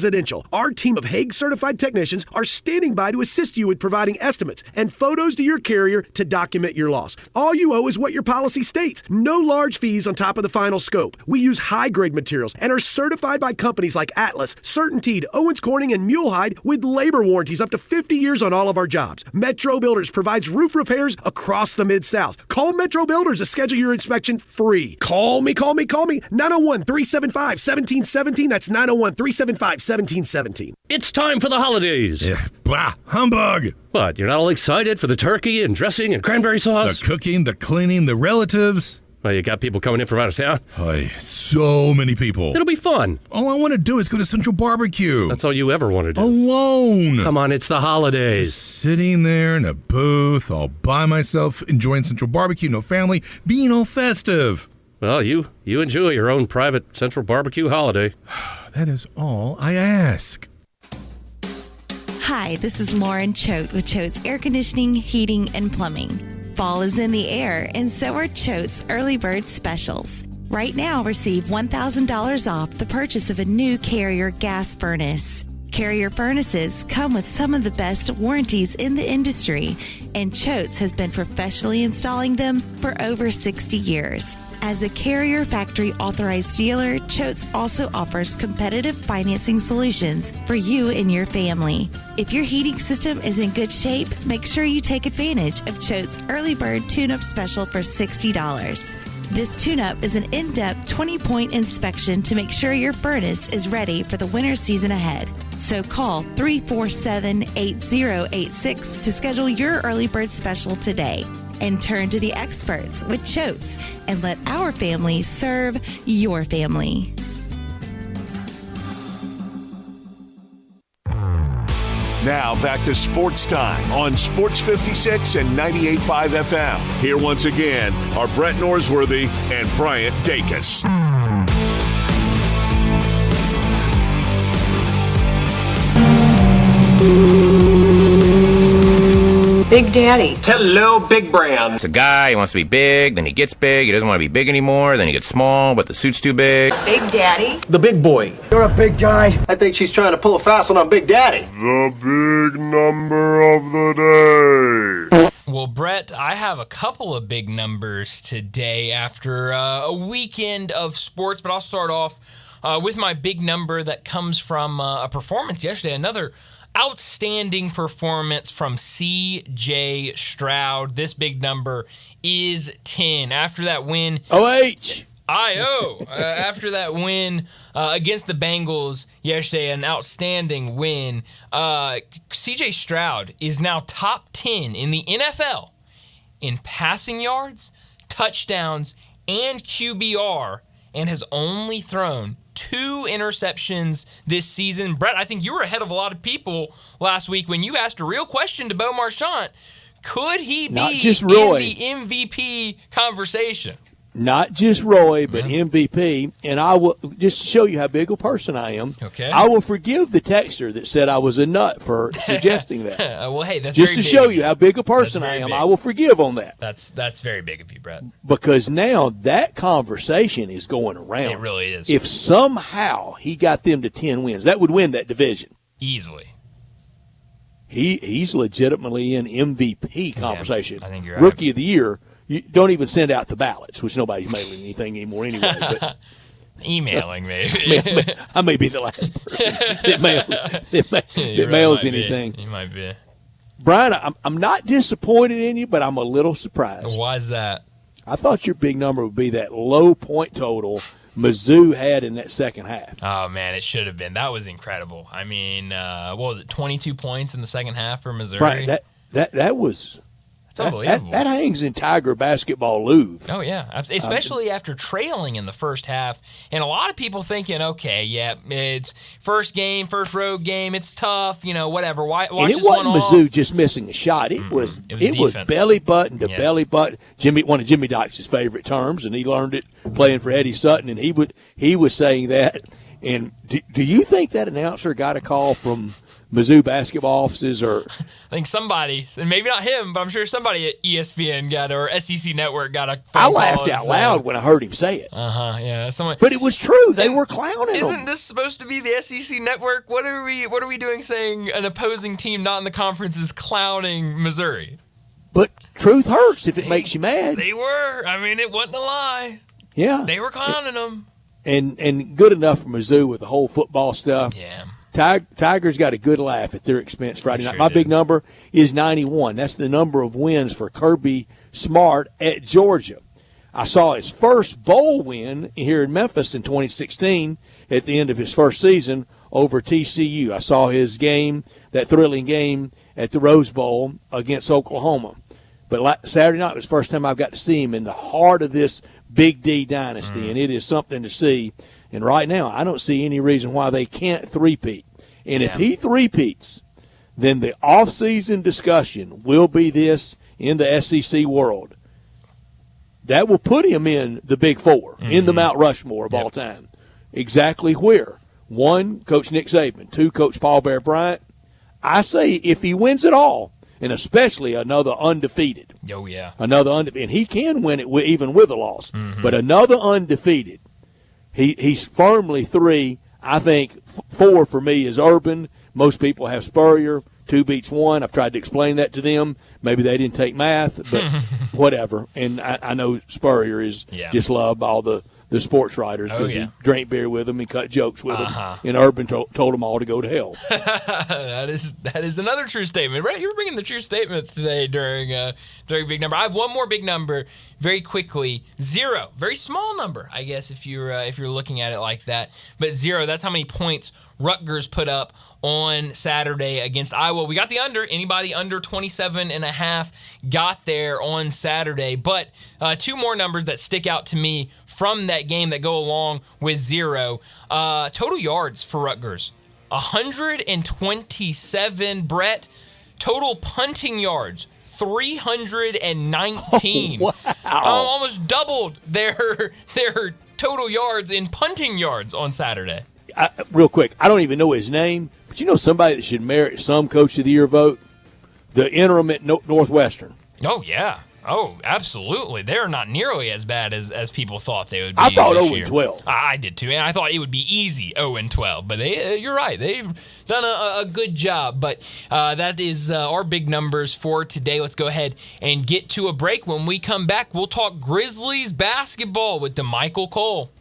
Our team of Hague-certified technicians are standing by to assist you with providing estimates and photos to your carrier to document your loss. All you owe is what your policy states. No large fees on top of the final scope. We use high-grade materials and are certified by companies like Atlas, CertainTeed, Owens Corning, and Mulehide with labor warranties up to 50 years on all of our jobs. Metro Builders provides roof repairs across the Mid-South. Call Metro Builders to schedule your inspection free. Call me. 901-375-1717. That's 901-375-1717. It's time for the holidays. Bah, humbug. What, you're not all excited for the turkey and dressing and cranberry sauce? The cooking, the cleaning, the relatives. Well, you got people coming in from out of town? Hi, so many people. It'll be fun. All I want to do is go to Central Barbecue. That's all you ever want to do. Alone. Come on, it's the holidays. Just sitting there in a booth all by myself, enjoying Central Barbecue, no family, being all festive. Well, you enjoy your own private Central Barbecue holiday. That is all I ask. Hi, this is Lauren Choate with Choate's Air Conditioning, Heating, and Plumbing. Fall is in the air, and so are Choate's Early Bird Specials. Right now, receive $1,000 off the purchase of a new Carrier gas furnace. Carrier furnaces come with some of the best warranties in the industry, and Choate's has been professionally installing them for over 60 years. As a Carrier factory authorized dealer, Choate's also offers competitive financing solutions for you and your family. If your heating system is in good shape, make sure you take advantage of Choate's Early Bird Tune-Up Special for $60. This tune-up is an in-depth 20-point inspection to make sure your furnace is ready for the winter season ahead. So call 347-8086 to schedule your Early Bird Special today. And turn to the experts with Choate's and let our family serve your family. Now back to Sports Time on Sports 56 and 98.5 FM. Here once again are Brett Norsworthy and Bryant Dacus. Big Daddy. Hello, Big Brand. It's a guy, he wants to be big, then he gets big, he doesn't want to be big anymore, then he gets small, but the suit's too big. Big Daddy. The big boy. You're a big guy. I think she's trying to pull a fast one on Big Daddy. The big number of the day. Well, Brett, I have a couple of big numbers today after a weekend of sports, but I'll start off with my big number that comes from a performance yesterday, another outstanding performance from C.J. Stroud. This big number is 10. After that win... after that win against the Bengals yesterday, an outstanding win, C.J. Stroud is now top 10 in the NFL in passing yards, touchdowns, and QBR, and has only thrown 2 interceptions this season. Brett, I think you were ahead of a lot of people last week when you asked a real question to Bo Marchant. Could he be in the MVP conversation? Not just Roy, but MVP. And I will, just to show you how big a person I am, I will forgive the texter that said I was a nut for suggesting that. Well, hey, that's just very to big show you how big a person I am. I will forgive on that. That's very big of you, Brett. Because now that conversation is going around. It really is. If somehow he got them to 10 wins, that would win that division. Easily. He's legitimately in MVP conversation. I think you're right. Rookie of the Year. You don't even send out the ballots, which nobody's mailing anything anymore anyway. But, emailing, maybe. I may be the last person that mails anything. You might be. Brian, I'm not disappointed in you, but I'm a little surprised. Why is that? I thought your big number would be that low point total Mizzou had in that second half. Oh, man, it should have been. That was incredible. I mean, what was it, 22 points in the second half for Missouri? Right, that was – it's unbelievable. That hangs in Tiger basketball Louvre. Oh, yeah, especially after trailing in the first half. And a lot of people thinking, okay, yeah, it's first game, first road game, it's tough, whatever. Watch and it wasn't Mizzou just missing a shot. It was belly button to belly button. One of Jimmy Dykes' favorite terms, and he learned it playing for Eddie Sutton, and he was saying that. And do you think that announcer got a call from Mizzou basketball offices? Or I think somebody, and maybe not him, but I'm sure somebody at ESPN got or SEC Network got a phone I call. laughed out loud when I heard him say it. Yeah. But it was true. They were clowning him. Isn't this supposed to be the SEC Network? What are we doing saying an opposing team not in the conference is clowning Missouri? But truth hurts if it makes you mad. They were. I mean, it wasn't a lie. Yeah. They were clowning them. And good enough for Mizzou with the whole football stuff. Yeah. Tigers got a good laugh at their expense Friday night. My big number is 91. That's the number of wins for Kirby Smart at Georgia. I saw his first bowl win here in Memphis in 2016 at the end of his first season over TCU. I saw his game, that thrilling game at the Rose Bowl against Oklahoma. But Saturday night was the first time I've got to see him in the heart of this Big D dynasty, and it is something to see. And right now, I don't see any reason why they can't three-peat. And if he three-peats, then the off-season discussion will be this in the SEC world. That will put him in the Big Four, in the Mount Rushmore of all time. Exactly where? 1, Coach Nick Saban. 2, Coach Paul Bear Bryant. I say if he wins it all, and especially another undefeated. Oh, yeah. Another undefeated. And he can win it even with a loss. But another undefeated. He's firmly 3. I think 4 for me is Urban. Most people have Spurrier. 2 beats 1. I've tried to explain that to them. Maybe they didn't take math, but whatever. And I know Spurrier is just loved by all the sports writers because he drank beer with them and cut jokes with them. And Urban told them all to go to hell. That is another true statement. Right? You were bringing the true statements today during big number. I have one more big number very quickly. 0, very small number, I guess, if you're looking at it like that. But 0, that's how many points Rutgers put up on Saturday against Iowa. We got the under. Anybody under 27.5 got there on Saturday. But 2 more numbers that stick out to me from that game that go along with 0. Total yards for Rutgers, 127, Brett. Total punting yards, 319. Wow. Almost doubled their total yards in punting yards on Saturday. Real quick, I don't even know his name, but you know somebody that should merit some Coach of the Year vote? The interim at Northwestern. Oh, yeah. Oh, absolutely. They're not nearly as bad as people thought they would be. I thought this 0-12. I did too, and I thought it would be easy 0-12. But you're right. They've done a good job. But that is our big numbers for today. Let's go ahead and get to a break. When we come back, we'll talk Grizzlies basketball with DeMichael Cole.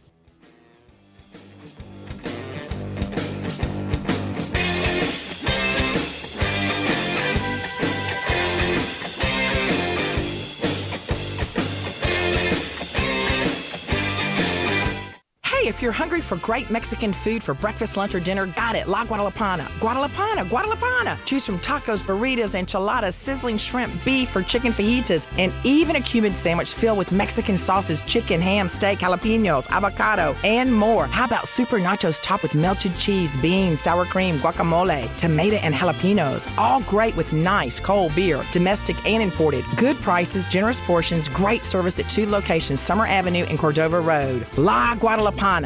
If you're hungry for great Mexican food for breakfast, lunch, or dinner, got it. La Guadalupana. Guadalupana. Choose from tacos, burritos, enchiladas, sizzling shrimp, beef, or chicken fajitas, and even a Cuban sandwich filled with Mexican sauces, chicken, ham, steak, jalapenos, avocado, and more. How about super nachos topped with melted cheese, beans, sour cream, guacamole, tomato, and jalapenos? All great with nice cold beer, domestic and imported. Good prices, generous portions, great service at 2 locations, Summer Avenue and Cordova Road. La Guadalupana.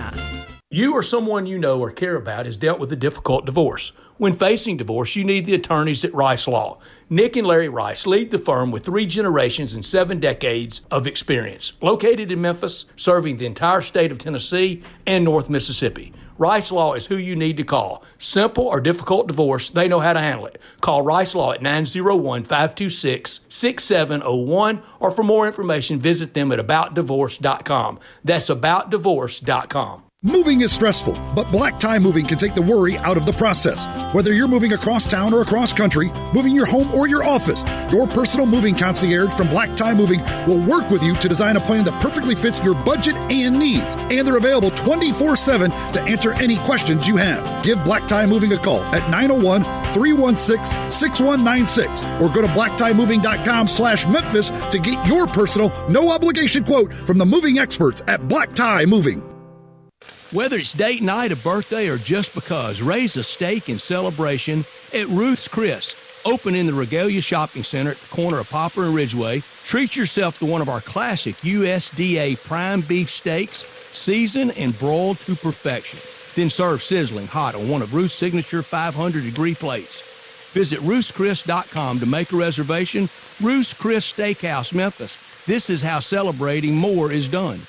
You or someone you know or care about has dealt with a difficult divorce. When facing divorce, you need the attorneys at Rice Law. Nick and Larry Rice lead the firm with 3 generations and 7 decades of experience. Located in Memphis, serving the entire state of Tennessee and North Mississippi. Rice Law is who you need to call. Simple or difficult divorce, they know how to handle it. Call Rice Law at 901-526-6701, or for more information, visit them at aboutdivorce.com. That's aboutdivorce.com. Moving is stressful, but Black Tie Moving can take the worry out of the process. Whether you're moving across town or across country, moving your home or your office, your personal moving concierge from Black Tie Moving will work with you to design a plan that perfectly fits your budget and needs. And they're available 24/7 to answer any questions you have. Give Black Tie Moving a call at 901-316-6196 or go to blacktiemoving.com/Memphis to get your personal, no-obligation quote from the moving experts at Black Tie Moving. Whether it's date night, a birthday, or just because, raise a steak in celebration at Ruth's Chris. Open in the Regalia Shopping Center at the corner of Poplar and Ridgeway. Treat yourself to one of our classic USDA prime beef steaks, seasoned and broiled to perfection. Then serve sizzling hot on one of Ruth's signature 500-degree plates. Visit Ruth'sChris.com to make a reservation. Ruth's Chris Steakhouse, Memphis. This is how celebrating more is done.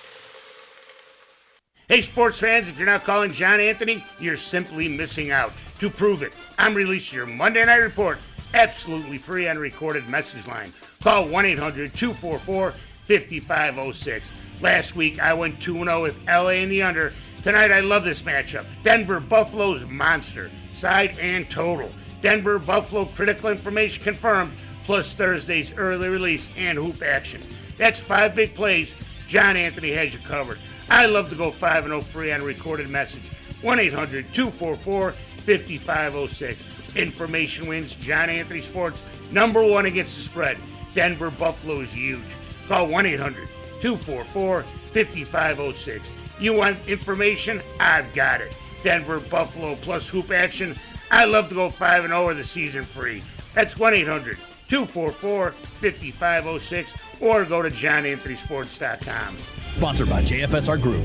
Hey, sports fans, if you're not calling John Anthony, you're simply missing out. To prove it, I'm releasing your Monday Night Report absolutely free on recorded message line. Call 1-800-244-5506. Last week, I went 2-0 with LA in the under. Tonight, I love this matchup. Denver Buffalo's monster, side and total. Denver Buffalo critical information confirmed, plus Thursday's early release and hoop action. That's 5 big plays. John Anthony has you covered. I love to go 5-0 free on recorded message. 1-800-244-5506. Information wins. John Anthony Sports, #1 against the spread. Denver Buffalo is huge. Call 1-800-244-5506. You want information? I've got it. Denver Buffalo plus hoop action. I love to go 5-0 or the season free. That's 1-800-244-5506 or go to johnanthonysports.com. Sponsored by JFSR Group.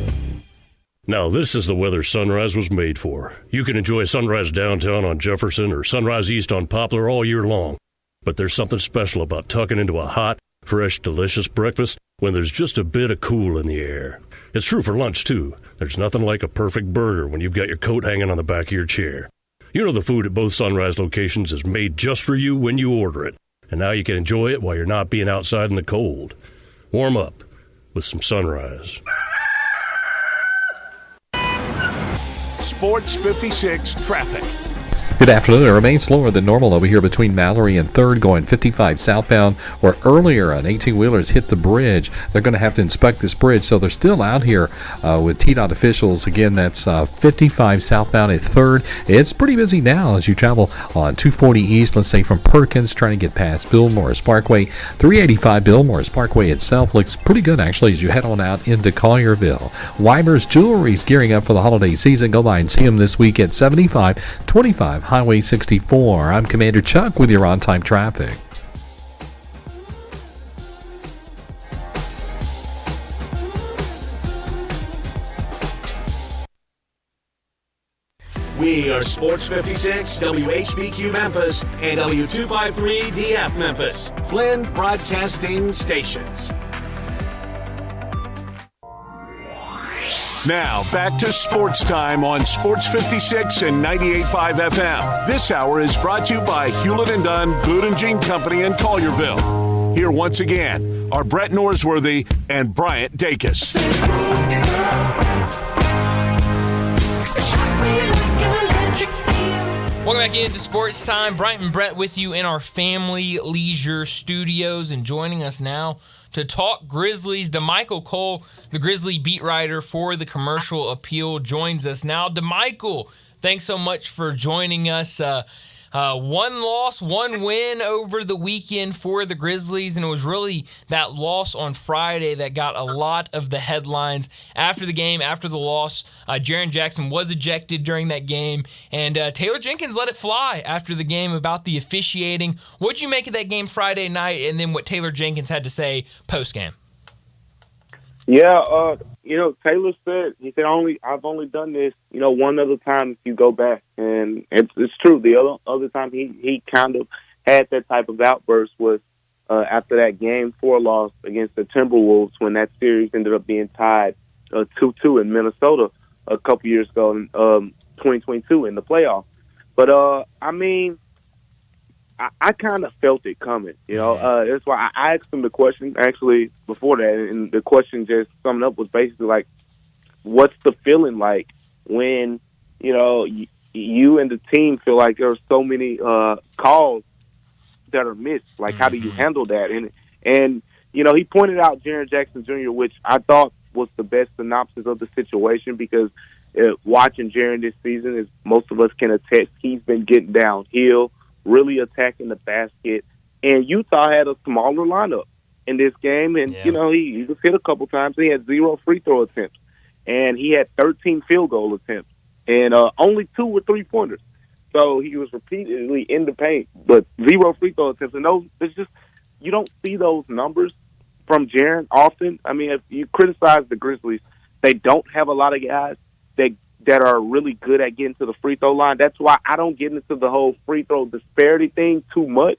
Now, this is the weather Sunrise was made for. You can enjoy sunrise downtown on Jefferson or sunrise east on Poplar all year long. But there's something special about tucking into a hot, fresh, delicious breakfast when there's just a bit of cool in the air. It's true for lunch, too. There's nothing like a perfect burger when you've got your coat hanging on the back of your chair. You know the food at both Sunrise locations is made just for you when you order it. And now you can enjoy it while you're not being outside in the cold. Warm up with some Sunrise. Sports 56 traffic. Good afternoon. It remains slower than normal over here between Mallory and 3rd going 55 southbound, where earlier an 18-wheelers hit the bridge. They're going to have to inspect this bridge, so they're still out here with TDOT officials. Again, that's 55 southbound at 3rd. It's pretty busy now as you travel on 240 East, let's say from Perkins, trying to get past Bill Morris Parkway. 385 Bill Morris Parkway itself looks pretty good, actually, as you head on out into Collierville. Weimer's Jewelry is gearing up for the holiday season. Go by and see them this week at 7525 Highway 64. I'm Commander Chuck with your on-time traffic. We are Sports 56, WHBQ Memphis, and W253DF Memphis, Flynn Broadcasting Stations. Now, back to Sports Time on Sports 56 and 98.5 FM. This hour is brought to you by Hewlett & Dunn, Boot and Jean Company in Collierville. Here once again are Brett Norsworthy and Bryant Dacus. Welcome back into Sports Time. Bryant and Brett with you in our Family Leisure Studios, and joining us now to talk Grizzlies, DeMichael Cole, the Grizzly beat writer for the Commercial Appeal, joins us now. DeMichael, thanks so much for joining us. One loss, one win over the weekend for the Grizzlies, and it was really that loss on Friday that got a lot of the headlines. After the game, after the loss, Jaren Jackson was ejected during that game, and Taylor Jenkins let it fly after the game about the officiating. What'd you make of that game Friday night, and then what Taylor Jenkins had to say post-game? Yeah, Taylor said, I've only done this, one other time if you go back. And it's true. The other time he kind of had that type of outburst was after that Game 4 loss against the Timberwolves when that series ended up being tied 2-2 in Minnesota a couple years ago in 2022 in the playoffs. But, I kind of felt it coming, That's why I asked him the question, actually, before that, and the question just summed up was basically like, what's the feeling like when, you and the team feel like there are so many calls that are missed? Like, how do you handle that? And he pointed out Jaren Jackson Jr., which I thought was the best synopsis of the situation, because watching Jaren this season, as most of us can attest, he's been getting downhill, really attacking the basket. And Utah had a smaller lineup in this game, and, he was hit a couple times. He had 0 free throw attempts, and he had 13 field goal attempts, and only 2 were three-pointers. So he was repeatedly in the paint, but 0 free throw attempts. And you don't see those numbers from Jaren often. I mean, if you criticize the Grizzlies, they don't have a lot of guys that are really good at getting to the free throw line. That's why I don't get into the whole free throw disparity thing too much.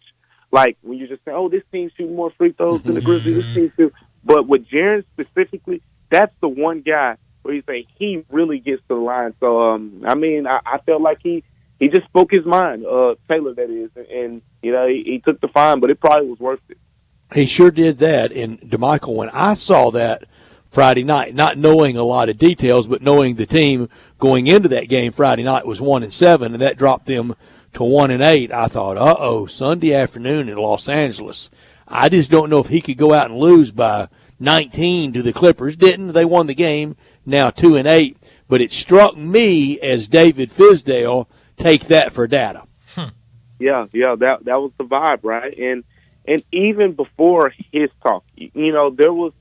Like, when you just say, oh, this team shooting more free throws than the Grizzlies, this team shoots. But with Jaren specifically, that's the one guy where you say he really gets to the line. So, I felt like he just spoke his mind, Taylor, that is. And, he took the fine, but it probably was worth it. He sure did that. And, DeMichael, when I saw that Friday night, not knowing a lot of details, but knowing the team going into that game Friday night was 1-7, and that dropped them to 1-8, I thought, Sunday afternoon in Los Angeles. I just don't know if he could go out and lose by 19 to the Clippers. Didn't. They won the game, now 2-8. But it struck me as David Fizdale, take that for data. Yeah, that was the vibe, right? And even before his talk, there was,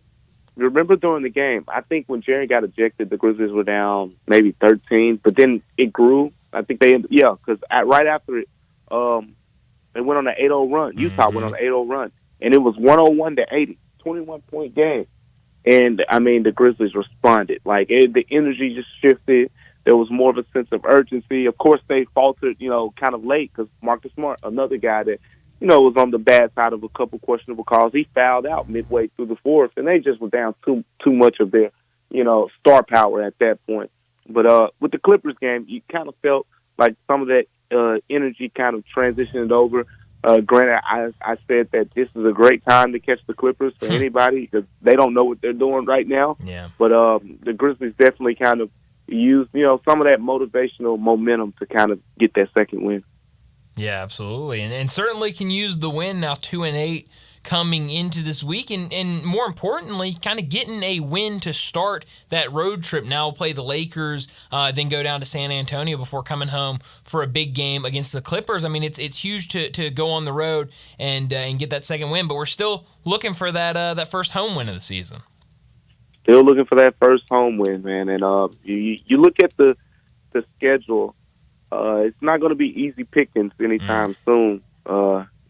remember during the game, I think when Jaren got ejected, the Grizzlies were down maybe 13, but then it grew. I think because right after it, they went on an 8-0 run. Utah went on an 8-0 run, and it was 101-80, 21-point game. And, the Grizzlies responded. Like, the energy just shifted. There was more of a sense of urgency. Of course, they faltered, kind of late, because Marcus Smart, another guy that, was on the bad side of a couple questionable calls, he fouled out midway through the fourth, and they just were down too much of their, star power at that point. But with the Clippers game, you kind of felt like some of that energy kind of transitioned over. Granted, I said that this is a great time to catch the Clippers for anybody, because they don't know what they're doing right now. Yeah. But the Grizzlies definitely kind of used, some of that motivational momentum to kind of get that second win. Yeah, absolutely. And certainly can use the win, now 2-8 coming into this week. And more importantly, kind of getting a win to start that road trip. Now we'll play the Lakers, then go down to San Antonio before coming home for a big game against the Clippers. I mean, it's huge to go on the road and get that second win, but we're still looking for that first home win of the season. Still looking for that first home win, man. And you look at the schedule, it's not going to be easy pickings anytime soon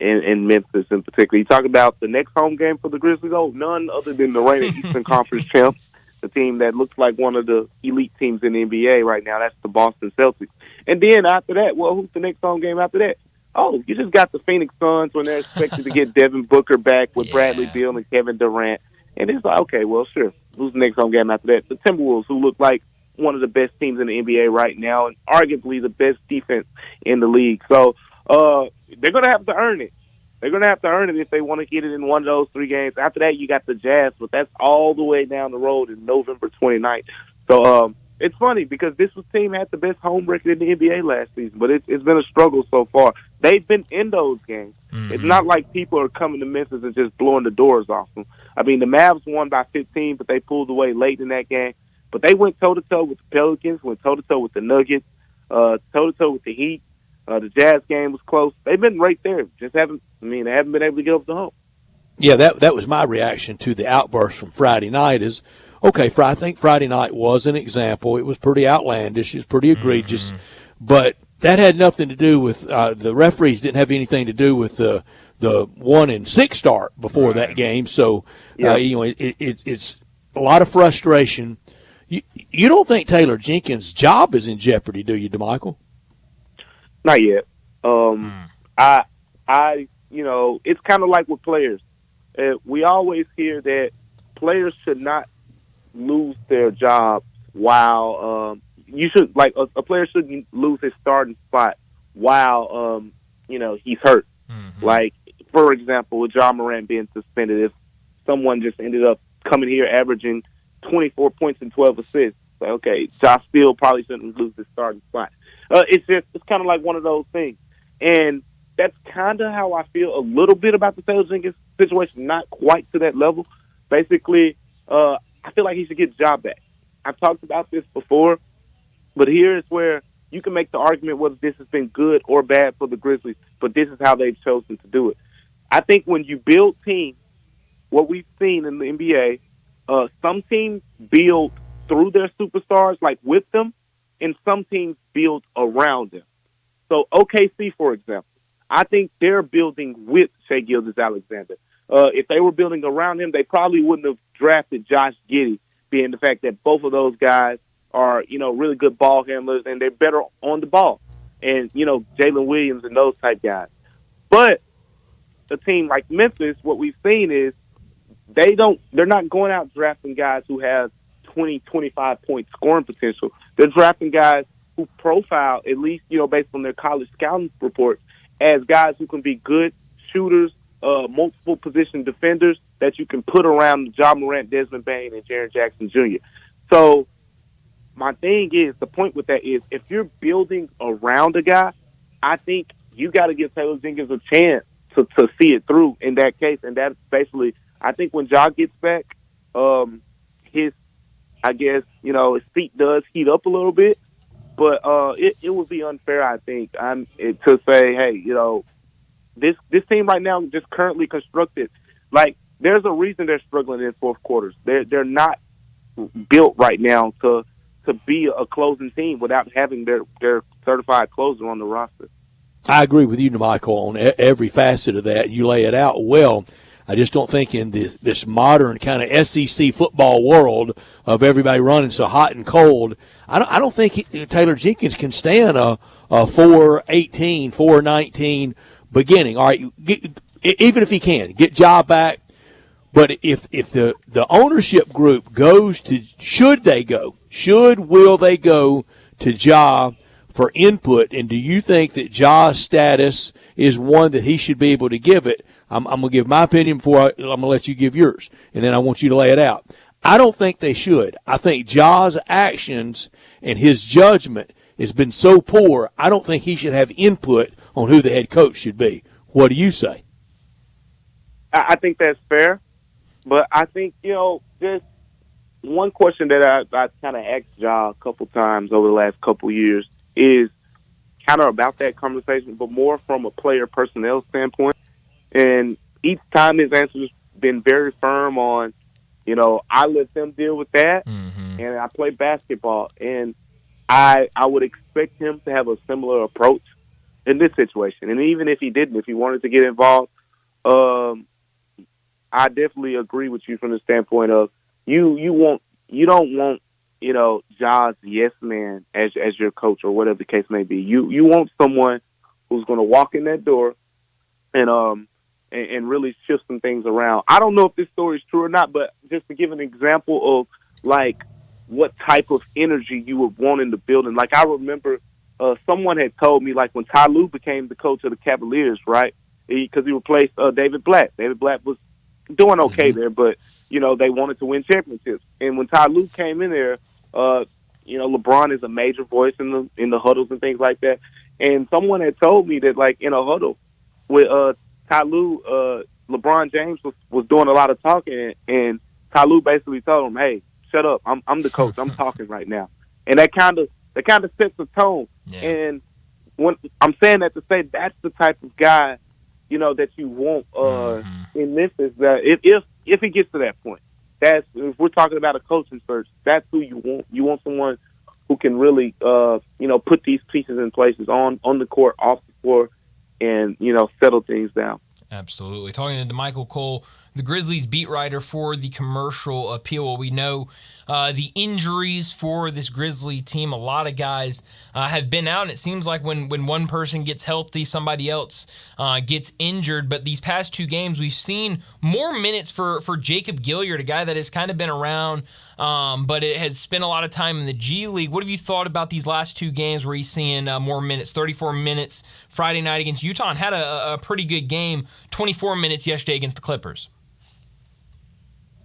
in Memphis in particular. You talk about the next home game for the Grizzlies, none other than the reigning Eastern Conference champs, the team that looks like one of the elite teams in the NBA right now. That's the Boston Celtics. And then after that, who's the next home game after that? Oh, you just got the Phoenix Suns when they're expected to get Devin Booker back with Bradley Beal and Kevin Durant. And it's like, okay, well, sure. Who's the next home game after that? The Timberwolves, who look like one of the best teams in the NBA right now and arguably the best defense in the league. So they're going to have to earn it. They're going to have to earn it if they want to get it in one of those 3 games. After that, you got the Jazz, but that's all the way down the road in November 29th. So it's funny because this team had the best home record in the NBA last season, but it's been a struggle so far. They've been in those games. Mm-hmm. It's not like people are coming to Memphis and just blowing the doors off them. I mean, the Mavs won by 15, but they pulled away late in that game. But they went toe-to-toe with the Pelicans, went toe-to-toe with the Nuggets, toe-to-toe with the Heat. The Jazz game was close. They've been right there. They haven't been able to get over the hump. Yeah, that was my reaction to the outburst from Friday night is, okay, I think Friday night was an example. It was pretty outlandish. It was pretty egregious. Mm-hmm. But that had nothing to do with the referees didn't have anything to do with the 1-6 start before that game. So, it's a lot of frustration. You don't think Taylor Jenkins' job is in jeopardy, do you, DeMichael? Not yet. It's kind of like with players. We always hear that players should not lose their job while a player shouldn't lose his starting spot while he's hurt. Mm-hmm. Like, for example, with Ja Morant being suspended, if someone just ended up coming here averaging 24 points and 12 assists, say, okay, Josh Steele probably shouldn't lose his starting spot. It's kind of like one of those things. And that's kind of how I feel a little bit about the Taylor Jenkins situation, not quite to that level. Basically, I feel like he should get the job back. I've talked about this before, but here is where you can make the argument whether this has been good or bad for the Grizzlies, but this is how they've chosen to do it. I think when you build teams, what we've seen in the NBA, some teams build through their superstars, like with them, and some teams build around them. So OKC, for example, I think they're building with Shai Gilgeous-Alexander. If they were building around him, they probably wouldn't have drafted Josh Giddey, being the fact that both of those guys are, really good ball handlers, and they're better on the ball. And, Jalen Williams and those type guys. But a team like Memphis, what we've seen is they're not going out drafting guys who have 20, 25-point scoring potential. They're drafting guys who profile, at least, based on their college scouting reports, as guys who can be good shooters, multiple position defenders that you can put around Ja Morant, Desmond Bane, and Jaren Jackson Jr. So my thing is, the point with that is, if you're building around a guy, I think you got to give Taylor Jenkins a chance to see it through in that case. And that's basically, I think when Ja gets back, his seat does heat up a little bit. But it would be unfair, I think, to say, hey, this team right now just currently constructed. Like, there's a reason they're struggling in fourth quarters. They're not built right now to be a closing team without having their certified closer on the roster. I agree with you, Michael, on every facet of that. You lay it out well. I just don't think in this modern kind of SEC football world of everybody running so hot and cold, I don't think Taylor Jenkins can stand a 4-18, 4-19 beginning. All right, even if he can, get Ja back. But if the ownership group goes to, will they go to Ja for input, and do you think that Ja's status is one that he should be able to give it? I'm going to give my opinion before I'm going to let you give yours, and then I want you to lay it out. I don't think they should. I think Ja's actions and his judgment has been so poor, I don't think he should have input on who the head coach should be. What do you say? I think that's fair, but I think, just one question that I kind of asked Ja a couple times over the last couple years is kind of about that conversation, but more from a player personnel standpoint. And each time his answer has been very firm on, I let them deal with that, and I play basketball. And I would expect him to have a similar approach in this situation. And even if he didn't, if he wanted to get involved, I definitely agree with you from the standpoint of you don't want Ja's yes man as your coach or whatever the case may be. You want someone who's going to walk in that door and really shift some things around. I don't know if this story is true or not, but just to give an example of like what type of energy you would want in the building. Like I remember someone had told me, like when Ty Lue became the coach of the Cavaliers, right? Because he replaced David Blatt. David Blatt was doing okay there, but they wanted to win championships. And when Ty Lue came in there, LeBron is a major voice in the huddles and things like that. And someone had told me that, like, in a huddle with Ty Lue, LeBron James was doing a lot of talking, and Ty Lue basically told him, "Hey, shut up! I'm the coach. I'm talking right now." And that kind of sets the tone. Yeah. And when I'm saying that to say that's the type of guy, that you want in Memphis. That if he gets to that point, if we're talking about a coaching search, that's who you want. You want someone who can really, put these pieces in places on the court, off the floor, and, settle things down. Absolutely. Talking to Michael Cole, the Grizzlies beat writer for the Commercial Appeal. We know the injuries for this Grizzly team. A lot of guys have been out, and it seems like when one person gets healthy, somebody else gets injured. But these past two games, we've seen more minutes for Jacob Gilyard, a guy that has kind of been around, but it has spent a lot of time in the G League. What have you thought about these last two games where he's seeing more minutes? 34 minutes Friday night against Utah, and had a pretty good game. 24 minutes yesterday against the Clippers.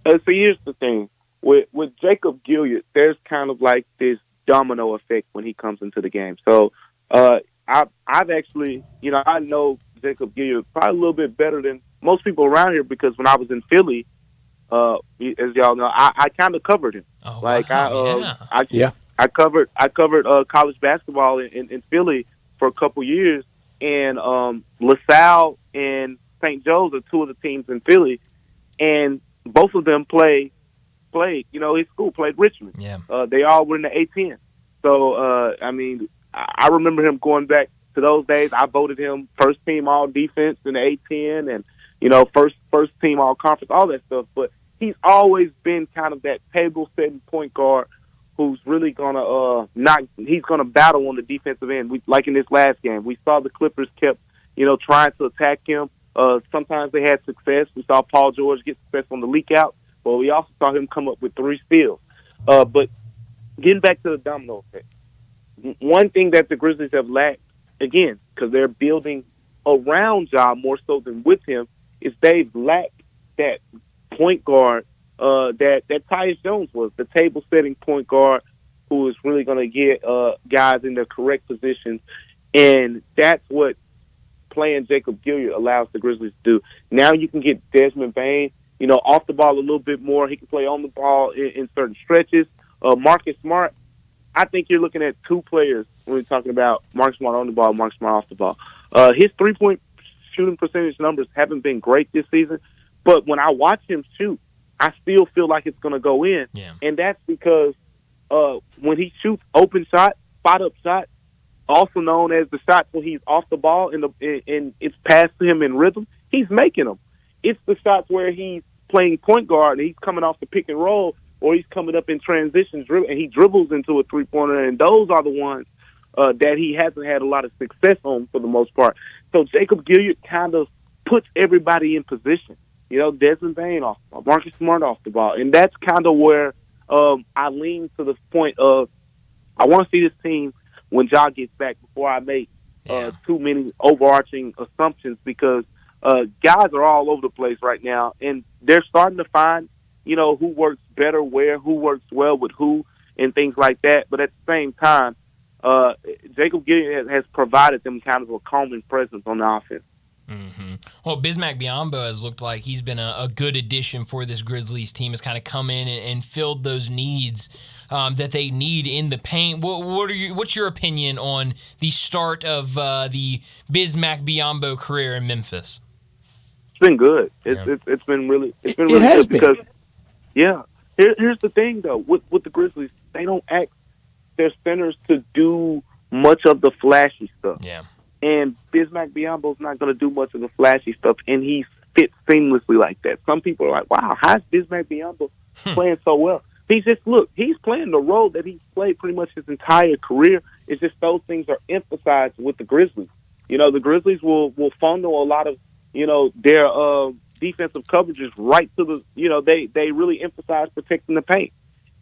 So here's the thing. with Jacob Gilliard, there's kind of like this domino effect when he comes into the game. So I've actually, I know Jacob Gilliard probably a little bit better than most people around here because when I was in Philly, as y'all know, I kind of covered him. Oh, like wow. I covered college basketball in Philly for a couple years, and LaSalle and St. Joe's are two of the teams in Philly, and both of them played. His school played Richmond. Yeah. They all were in the A10. So I remember him going back to those days. I voted him first team all defense in the A10, and first team all conference, all that stuff. But he's always been kind of that table setting point guard who's really gonna he's gonna battle on the defensive end. Like in this last game, we saw the Clippers kept trying to attack him. Sometimes they had success. We saw Paul George get success on the leak out, but we also saw him come up with 3 steals. But getting back to the domino effect, one thing that the Grizzlies have lacked, again, because they're building around Ja more so than with him, is they've lacked that point guard that Tyus Jones was, the table-setting point guard who is really going to get guys in their correct positions. And that's what playing Jacob Gilliard allows the Grizzlies to do. Now you can get Desmond Bane, off the ball a little bit more. He can play on the ball in certain stretches. Marcus Smart, I think you're looking at 2 players when we're talking about Marcus Smart on the ball, Marcus Smart off the ball. His 3-point shooting percentage numbers haven't been great this season, but when I watch him shoot, I still feel like it's going to go in. Yeah. And that's because when he shoots open shots, spot-up shots, also known as the shots when he's off the ball and it's passed to him in rhythm, he's making them. It's the shots where he's playing point guard and he's coming off the pick and roll, or he's coming up in transitions and he dribbles into a three-pointer, and those are the ones that he hasn't had a lot of success on for the most part. So Jacob Gilliard kind of puts everybody in position. Desmond Bane off the ball, Marcus Smart off the ball, and that's kind of where I lean to the point of I want to see this team when Ja gets back before I make too many overarching assumptions, because guys are all over the place right now, and they're starting to find who works better where, who works well with who, and things like that. But at the same time, Jacob Gilliard has provided them kind of a calming presence on the offense. Mm-hmm. Well, Bismack Biyombo has looked like he's been a good addition for this Grizzlies team. Has kind of come in and filled those needs that they need in the paint. What's your opinion on the start of the Bismack Biyombo career in Memphis? It's been good. It's been really good because here's the thing though with the Grizzlies, they don't ask their centers to do much of the flashy stuff. Yeah. And Bismack Biyombo's not going to do much of the flashy stuff, and he fits seamlessly like that. Some people are like, wow, how's Bismack Biyombo playing so well? He's playing the role that he's played pretty much his entire career. It's just those things are emphasized with the Grizzlies. The Grizzlies will funnel a lot of, their defensive coverages right to the, they really emphasize protecting the paint.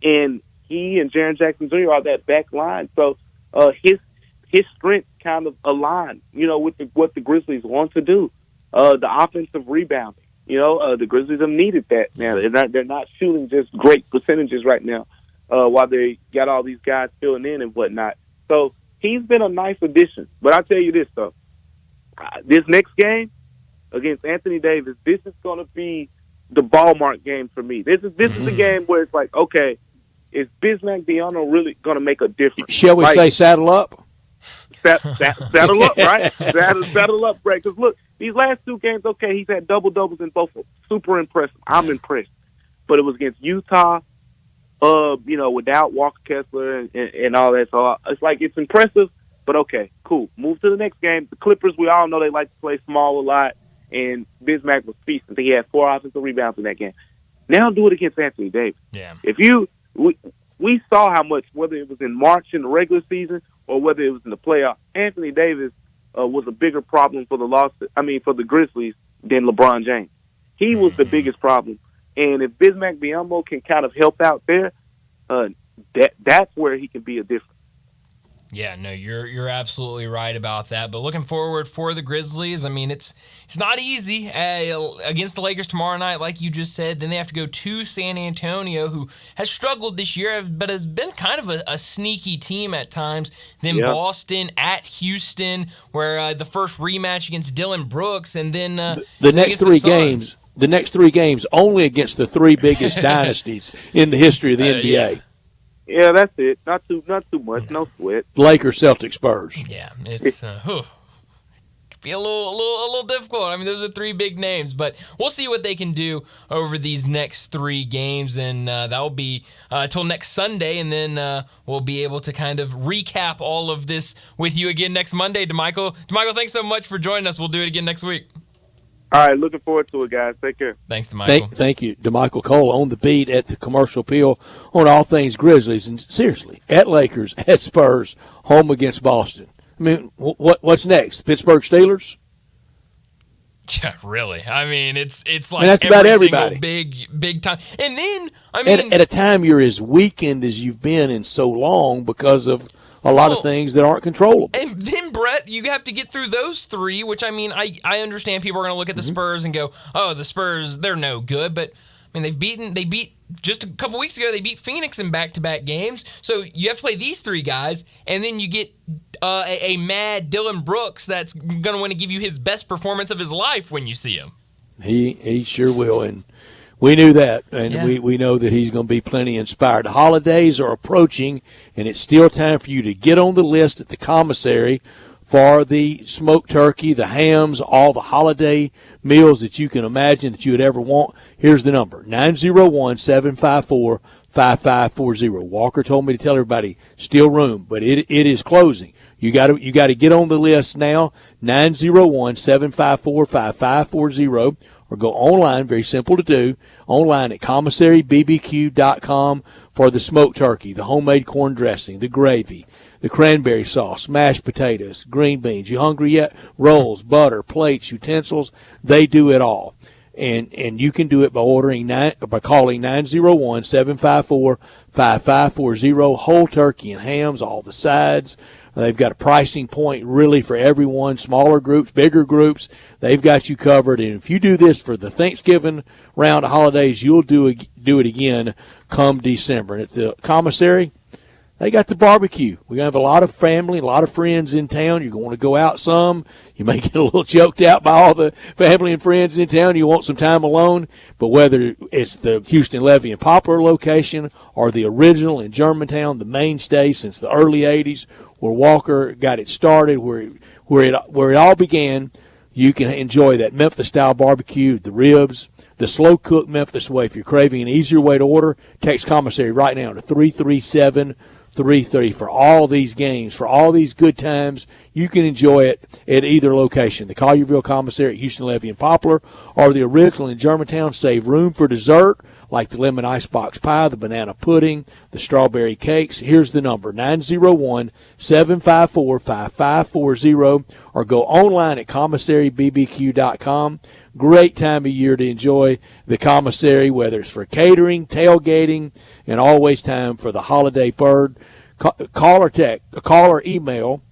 And he and Jaren Jackson Jr. are that back line. So his strengths kind of align, with what the Grizzlies want to do. The offensive rebounding, the Grizzlies have needed that now. They're not shooting just great percentages right now, while they got all these guys filling in and whatnot. So he's been a nice addition. But I'll tell you this though, this next game against Anthony Davis, this is going to be the ball mark game for me. This is a game where it's like, okay, is Bismack Biyombo really going to make a difference? Shall we say saddle up? Saddle up, right? Saddle up, right? Because look, these last 2 games, okay, he's had double-doubles in both of them. Super impressive. I'm impressed. But it was against Utah, without Walker Kessler and all that. So it's like it's impressive, but okay, cool. Move to the next game. The Clippers, we all know they like to play small a lot, and Bismack was feasting. He had 4 offensive rebounds in that game. Now do it against Anthony Davis. Yeah. We saw how much, whether it was in March in the regular season or whether it was in the playoffs, Anthony Davis was a bigger problem for the Grizzlies than LeBron James. He was the biggest problem. And if Bismack Biyombo can kind of help out there, that's where he can be a difference. Yeah, no, you're absolutely right about that. But looking forward for the Grizzlies, I mean, it's not easy against the Lakers tomorrow night, like you just said. Then they have to go to San Antonio, who has struggled this year, but has been kind of a sneaky team at times. Then Boston at Houston, where the first rematch against Dylan Brooks, and then the next three games. The next 3 games only against the 3 biggest dynasties in the history of the NBA. Yeah, that's it. Not too much. No sweat. Lakers, Celtics, Spurs. Yeah, it's could be a little difficult. I mean, those are 3 big names, but we'll see what they can do over these next 3 games, and that will be till next Sunday, and then we'll be able to kind of recap all of this with you again next Monday. DeMichael, thanks so much for joining us. We'll do it again next week. All right, looking forward to it, guys. Take care. Thanks, DeMichael. Thank you, DeMichael Cole, on the beat at the Commercial Appeal on all things Grizzlies. And seriously, at Lakers, at Spurs, home against Boston. I mean, what's next? Pittsburgh Steelers? Yeah, really. I mean, it's like that's about everybody. Big time. And then, I mean, at a time you're as weakened as you've been in so long because of a lot of things that aren't controllable. And then, Brett, you have to get through those 3, which, I mean, I understand people are going to look at the Spurs and go, oh, the Spurs, they're no good. But, I mean, they beat just a couple weeks ago, they beat Phoenix in back-to-back games. So you have to play these 3 guys, and then you get a mad Dylan Brooks that's going to want to give you his best performance of his life when you see him. He sure will, and we knew that, and we know that he's going to be plenty inspired. The holidays are approaching, and it's still time for you to get on the list at the commissary for the smoked turkey, the hams, all the holiday meals that you can imagine that you would ever want. Here's the number, 901-754-5540. Walker told me to tell everybody, still room, but it is closing. You got to get on the list now, 901-754-5540. Or go online, very simple to do, online at commissarybbq.com for the smoked turkey, the homemade corn dressing, the gravy, the cranberry sauce, mashed potatoes, green beans. You hungry yet? Rolls, butter, plates, utensils, they do it all. And you can do it by calling 901-754-5540, whole turkey and hams, all the sides. They've got a pricing point really for everyone, smaller groups, bigger groups. They've got you covered. And if you do this for the Thanksgiving round of holidays, you'll do it again come December. And at the commissary, they got the barbecue. We're going to have a lot of family, a lot of friends in town. You're going to go out some. You may get a little choked out by all the family and friends in town. You want some time alone. But whether it's the Houston Levy and Poplar location or the original in Germantown, the mainstay since the early 80s, where Walker got it started, where it all began, you can enjoy that Memphis-style barbecue, the ribs, the slow-cooked Memphis way. If you're craving an easier way to order, text commissary right now to 33733 for all these games, for all these good times. You can enjoy it at either location, the Collierville Commissary at Houston Levy and Poplar, or the original in Germantown. Save room for dessert, like the lemon icebox pie, the banana pudding, the strawberry cakes. Here's the number, 901-754-5540, or go online at commissarybbq.com. Great time of year to enjoy the commissary, whether it's for catering, tailgating, and always time for the holiday bird. Call or email,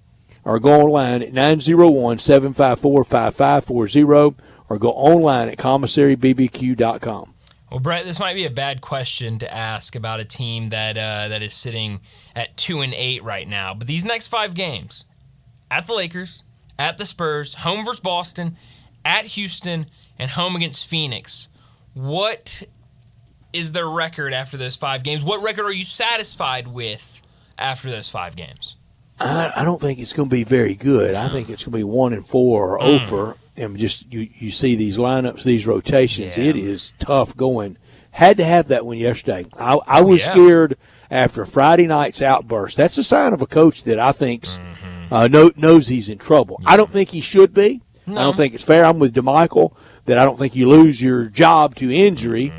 or go online at 901-754-5540, or go online at commissarybbq.com. Well, Brett, this might be a bad question to ask about a team that is sitting at 2-8 right now. But these next 5 games, at the Lakers, at the Spurs, home versus Boston, at Houston, and home against Phoenix, what is their record after those 5 games? What record are you satisfied with after those 5 games? I don't think it's going to be very good. I think it's going to be 1-4 or over. And just you see these lineups, these rotations. Yeah. It is tough going. Had to have that one yesterday. I was scared after Friday night's outburst. That's a sign of a coach that I think knows he's in trouble. Yeah. I don't think he should be. No. I don't think it's fair. I'm with DeMichael that I don't think you lose your job to injury.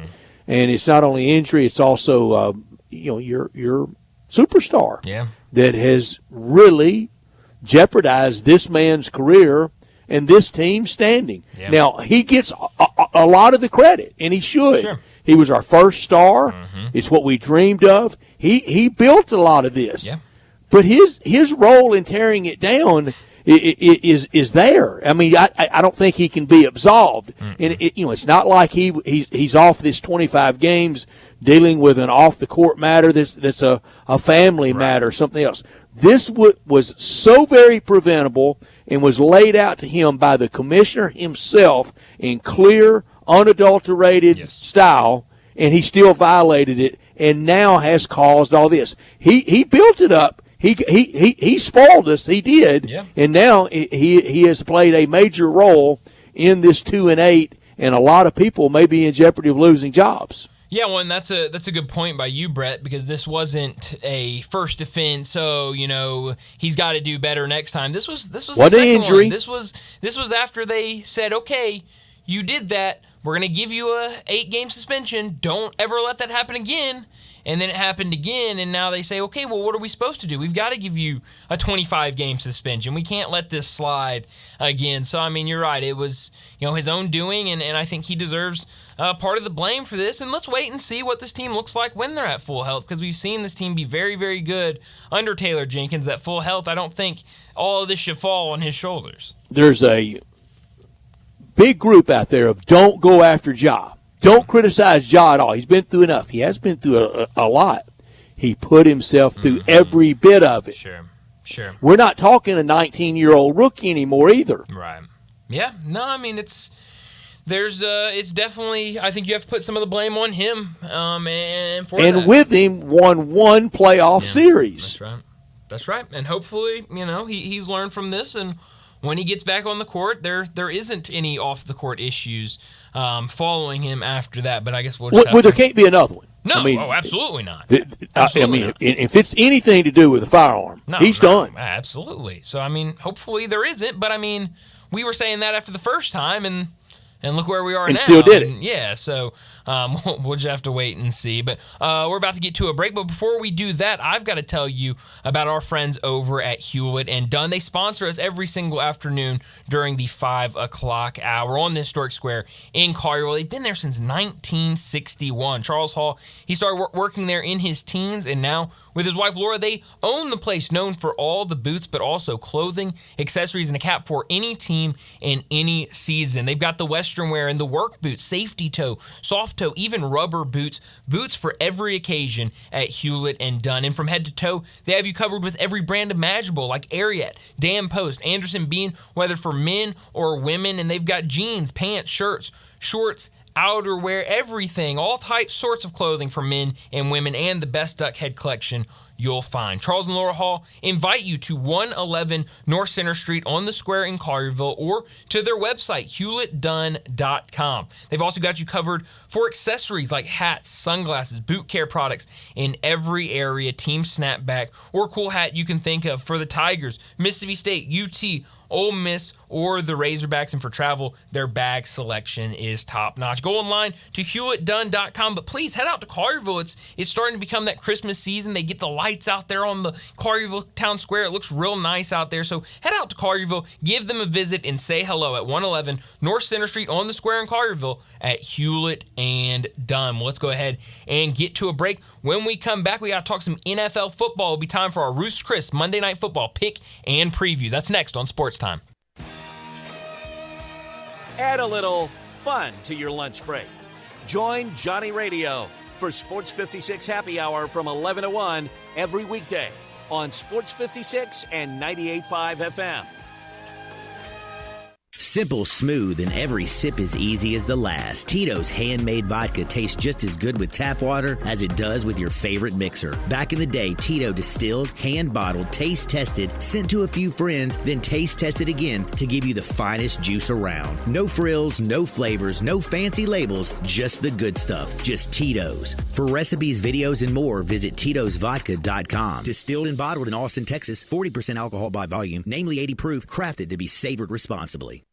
And it's not only injury, it's also your superstar that has really jeopardized this man's career and this team's standing. Yeah. Now, he gets a lot of the credit, and he should. Sure. He was our first star. It's what we dreamed of. He built a lot of this. Yeah. But his role in tearing it down is there. I mean, I don't think he can be absolved. And it's not like he's off this 25 games dealing with an off the court matter that's a family matter or something else. This was so very preventable and was laid out to him by the commissioner himself in clear, unadulterated style, and he still violated it, and now has caused all this. He built it up. He spoiled us. He did, and now he has played a major role in this 2-8, and a lot of people may be in jeopardy of losing jobs. Yeah, well, and that's a good point by you, Brett, because this wasn't a first offense. So he's got to do better next time. This was the second injury. One. This was after they said, okay, you did that. We're going to give you a 8-game suspension. Don't ever let that happen again. And then it happened again, and now they say, okay, well, what are we supposed to do? We've got to give you a 25-game suspension. We can't let this slide again. So, I mean, you're right. It was, his own doing, and I think he deserves part of the blame for this. And let's wait and see what this team looks like when they're at full health, because we've seen this team be very, very good under Taylor Jenkins at full health. I don't think all of this should fall on his shoulders. There's a big group out there of don't go after Ja. Don't criticize Ja at all. He's been through enough. He has been through a lot. He put himself through every bit of it. Sure. We're not talking a 19-year-old rookie anymore either. Right. Yeah. No, I mean, it's definitely, I think you have to put some of the blame on him. And with him, won one playoff series. That's right. And hopefully, he's learned from this, and when he gets back on the court, there isn't any off-the-court issues following him after that. But I guess we'll just there can't be another one. No, absolutely not. If it's anything to do with a firearm, he's done. Absolutely. So, I mean, hopefully there isn't. But, I mean, we were saying that after the first time, and look where we are now. And still did it. Yeah, so we'll just have to wait and see. But we're about to get to a break. But before we do that, I've got to tell you about our friends over at Hewlett & Dunn. They sponsor us every single afternoon during the 5 o'clock hour on the Historic Square in Collierville. They've been there since 1961. Charles Hall, he started working there in his teens, and now with his wife Laura, they own the place known for all the boots, but also clothing, accessories, and a cap for any team in any season. They've got the Western wear and the work boots, safety toe, soft toe, even rubber boots for every occasion at Hewlett & Dunn. And from head to toe, they have you covered with every brand imaginable, like Ariat, Dan Post, Anderson Bean, whether for men or women. And they've got jeans, pants, shirts, shorts, outerwear, everything, all types, sorts of clothing for men and women, and the best duck head collection you'll find. Charles and Laura Hall invite you to 111 North Center Street on the square in Collierville, or to their website, hewlettdunn.com. They've also got you covered for accessories like hats, sunglasses, boot care products in every area, team snapback, or cool hat you can think of for the Tigers, Mississippi State, UT, Ole Miss, or the Razorbacks. And for travel, their bag selection is top-notch. Go online to hewlettdunn.com, but please head out to Collierville. It's starting to become that Christmas season. They get the lights out there on the Collierville Town Square. It looks real nice out there. So head out to Collierville, give them a visit, and say hello at 111 North Center Street on the square in Collierville at Hewlett & Dunn. Well, let's go ahead and get to a break. When we come back, we got to talk some NFL football. It'll be time for our Ruth's Chris Monday Night Football pick and preview. That's next on Sportstime. Add a little fun to your lunch break. Join Johnny Radio for Sports 56 Happy Hour from 11 to 1 every weekday on Sports 56 and 98.5 FM. Simple, smooth, and every sip as easy as the last. Tito's handmade vodka tastes just as good with tap water as it does with your favorite mixer. Back in the day, Tito distilled, hand-bottled, taste-tested, sent to a few friends, then taste-tested again to give you the finest juice around. No frills, no flavors, no fancy labels, just the good stuff. Just Tito's. For recipes, videos, and more, visit Tito'sVodka.com. Distilled and bottled in Austin, Texas, 40% alcohol by volume, namely 80 proof, crafted to be savored responsibly.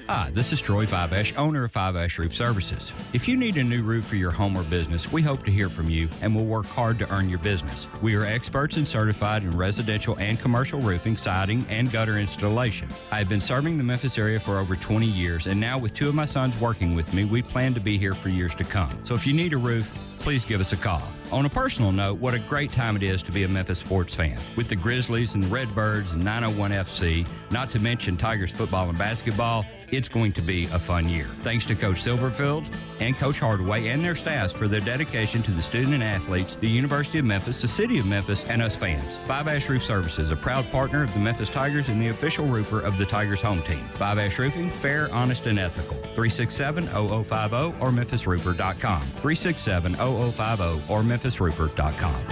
Hi, this is Troy Fiveash, owner of Fiveash Roof Services. If you need a new roof for your home or business, we hope to hear from you and will work hard to earn your business. We are experts and certified in residential and commercial roofing, siding, and gutter installation. I have been serving the Memphis area for over 20 years, and now with two of my sons working with me, we plan to be here for years to come. So if you need a roof, please give us a call. On a personal note, what a great time it is to be a Memphis sports fan. With the Grizzlies and the Redbirds and 901 FC, not to mention Tigers football and basketball, it's going to be a fun year. Thanks to Coach Silverfield and Coach Hardaway and their staffs for their dedication to the student and athletes, the University of Memphis, the City of Memphis, and us fans. Five Ash Roof Services, a proud partner of the Memphis Tigers and the official roofer of the Tigers home team. Five Ash Roofing, fair, honest, and ethical. 367-0050 or memphisroofer.com. 367-0050 or memphisroofer.com.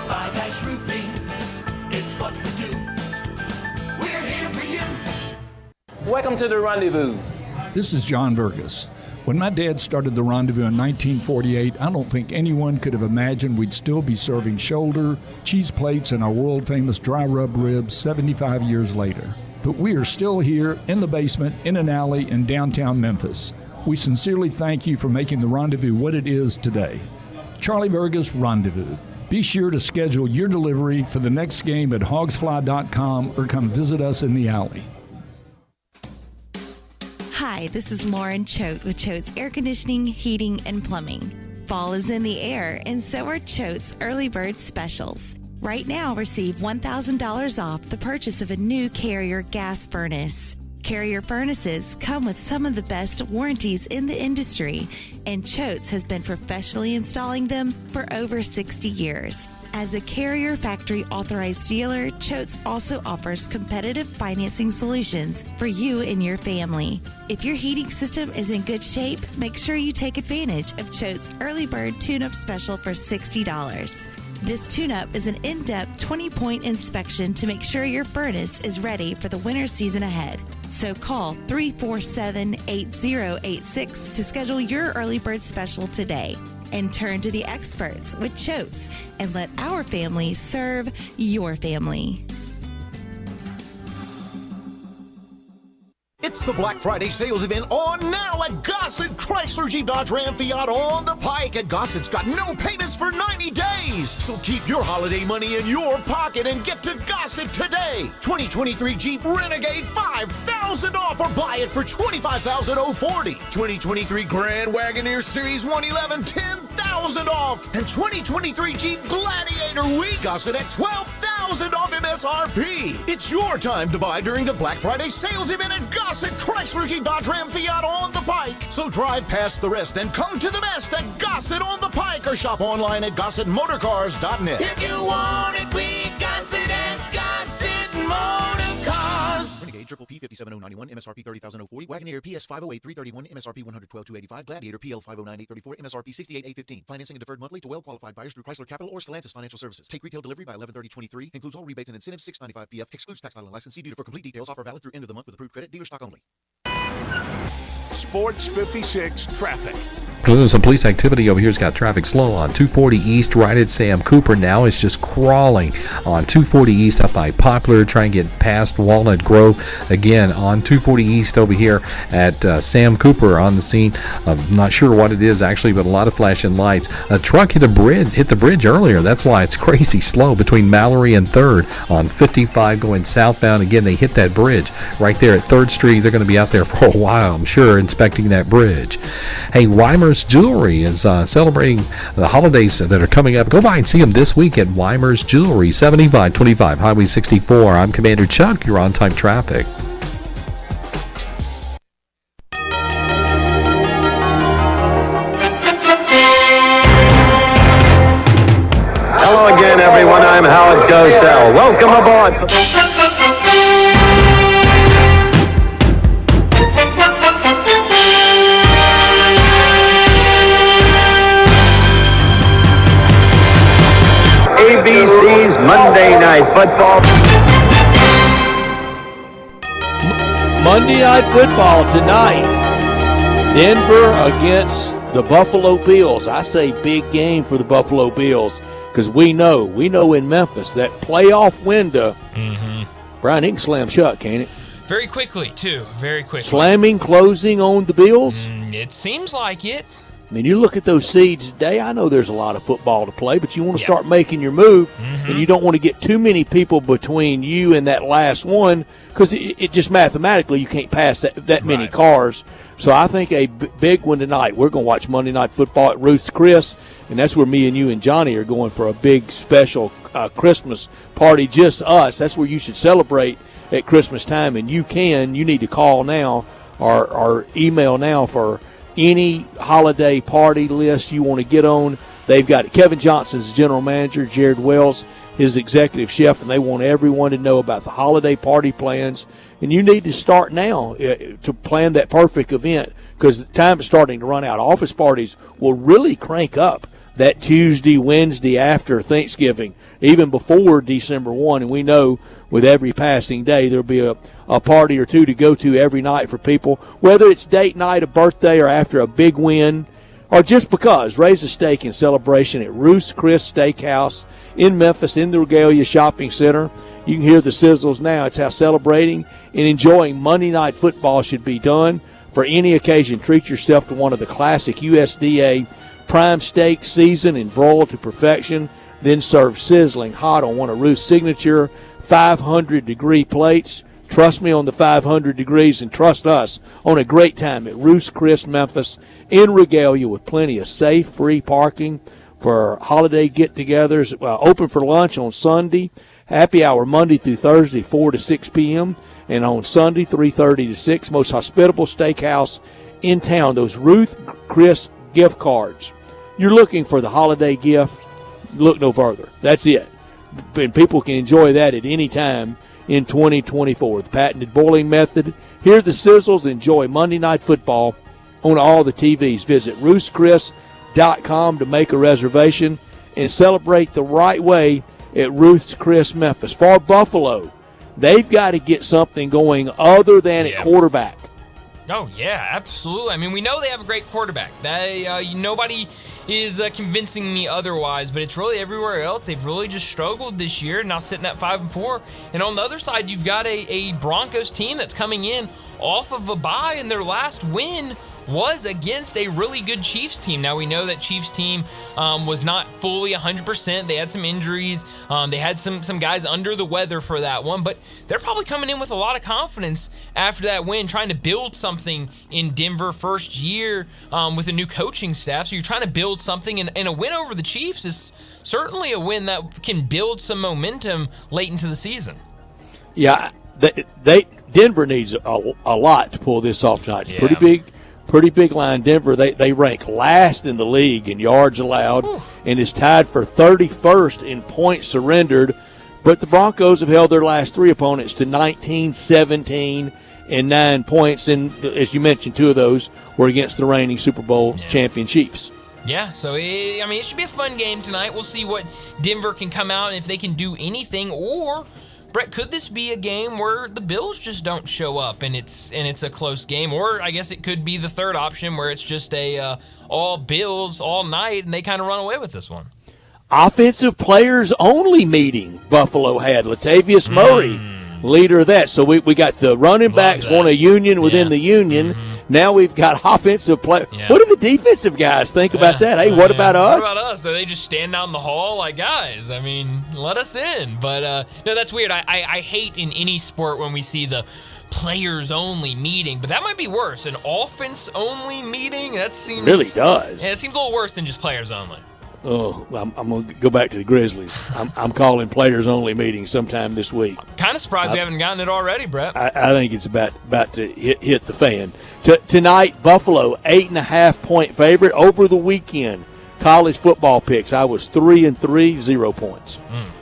Five Ash Roofing, it's what we do. We're here for you. Welcome to the Rendezvous. This is John Vergas. When my dad started the Rendezvous in 1948, I don't think anyone could have imagined we'd still be serving shoulder, cheese plates, and our world-famous dry rub ribs 75 years later. But we are still here in the basement, in an alley in downtown Memphis. We sincerely thank you for making the Rendezvous what it is today. Charlie Vergas Rendezvous. Be sure to schedule your delivery for the next game at hogsfly.com or come visit us in the alley. Hi, this is Lauren Choate with Choate's Air Conditioning, Heating, and Plumbing. Fall is in the air, and so are Choate's Early Bird Specials. Right now, receive $1,000 off the purchase of a new Carrier gas furnace. Carrier furnaces come with some of the best warranties in the industry, and Choate's has been professionally installing them for over 60 years. As a Carrier factory authorized dealer, Choate's also offers competitive financing solutions for you and your family. If your heating system is in good shape, make sure you take advantage of Choate's Early Bird Tune-Up Special for $60. This tune-up is an in-depth 20-point inspection to make sure your furnace is ready for the winter season ahead. So call 347-8086 to schedule your Early Bird Special today. And turn to the experts with Choate's and let our family serve your family. It's the Black Friday sales event on now at Gossett Chrysler Jeep Dodge Ram Fiat on the Pike. At Gossett's got no payments for 90 days. So keep your holiday money in your pocket and get to Gossett today. 2023 Jeep Renegade $5,000 off or buy it for $25,040. 2023 Grand Wagoneer Series 111 $10,000 off. And 2023 Jeep Gladiator we Gossett at $12,000 off MSRP. It's your time to buy during the Black Friday sales event at Gossett Chrysler Jeep Dodge Ram Fiat on the Pike. So drive past the rest and come to the best at Gossett on the Pike or shop online at GossettMotorCars.net. If you want it, we got it at Gossett Motor Cars. Renegade Triple P 57091 MSRP 30,040. Wagoneer PS 508 331 MSRP 112,285. Gladiator PL 509 834 MSRP 68,815. Financing and deferred monthly to well qualified buyers through Chrysler Capital or Stellantis Financial Services. Take retail delivery by 11/30/23. Includes all rebates and incentives. $695 PF. Excludes tax, title, and license. See dealer for complete details. Offer valid through end of the month with approved credit. Dealer stock only. Sports 56 traffic. Some police activity over here's got traffic slow on 240 East right at Sam Cooper. Now it's just crawling on 240 East up by Poplar, trying to get past Walnut Grove. Again on 240 East over here at Sam Cooper on the scene. I'm not sure what it is actually, but a lot of flashing lights. A truck hit the bridge earlier. That's why it's crazy slow between Mallory and 3rd on 55 going southbound. Again, they hit that bridge right there at 3rd Street. They're going to be out there for a while, I'm sure, inspecting that bridge. Hey, Weimer's Jewelry is celebrating the holidays that are coming up. Go by and see them this week at Weimer's Jewelry, 7525 Highway 64. I'm Commander Chuck. You're on time traffic. Hello again, everyone. I'm Howard Cosell. Welcome aboard. ABC's Monday Night Football. Monday Night Football tonight. Denver against the Buffalo Bills. I say big game for the Buffalo Bills because we know in Memphis that playoff window, Brian, it can slam shut, can't it? Very quickly, too. Very quickly. Slamming, closing on the Bills? It seems like it. I mean, you look at those seeds today, I know there's a lot of football to play, but you want to start making your move, and you don't want to get too many people between you and that last one because it just mathematically you can't pass that many cars. So I think a big one tonight. We're going to watch Monday Night Football at Ruth's Chris. and that's where me and you and Johnny are going for a big special Christmas party, just us. That's where you should celebrate at Christmas time, and you need to call now or email now for any holiday party list you want to get on. They've got Kevin Johnson's general manager, Jared Wells, his executive chef, and they want everyone to know about the holiday party plans. And you need to start now to plan that perfect event, because the time is starting to run out. Office parties will really crank up that Tuesday, Wednesday after Thanksgiving, even before December 1. And we know with every passing day there'll be a party or two to go to every night for people, whether it's date night, a birthday, or after a big win, or just because. Raise a steak in celebration at Ruth's Chris Steakhouse in Memphis in the Regalia Shopping Center. You can hear the sizzles now. It's how celebrating and enjoying Monday Night Football should be done. For any occasion, treat yourself to one of the classic USDA prime steaks, seasoned and broiled to perfection, then serve sizzling hot on one of Ruth's signature 500-degree plates. Trust me on the 500 degrees, and trust us on a great time at Ruth's Chris Memphis in Regalia, with plenty of safe, free parking for holiday get-togethers. Open for lunch on Sunday. Happy hour Monday through Thursday, 4 to 6 p.m., and on Sunday, 3:30 to 6. Most hospitable steakhouse in town. Those Ruth Chris gift cards. You're looking for the holiday gift, look no further. That's it. And people can enjoy that at any time in 2024. The patented boiling method. Hear the sizzles. Enjoy Monday Night Football on all the TVs. Visit Ruth'sChris.com to make a reservation and celebrate the right way at Ruth's Chris Memphis. For Buffalo, they've got to get something going other than at quarterback. Oh, yeah, absolutely. I mean, we know they have a great quarterback. Nobody is convincing me otherwise, but it's really everywhere else. They've really just struggled this year, now sitting at 5-4. And on the other side, you've got a Broncos team that's coming in off of a bye, and their last win was against a really good Chiefs team. Now, we know that Chiefs team was not fully 100%. They had some injuries. They had some guys under the weather for that one, but they're probably coming in with a lot of confidence after that win, trying to build something in Denver first year with a new coaching staff. So you're trying to build something, and a win over the Chiefs is certainly a win that can build some momentum late into the season. Yeah, Denver needs a lot to pull this off tonight. It's pretty big line. Denver, they rank last in the league in yards allowed and is tied for 31st in points surrendered. But the Broncos have held their last three opponents to 19, 17, and 9 points. And as you mentioned, two of those were against the reigning Super Bowl champion Chiefs. Yeah, so it should be a fun game tonight. We'll see what Denver can come out and if they can do anything. Or, Brett, could this be a game where the Bills just don't show up and it's a close game? Or I guess it could be the third option where it's just a all Bills all night and they kind of run away with this one. Offensive players only meeting Buffalo had. Latavius Murray, leader of that. So we got the running backs want a union within the union. Now we've got offensive players. Yeah. What do the defensive guys think about that? Hey, what about us? What about us? Do they just stand out in the hall like, guys, I mean, let us in? But, no, that's weird. I hate in any sport when we see the players-only meeting, but that might be worse. An offense-only meeting? That seems... really does. Yeah, it seems a little worse than just players-only. Oh, I'm going to go back to the Grizzlies. I'm calling players-only meetings sometime this week. Kind of surprised we haven't gotten it already, Brett. I think it's about to hit the fan. Tonight, Buffalo, 8.5-point favorite. Over the weekend, college football picks. I was 3-3, 0 points.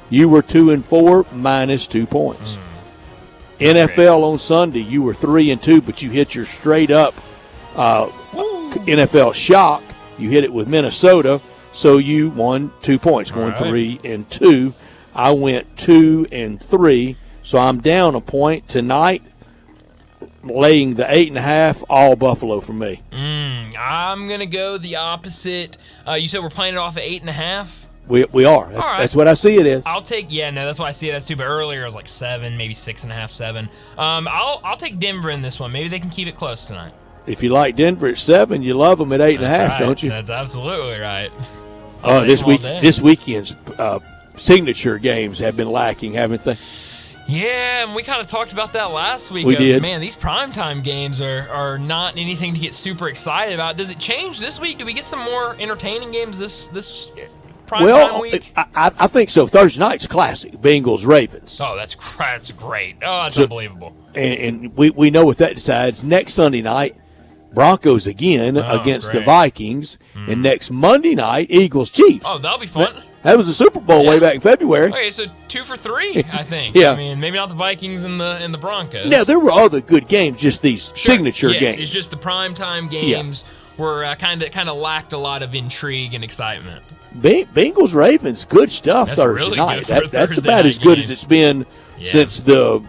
You were 2-4, -2 points. NFL on Sunday, you were 3-2, but you hit your straight up NFL shock. You hit it with Minnesota. So you won 2 points, going 3-2. I went 2-3, so I'm down a point tonight. Laying the 8.5, all Buffalo for me. I'm gonna go the opposite. You said we're playing it off at 8.5. We are. That's what I see it as. I'll take. Yeah, no, that's what I see it as too. But earlier it was like 7, maybe 6.5, 7. I'll take Denver in this one. Maybe they can keep it close tonight. If you like Denver at 7, you love them at 8.5, don't you? That's absolutely right. This weekend's signature games have been lacking, haven't they? Yeah, and we kind of talked about that last week. We did. Man, these primetime games are not anything to get super excited about. Does it change this week? Do we get some more entertaining games this primetime week? I think so. Thursday night's classic. Bengals-Ravens. Oh, that's great. Oh, that's unbelievable. And we know what that decides. Next Sunday night, Broncos again against the Vikings. And next Monday night, Eagles-Chiefs. Oh, that'll be fun. That was the Super Bowl way back in February. Okay, so 2 for 3, I think. Yeah. I mean, maybe not the Vikings and the Broncos. Now, there were other good games, just these signature games. It's just the primetime games were kind of lacked a lot of intrigue and excitement. Bengals-Ravens, good stuff That's Thursday really night. good for a That's Thursday about night as good game. as it's been since the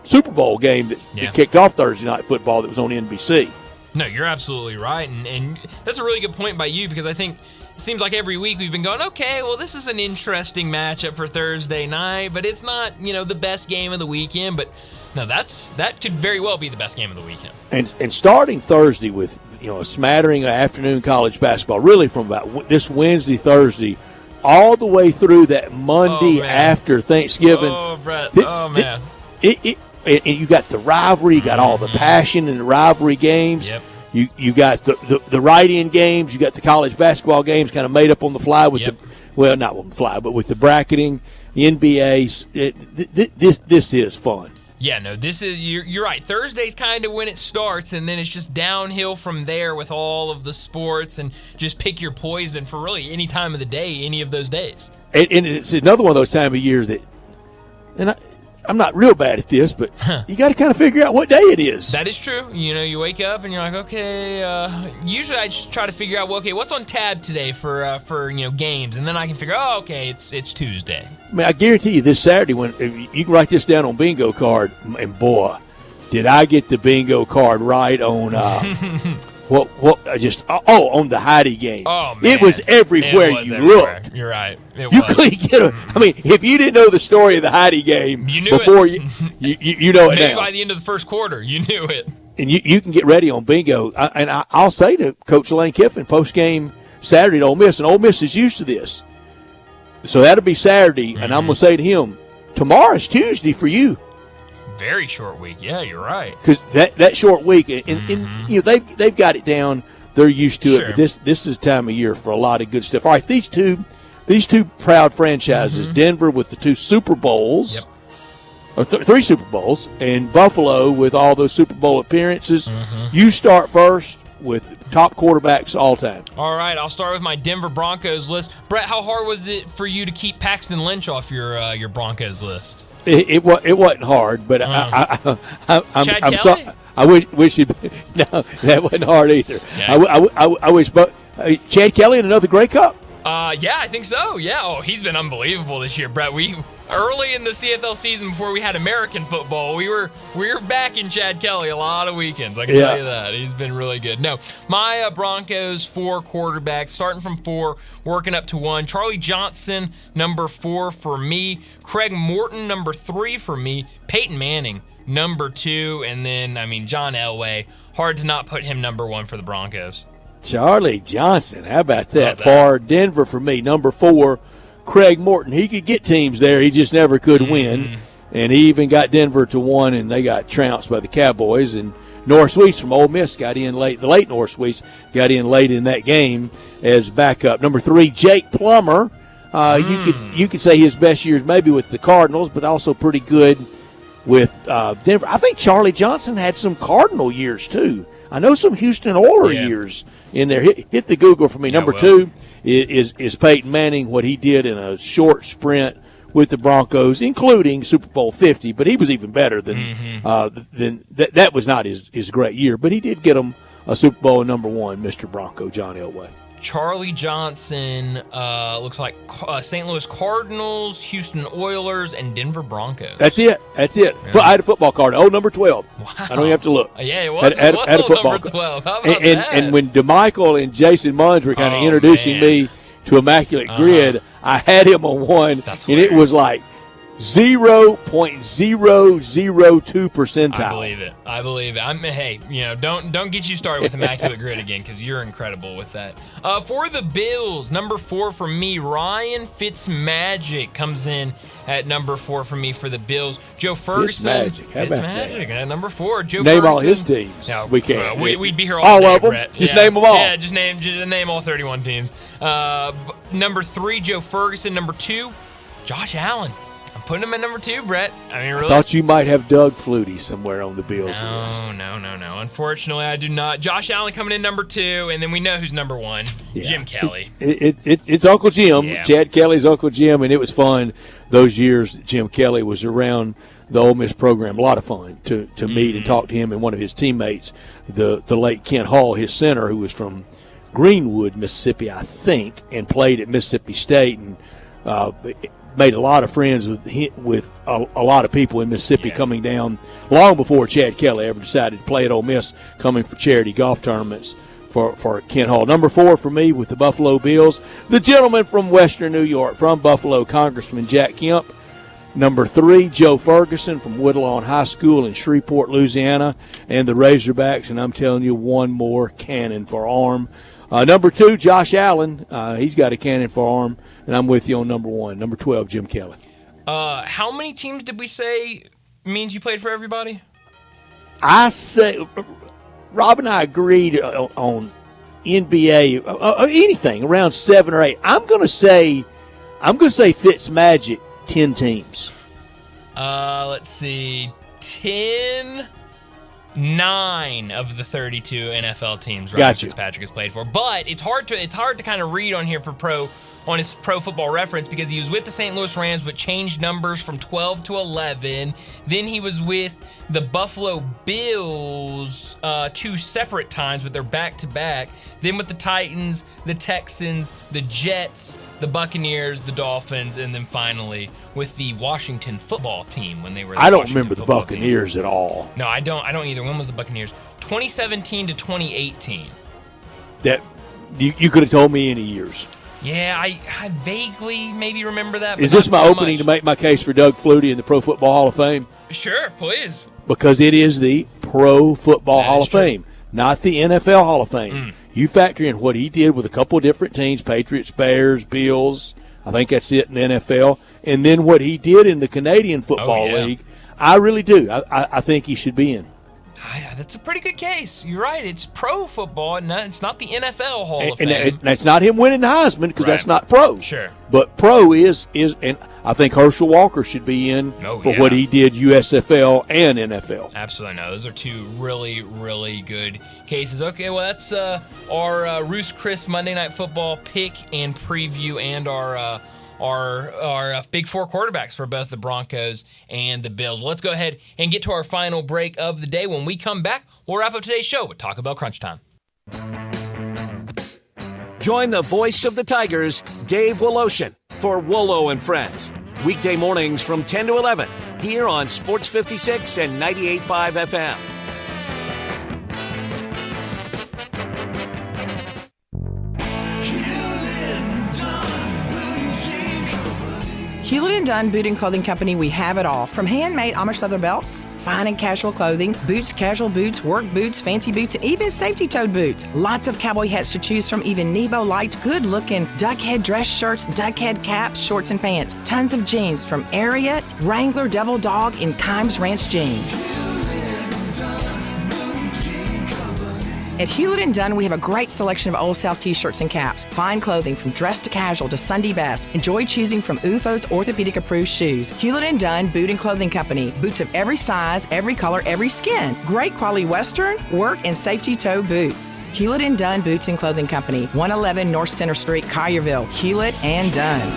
Super Bowl game that kicked off Thursday night football that was on NBC. No, you're absolutely right. And that's a really good point by you, because I think it seems like every week we've been going, okay, well, this is an interesting matchup for Thursday night, but it's not, the best game of the weekend. But no, that could very well be the best game of the weekend. And starting Thursday with, a smattering of afternoon college basketball, really from about this Wednesday, Thursday, all the way through that Monday after Thanksgiving. Oh, Brett. Man. And you got the rivalry, you got all the passion in the rivalry games. Yep. You got the write-in games, you got the college basketball games kind of made up on the fly with not on the fly, but with the bracketing, the NBA's. This is fun. Yeah, no, this is you're right. Thursday's kind of when it starts, and then it's just downhill from there with all of the sports, and just pick your poison for really any time of the day, any of those days. And it's another one of those time of years that, and I'm not real bad at this, but you got to kind of figure out what day it is. That is true. You wake up and you're like, okay. Usually I just try to figure out, well, okay, what's on tab today for games, and then I can figure, okay, it's Tuesday. I mean, I guarantee you this Saturday, when you can write this down on bingo card, and boy, did I get the bingo card right on on the Heidi game. Oh, man. It was everywhere you looked. You're right. You couldn't get it. I mean, if you didn't know the story of the Heidi game you knew before, it. you know it Maybe now. by the end of the first quarter, you knew it. And you can get ready on bingo. I'll say to Coach Lane Kiffin, post-game Saturday at Ole Miss, and Ole Miss is used to this. So that'll be Saturday, and I'm going to say to him, tomorrow's Tuesday for you. Very short week. Yeah, you're right. Because that short week, and they've got it down. They're used to it. But this is time of year for a lot of good stuff. All right, these two proud franchises, Denver with the 2 Super Bowls, or 3 Super Bowls, and Buffalo with all those Super Bowl appearances. You start first with top quarterbacks all time. All right, I'll start with my Denver Broncos list. Brett, how hard was it for you to keep Paxton Lynch off your Broncos list? It wasn't hard, but I'm sorry. I wish it. No, that wasn't hard either. I wish, but Chad Kelly and another Grey Cup. Yeah, I think so. Yeah. Oh, he's been unbelievable this year, Brett. We early in the CFL season before we had American football, we were back in Chad Kelly a lot of weekends. I can tell you that. He's been really good. No, my Broncos 4 quarterbacks, starting from 4, working up to 1. Charlie Johnson, number 4 for me. Craig Morton, number 3 for me. Peyton Manning, number 2. And then, John Elway. Hard to not put him number 1 for the Broncos. Charlie Johnson, how about that? For Denver for me, number 4. Craig Morton, he could get teams there. He just never could win. And he even got Denver to 1, and they got trounced by the Cowboys. And Norris Weiss from Ole Miss got in late. The late Norris Weiss got in late in that game as backup. Number 3, Jake Plummer. You could say his best years maybe with the Cardinals, but also pretty good with Denver. I think Charlie Johnson had some Cardinal years too. I know some Houston Oilers years in there. Hit the Google for me. Number 2 is Peyton Manning, what he did in a short sprint with the Broncos, including Super Bowl 50. But he was even better than that. Was not his great year, but he did get him a Super Bowl number 1, Mr. Bronco, John Elway. Charlie Johnson looks like St. Louis Cardinals, Houston Oilers, and Denver Broncos. That's it. Yeah. I had a football card. Number 12. Wow. I don't even have to look. Yeah, it was. Had a football number 12. How about that? And when DeMichael and Jason Munns were kind of introducing me to Immaculate Grid, I had him on 1, and it was like 0.002 percentile. I believe it. Hey, don't get you started with immaculate grid again, because you're incredible with that. For the Bills, number 4 for me, Ryan Fitzmagic comes in at number 4 for me for the Bills. Joe Ferguson. Fitzmagic at number 4. Joe name Ferguson. all his teams. No, we can't. We'd be here all day, of them. Brett. Just name them all. Yeah, just name all 31 teams. Number 3, Joe Ferguson. Number 2, Josh Allen. I'm putting him at number 2, Brett. Really? I thought you might have Doug Flutie somewhere on the Bills list. No. Unfortunately, I do not. Josh Allen coming in number 2, and then we know who's number 1. Yeah. Jim Kelly. It's Uncle Jim. Yeah. Chad Kelly's Uncle Jim, and it was fun those years that Jim Kelly was around the Ole Miss program. A lot of fun to meet and talk to him and one of his teammates, the late Kent Hall, his center, who was from Greenwood, Mississippi, I think, and played at Mississippi State, and made a lot of friends with a lot of people in Mississippi coming down long before Chad Kelly ever decided to play at Ole Miss, coming for charity golf tournaments for Kent Hall. Number 4 for me with the Buffalo Bills, the gentleman from Western New York, from Buffalo, Congressman Jack Kemp. Number 3, Joe Ferguson from Woodlawn High School in Shreveport, Louisiana, and the Razorbacks, and I'm telling you, one more cannon for arm. Number 2, Josh Allen. He's got a cannon for arm, and I'm with you on number 1. Number 12, Jim Kelly. How many teams did we say means you played for everybody? I say, Rob and I agreed on NBA, anything around 7 or 8. I'm going to say Fitzmagic, 10 teams. Let's see, 9 of the 32 NFL teams Ryan Fitzpatrick has played for. But it's hard to kind of read on here on his Pro Football Reference, because he was with the St. Louis Rams but changed numbers from 12 to 11. Then he was with the Buffalo Bills 2 separate times, but they're back-to-back. Then with the Titans, the Texans, the Jets, the Buccaneers, the Dolphins, and then finally with the Washington football team when they were I don't remember the Buccaneers at all. No, I don't either. When was the Buccaneers? 2017 to 2018. That you could have told me any years. Yeah, I vaguely maybe remember that. Is this my opening to make my case for Doug Flutie in the Pro Football Hall of Fame? Sure, please. Because it is the Pro Football Hall of Fame, not the NFL Hall of Fame. You factor in what he did with a couple of different teams, Patriots, Bears, Bills, I think that's it in the NFL, and then what he did in the Canadian Football League. I really do. I think he should be in. That's a pretty good case. You're right. It's pro football, and it's not the NFL Hall of Fame. And that's not him winning the Heisman, because that's not pro. Sure. But pro is, and I think Herschel Walker should be in for what he did USFL and NFL. Absolutely. No, those are 2 really, really good cases. Okay, well, that's our Ruth's Chris Monday Night Football pick and preview, and our big 4 quarterbacks for both the Broncos and the Bills. Let's go ahead and get to our final break of the day. When we come back, we'll wrap up today's show with Taco Bell Crunch Time. Join the voice of the Tigers, Dave Woloshin, for Wolo and Friends. Weekday mornings from 10 to 11 here on Sports 56 and 98.5 FM. Hewlett & Dunn Boot and Clothing Company, we have it all. From handmade Amish leather belts, fine and casual clothing, boots, casual boots, work boots, fancy boots, and even safety-toed boots. Lots of cowboy hats to choose from, even Nebo lights, good-looking duck head dress shirts, duck head caps, shorts, and pants. Tons of jeans from Ariat, Wrangler, Devil Dog, and Kimes Ranch jeans. At Hewlett & Dunn, we have a great selection of Old South t-shirts and caps. Fine clothing from dress to casual to Sunday best. Enjoy choosing from UFO's orthopedic-approved shoes. Hewlett & Dunn Boot and Clothing Company. Boots of every size, every color, every skin. Great quality Western, work, and safety toe boots. Hewlett & Dunn Boots and Clothing Company. 111 North Center Street, Collierville. Hewlett & Dunn.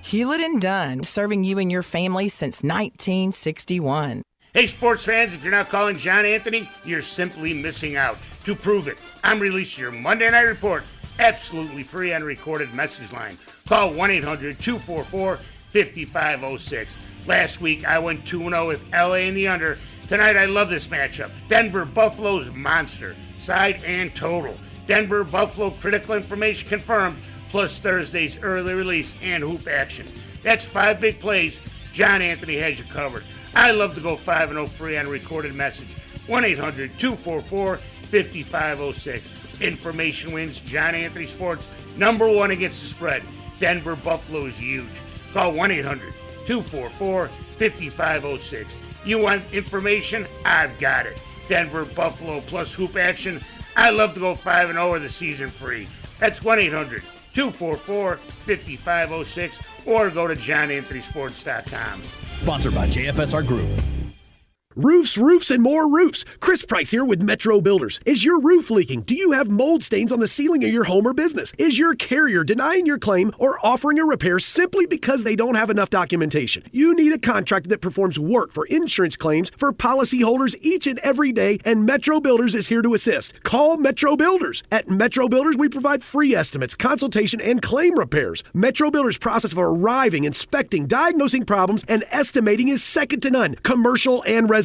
Hewlett & Dunn, serving you and your family since 1961. Hey, sports fans, if you're not calling John Anthony, you're simply missing out. To prove it, I'm releasing your Monday Night Report absolutely free on recorded message line. Call 1-800-244-5506. Last week, I went 2-0 with LA in the under. Tonight, I love this matchup. Denver, Buffalo's monster, side and total. Denver, Buffalo, critical information confirmed. plus Thursday's early release and hoop action. That's 5 big plays. John Anthony has you covered. I love to go 5-0 free on a recorded message. 1-800-244-5506. Information wins. John Anthony Sports, #1 against the spread. Denver Buffalo is huge. Call 1-800-244-5506. You want information? I've got it. Denver Buffalo plus hoop action. I love to go 5-0 or the season free. That's 1-800-244-5506 or go to johnanthonysports.com. Sponsored by JFSR Group. Roofs, roofs, and more roofs. Chris Price here with Metro Builders. Is your roof leaking? Do you have mold stains on the ceiling of your home or business? Is your carrier denying your claim or offering a repair simply because they don't have enough documentation? You need a contractor that performs work for insurance claims for policyholders each and every day, and Metro Builders is here to assist. Call Metro Builders. At Metro Builders, we provide free estimates, consultation, and claim repairs. Metro Builders' process of arriving, inspecting, diagnosing problems, and estimating is second to none, commercial and residential.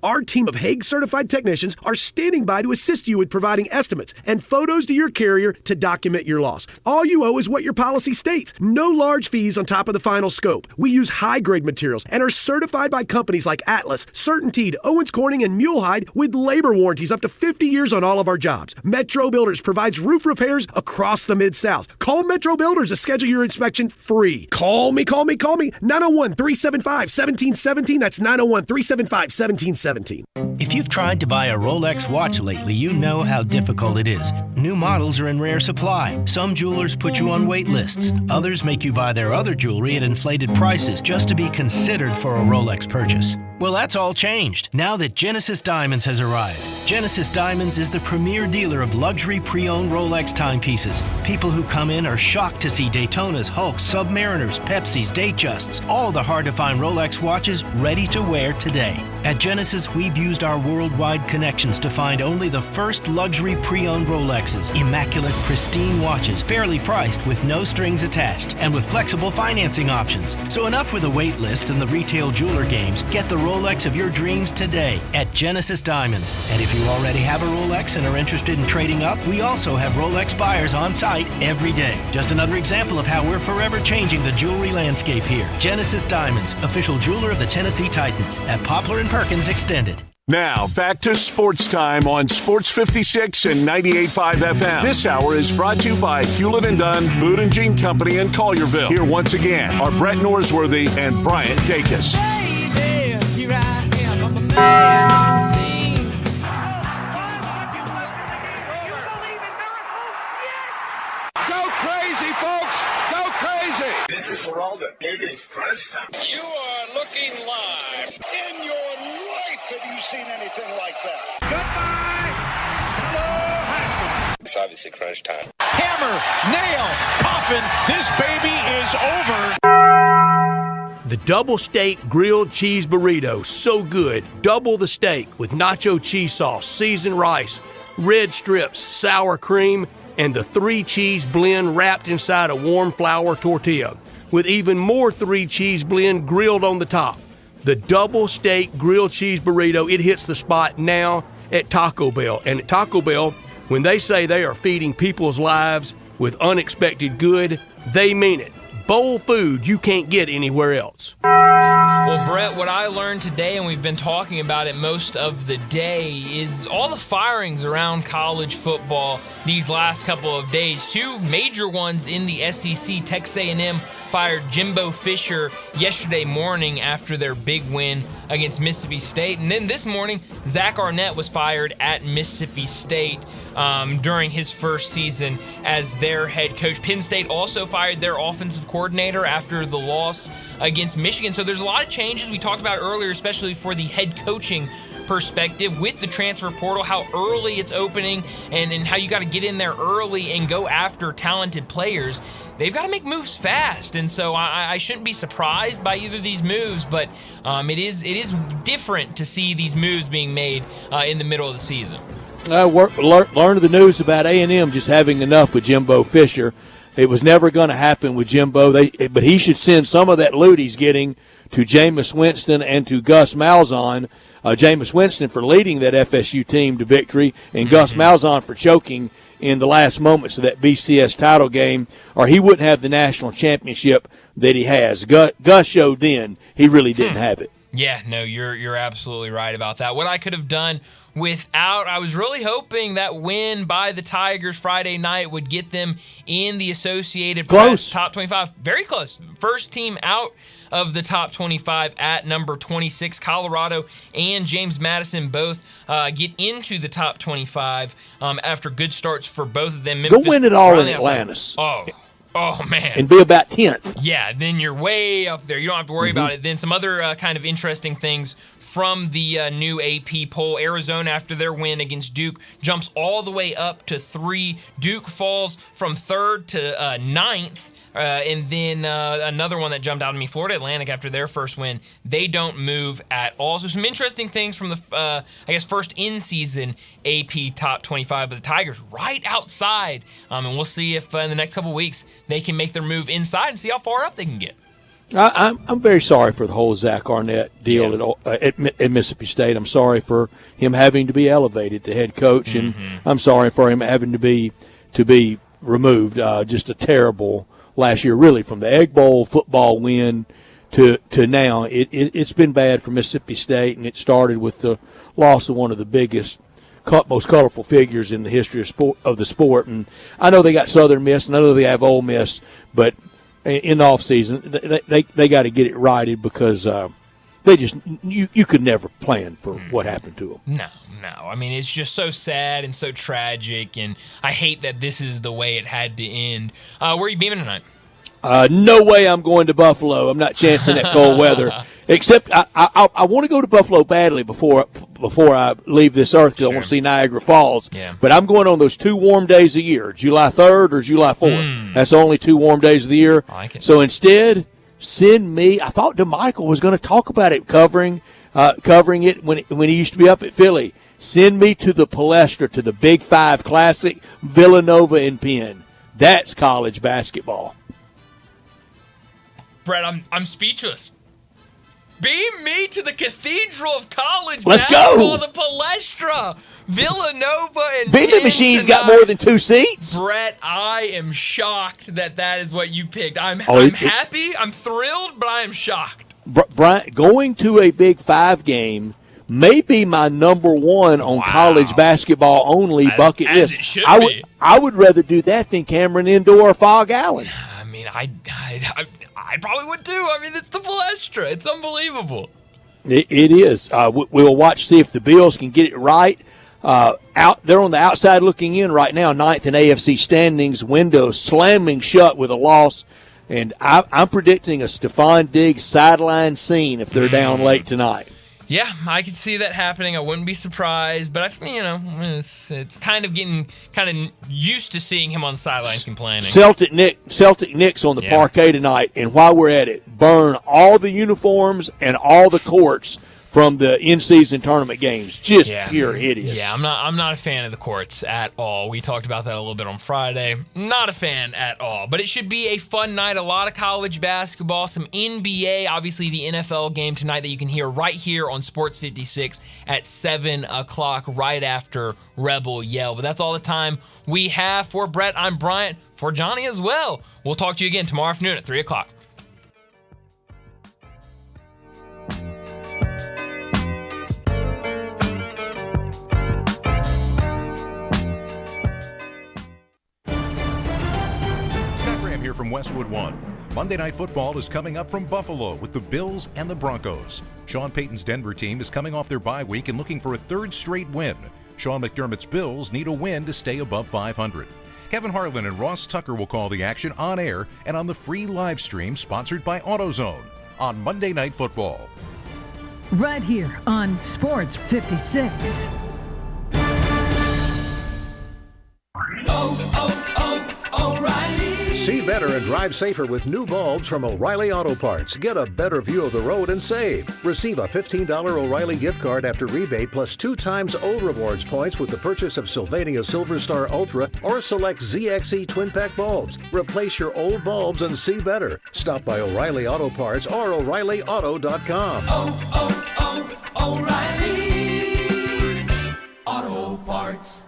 Our team of Hague-certified technicians are standing by to assist you with providing estimates and photos to your carrier to document your loss. All you owe is what your policy states. No large fees on top of the final scope. We use high-grade materials and are certified by companies like Atlas, CertainTeed, Owens Corning, and Mulehide with labor warranties up to 50 years on all of our jobs. Metro Builders provides roof repairs across the Mid-South. Call Metro Builders to schedule your inspection free. Call me. 901-375-1717. That's 901-375-1717. If you've tried to buy a Rolex watch lately, you know how difficult it is. New models are in rare supply. Some jewelers put you on wait lists. Others make you buy their other jewelry at inflated prices just to be considered for a Rolex purchase. Well, that's all changed now that Genesis Diamonds has arrived. Genesis Diamonds is the premier dealer of luxury pre-owned Rolex timepieces. People who come in are shocked to see Daytonas, Hulks, Submariners, Pepsis, Datejusts, all the hard-to-find Rolex watches ready to wear today. At Genesis, we've used our worldwide connections to find only the first luxury pre-owned Rolexes, immaculate, pristine watches, fairly priced with no strings attached, and with flexible financing options. So enough with the wait list and the retail jeweler games. Get the Rolex of your dreams today at Genesis Diamonds. And if you already have a Rolex and are interested in trading up, we also have Rolex buyers on site every day. Just another example of how we're forever changing the jewelry landscape here. Genesis Diamonds, official jeweler of the Tennessee Titans at Poplar and Perkins Extended. Now, back to Sports Time on Sports 56 and 98.5 FM. This hour is brought to you by Hewlett & Dunn, Boot & Jean Company in Collierville. Here once again are Brett Norsworthy and Bryant Dacus. Here I am, I'm a man on the scene. Go crazy, folks! Go crazy! This is Geraldo. It is crunch time. You are looking live. In your life have you seen anything like that? Goodbye! Hello, Haskins. It's obviously crunch time. Hammer, nail, coffin. This baby is over. The double steak grilled cheese burrito, so good. Double the steak with nacho cheese sauce, seasoned rice, red strips, sour cream, and the 3-cheese blend wrapped inside a warm flour tortilla, with even more 3-cheese blend grilled on the top. The double steak grilled cheese burrito, it hits the spot now at Taco Bell. And at Taco Bell, when they say they are feeding people's lives with unexpected good, they mean it. Bowl food you can't get anywhere else. Well, Brett, what I learned today, and we've been talking about it most of the day, is all the firings around college football these last couple of days. Two major ones in the SEC. Texas A&M fired Jimbo Fisher yesterday morning after their big win against Mississippi State. And then this morning, Zach Arnett was fired at Mississippi State during his first season as their head coach. Penn State also fired their offensive coordinator after the loss against Michigan. So there's a lot of changes we talked about earlier, especially for the head coaching perspective with the transfer portal, how early it's opening and how you got to get in there early and go after talented players. They've got to make moves fast, and so I shouldn't be surprised by either of these moves, but it is different to see these moves being made in the middle of the season. Learned the news about A&M just having enough with Jimbo Fisher. It was never going to happen with Jimbo, but he should send some of that loot he's getting to Jameis Winston and to Gus Malzahn. Jameis Winston for leading that FSU team to victory, and Gus Malzahn for choking in the last moments of that BCS title game, or he wouldn't have the national championship that he has. Gus showed then he really didn't have it. Yeah, no, you're absolutely right about that. What I could have done without, I was really hoping that win by the Tigers Friday night would get them in the Associated Press top 25. Very close. First team out of the top 25 at number 26. Colorado and James Madison both get into the top 25 after good starts for both of them. Go win it all in Atlantis. Oh, man. And be about 10th. Yeah, then you're way up there. You don't have to worry about it. Then some other kind of interesting things from the new AP poll. Arizona, after their win against Duke, jumps all the way up to 3. Duke falls from 3rd to 9th. And then another one that jumped out at me, Florida Atlantic, after their first win, they don't move at all. So some interesting things from the, first in-season AP top 25. But the Tigers right outside. And we'll see if in the next couple weeks they can make their move inside and see how far up they can get. I'm very sorry for the whole Zach Arnett deal at Mississippi State. I'm sorry for him having to be elevated to head coach, and I'm sorry for him having to be removed. Just a terrible last year, really, from the Egg Bowl football win to now. It's been bad for Mississippi State, and it started with the loss of one of the biggest, most colorful figures in the history of the sport. And I know they got Southern Miss, and I know they have Ole Miss, but in the offseason, they got to get it righted because they just you could never plan for what happened to them. No. I mean, it's just so sad and so tragic, and I hate that this is the way it had to end. Where are you beaming tonight? No way I'm going to Buffalo. I'm not chancing that cold weather. Except I want to go to Buffalo badly before I leave this earth because I want to see Niagara Falls. Yeah. But I'm going on those 2 warm days a year, July 3rd or July 4th. That's the only 2 warm days of the year. So instead, send me. I thought DeMichael was going to talk about it, covering it when he used to be up at Philly. Send me to the Palestra, to the Big 5 Classic, Villanova and Penn. That's college basketball. Brett, I'm speechless. Beam me to the Cathedral of College Let's Basketball, go. the Palestra, Villanova, and Beaming Machine's got more than 2 seats. Brett, I am shocked that is what you picked. I'm happy, I'm thrilled, but I am shocked. Brian, going to a Big 5 game may be my number 1 on college basketball only bucket list. It should be. I would rather do that than Cameron Indoor or Fog Alley. I mean, I probably would too. I mean, it's the Palestra. It's unbelievable. It is. We'll watch, see if the Bills can get it right. They're on the outside looking in right now, 9th in AFC standings, window slamming shut with a loss. And I'm predicting a Stephon Diggs sideline scene if they're down late tonight. Yeah, I could see that happening. I wouldn't be surprised, but it's kind of getting used to seeing him on the sidelines complaining. Celtic Knicks on the parquet tonight, and while we're at it, burn all the uniforms and all the courts from the in-season tournament games. Just pure hideous. Yeah, I'm not a fan of the courts at all. We talked about that a little bit on Friday. Not a fan at all. But it should be a fun night. A lot of college basketball, some NBA, obviously the NFL game tonight that you can hear right here on Sports 56 at 7 o'clock right after Rebel Yell. But that's all the time we have for Brett. I'm Bryant. For Johnny as well. We'll talk to you again tomorrow afternoon at 3 o'clock. Here from Westwood One. Monday Night Football is coming up from Buffalo with the Bills and the Broncos. Sean Payton's Denver team is coming off their bye week and looking for a 3rd straight win. Sean McDermott's Bills need a win to stay above 500. Kevin Harlan and Ross Tucker will call the action on air and on the free live stream sponsored by AutoZone on Monday Night Football. Right here on Sports 56. See better and drive safer with new bulbs from O'Reilly Auto Parts. Get a better view of the road and save. Receive a $15 O'Reilly gift card after rebate plus 2 times old rewards points with the purchase of Sylvania Silver Star Ultra or select ZXE Twin Pack bulbs. Replace your old bulbs and see better. Stop by O'Reilly Auto Parts or O'ReillyAuto.com. O'Reilly Auto Parts.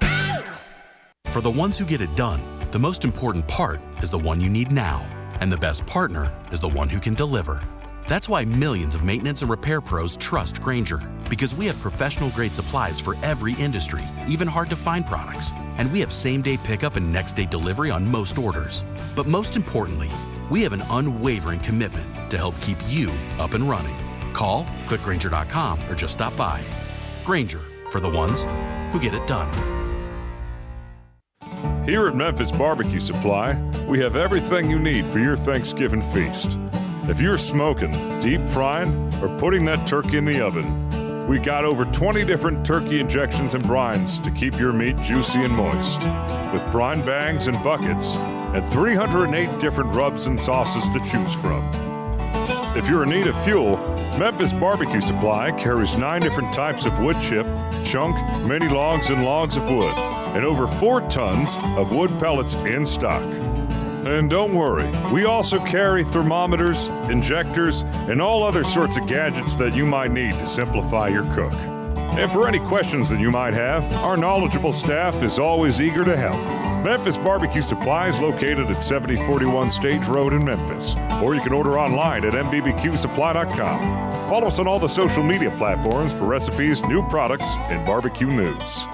For the ones who get it done, the most important part is the one you need now, and the best partner is the one who can deliver. That's why millions of maintenance and repair pros trust Grainger, because we have professional-grade supplies for every industry, even hard-to-find products. And we have same-day pickup and next-day delivery on most orders. But most importantly, we have an unwavering commitment to help keep you up and running. Call, click Grainger.com, or just stop by. Grainger, for the ones who get it done. Here at Memphis Barbecue Supply, we have everything you need for your Thanksgiving feast. If you're smoking, deep frying, or putting that turkey in the oven, we got over 20 different turkey injections and brines to keep your meat juicy and moist, with brine bags and buckets, and 308 different rubs and sauces to choose from. If you're in need of fuel, Memphis Barbecue Supply carries 9 different types of wood chip, chunk, mini logs, and logs of wood, and over 4 tons of wood pellets in stock. And don't worry, we also carry thermometers, injectors, and all other sorts of gadgets that you might need to simplify your cook. And for any questions that you might have, our knowledgeable staff is always eager to help. Memphis Barbecue Supply is located at 7041 Stage Road in Memphis, or you can order online at mbbqsupply.com. Follow us on all the social media platforms for recipes, new products, and barbecue news.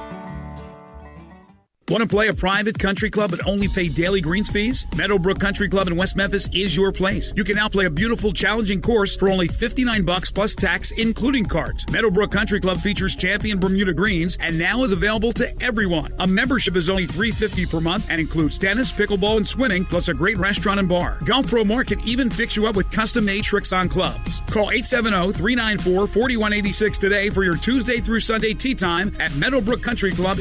Want to play a private country club but only pay daily greens fees? Meadowbrook Country Club in West Memphis is your place. You can now play a beautiful, challenging course for only $59 plus tax, including cards. Meadowbrook Country Club features champion Bermuda greens and now is available to everyone. A membership is only $350 per month and includes tennis, pickleball, and swimming, plus a great restaurant and bar. Golf Pro Mark can even fix you up with custom-made tricks on clubs. Call 870-394-4186 today for your Tuesday through Sunday tee time at Meadowbrook Country Club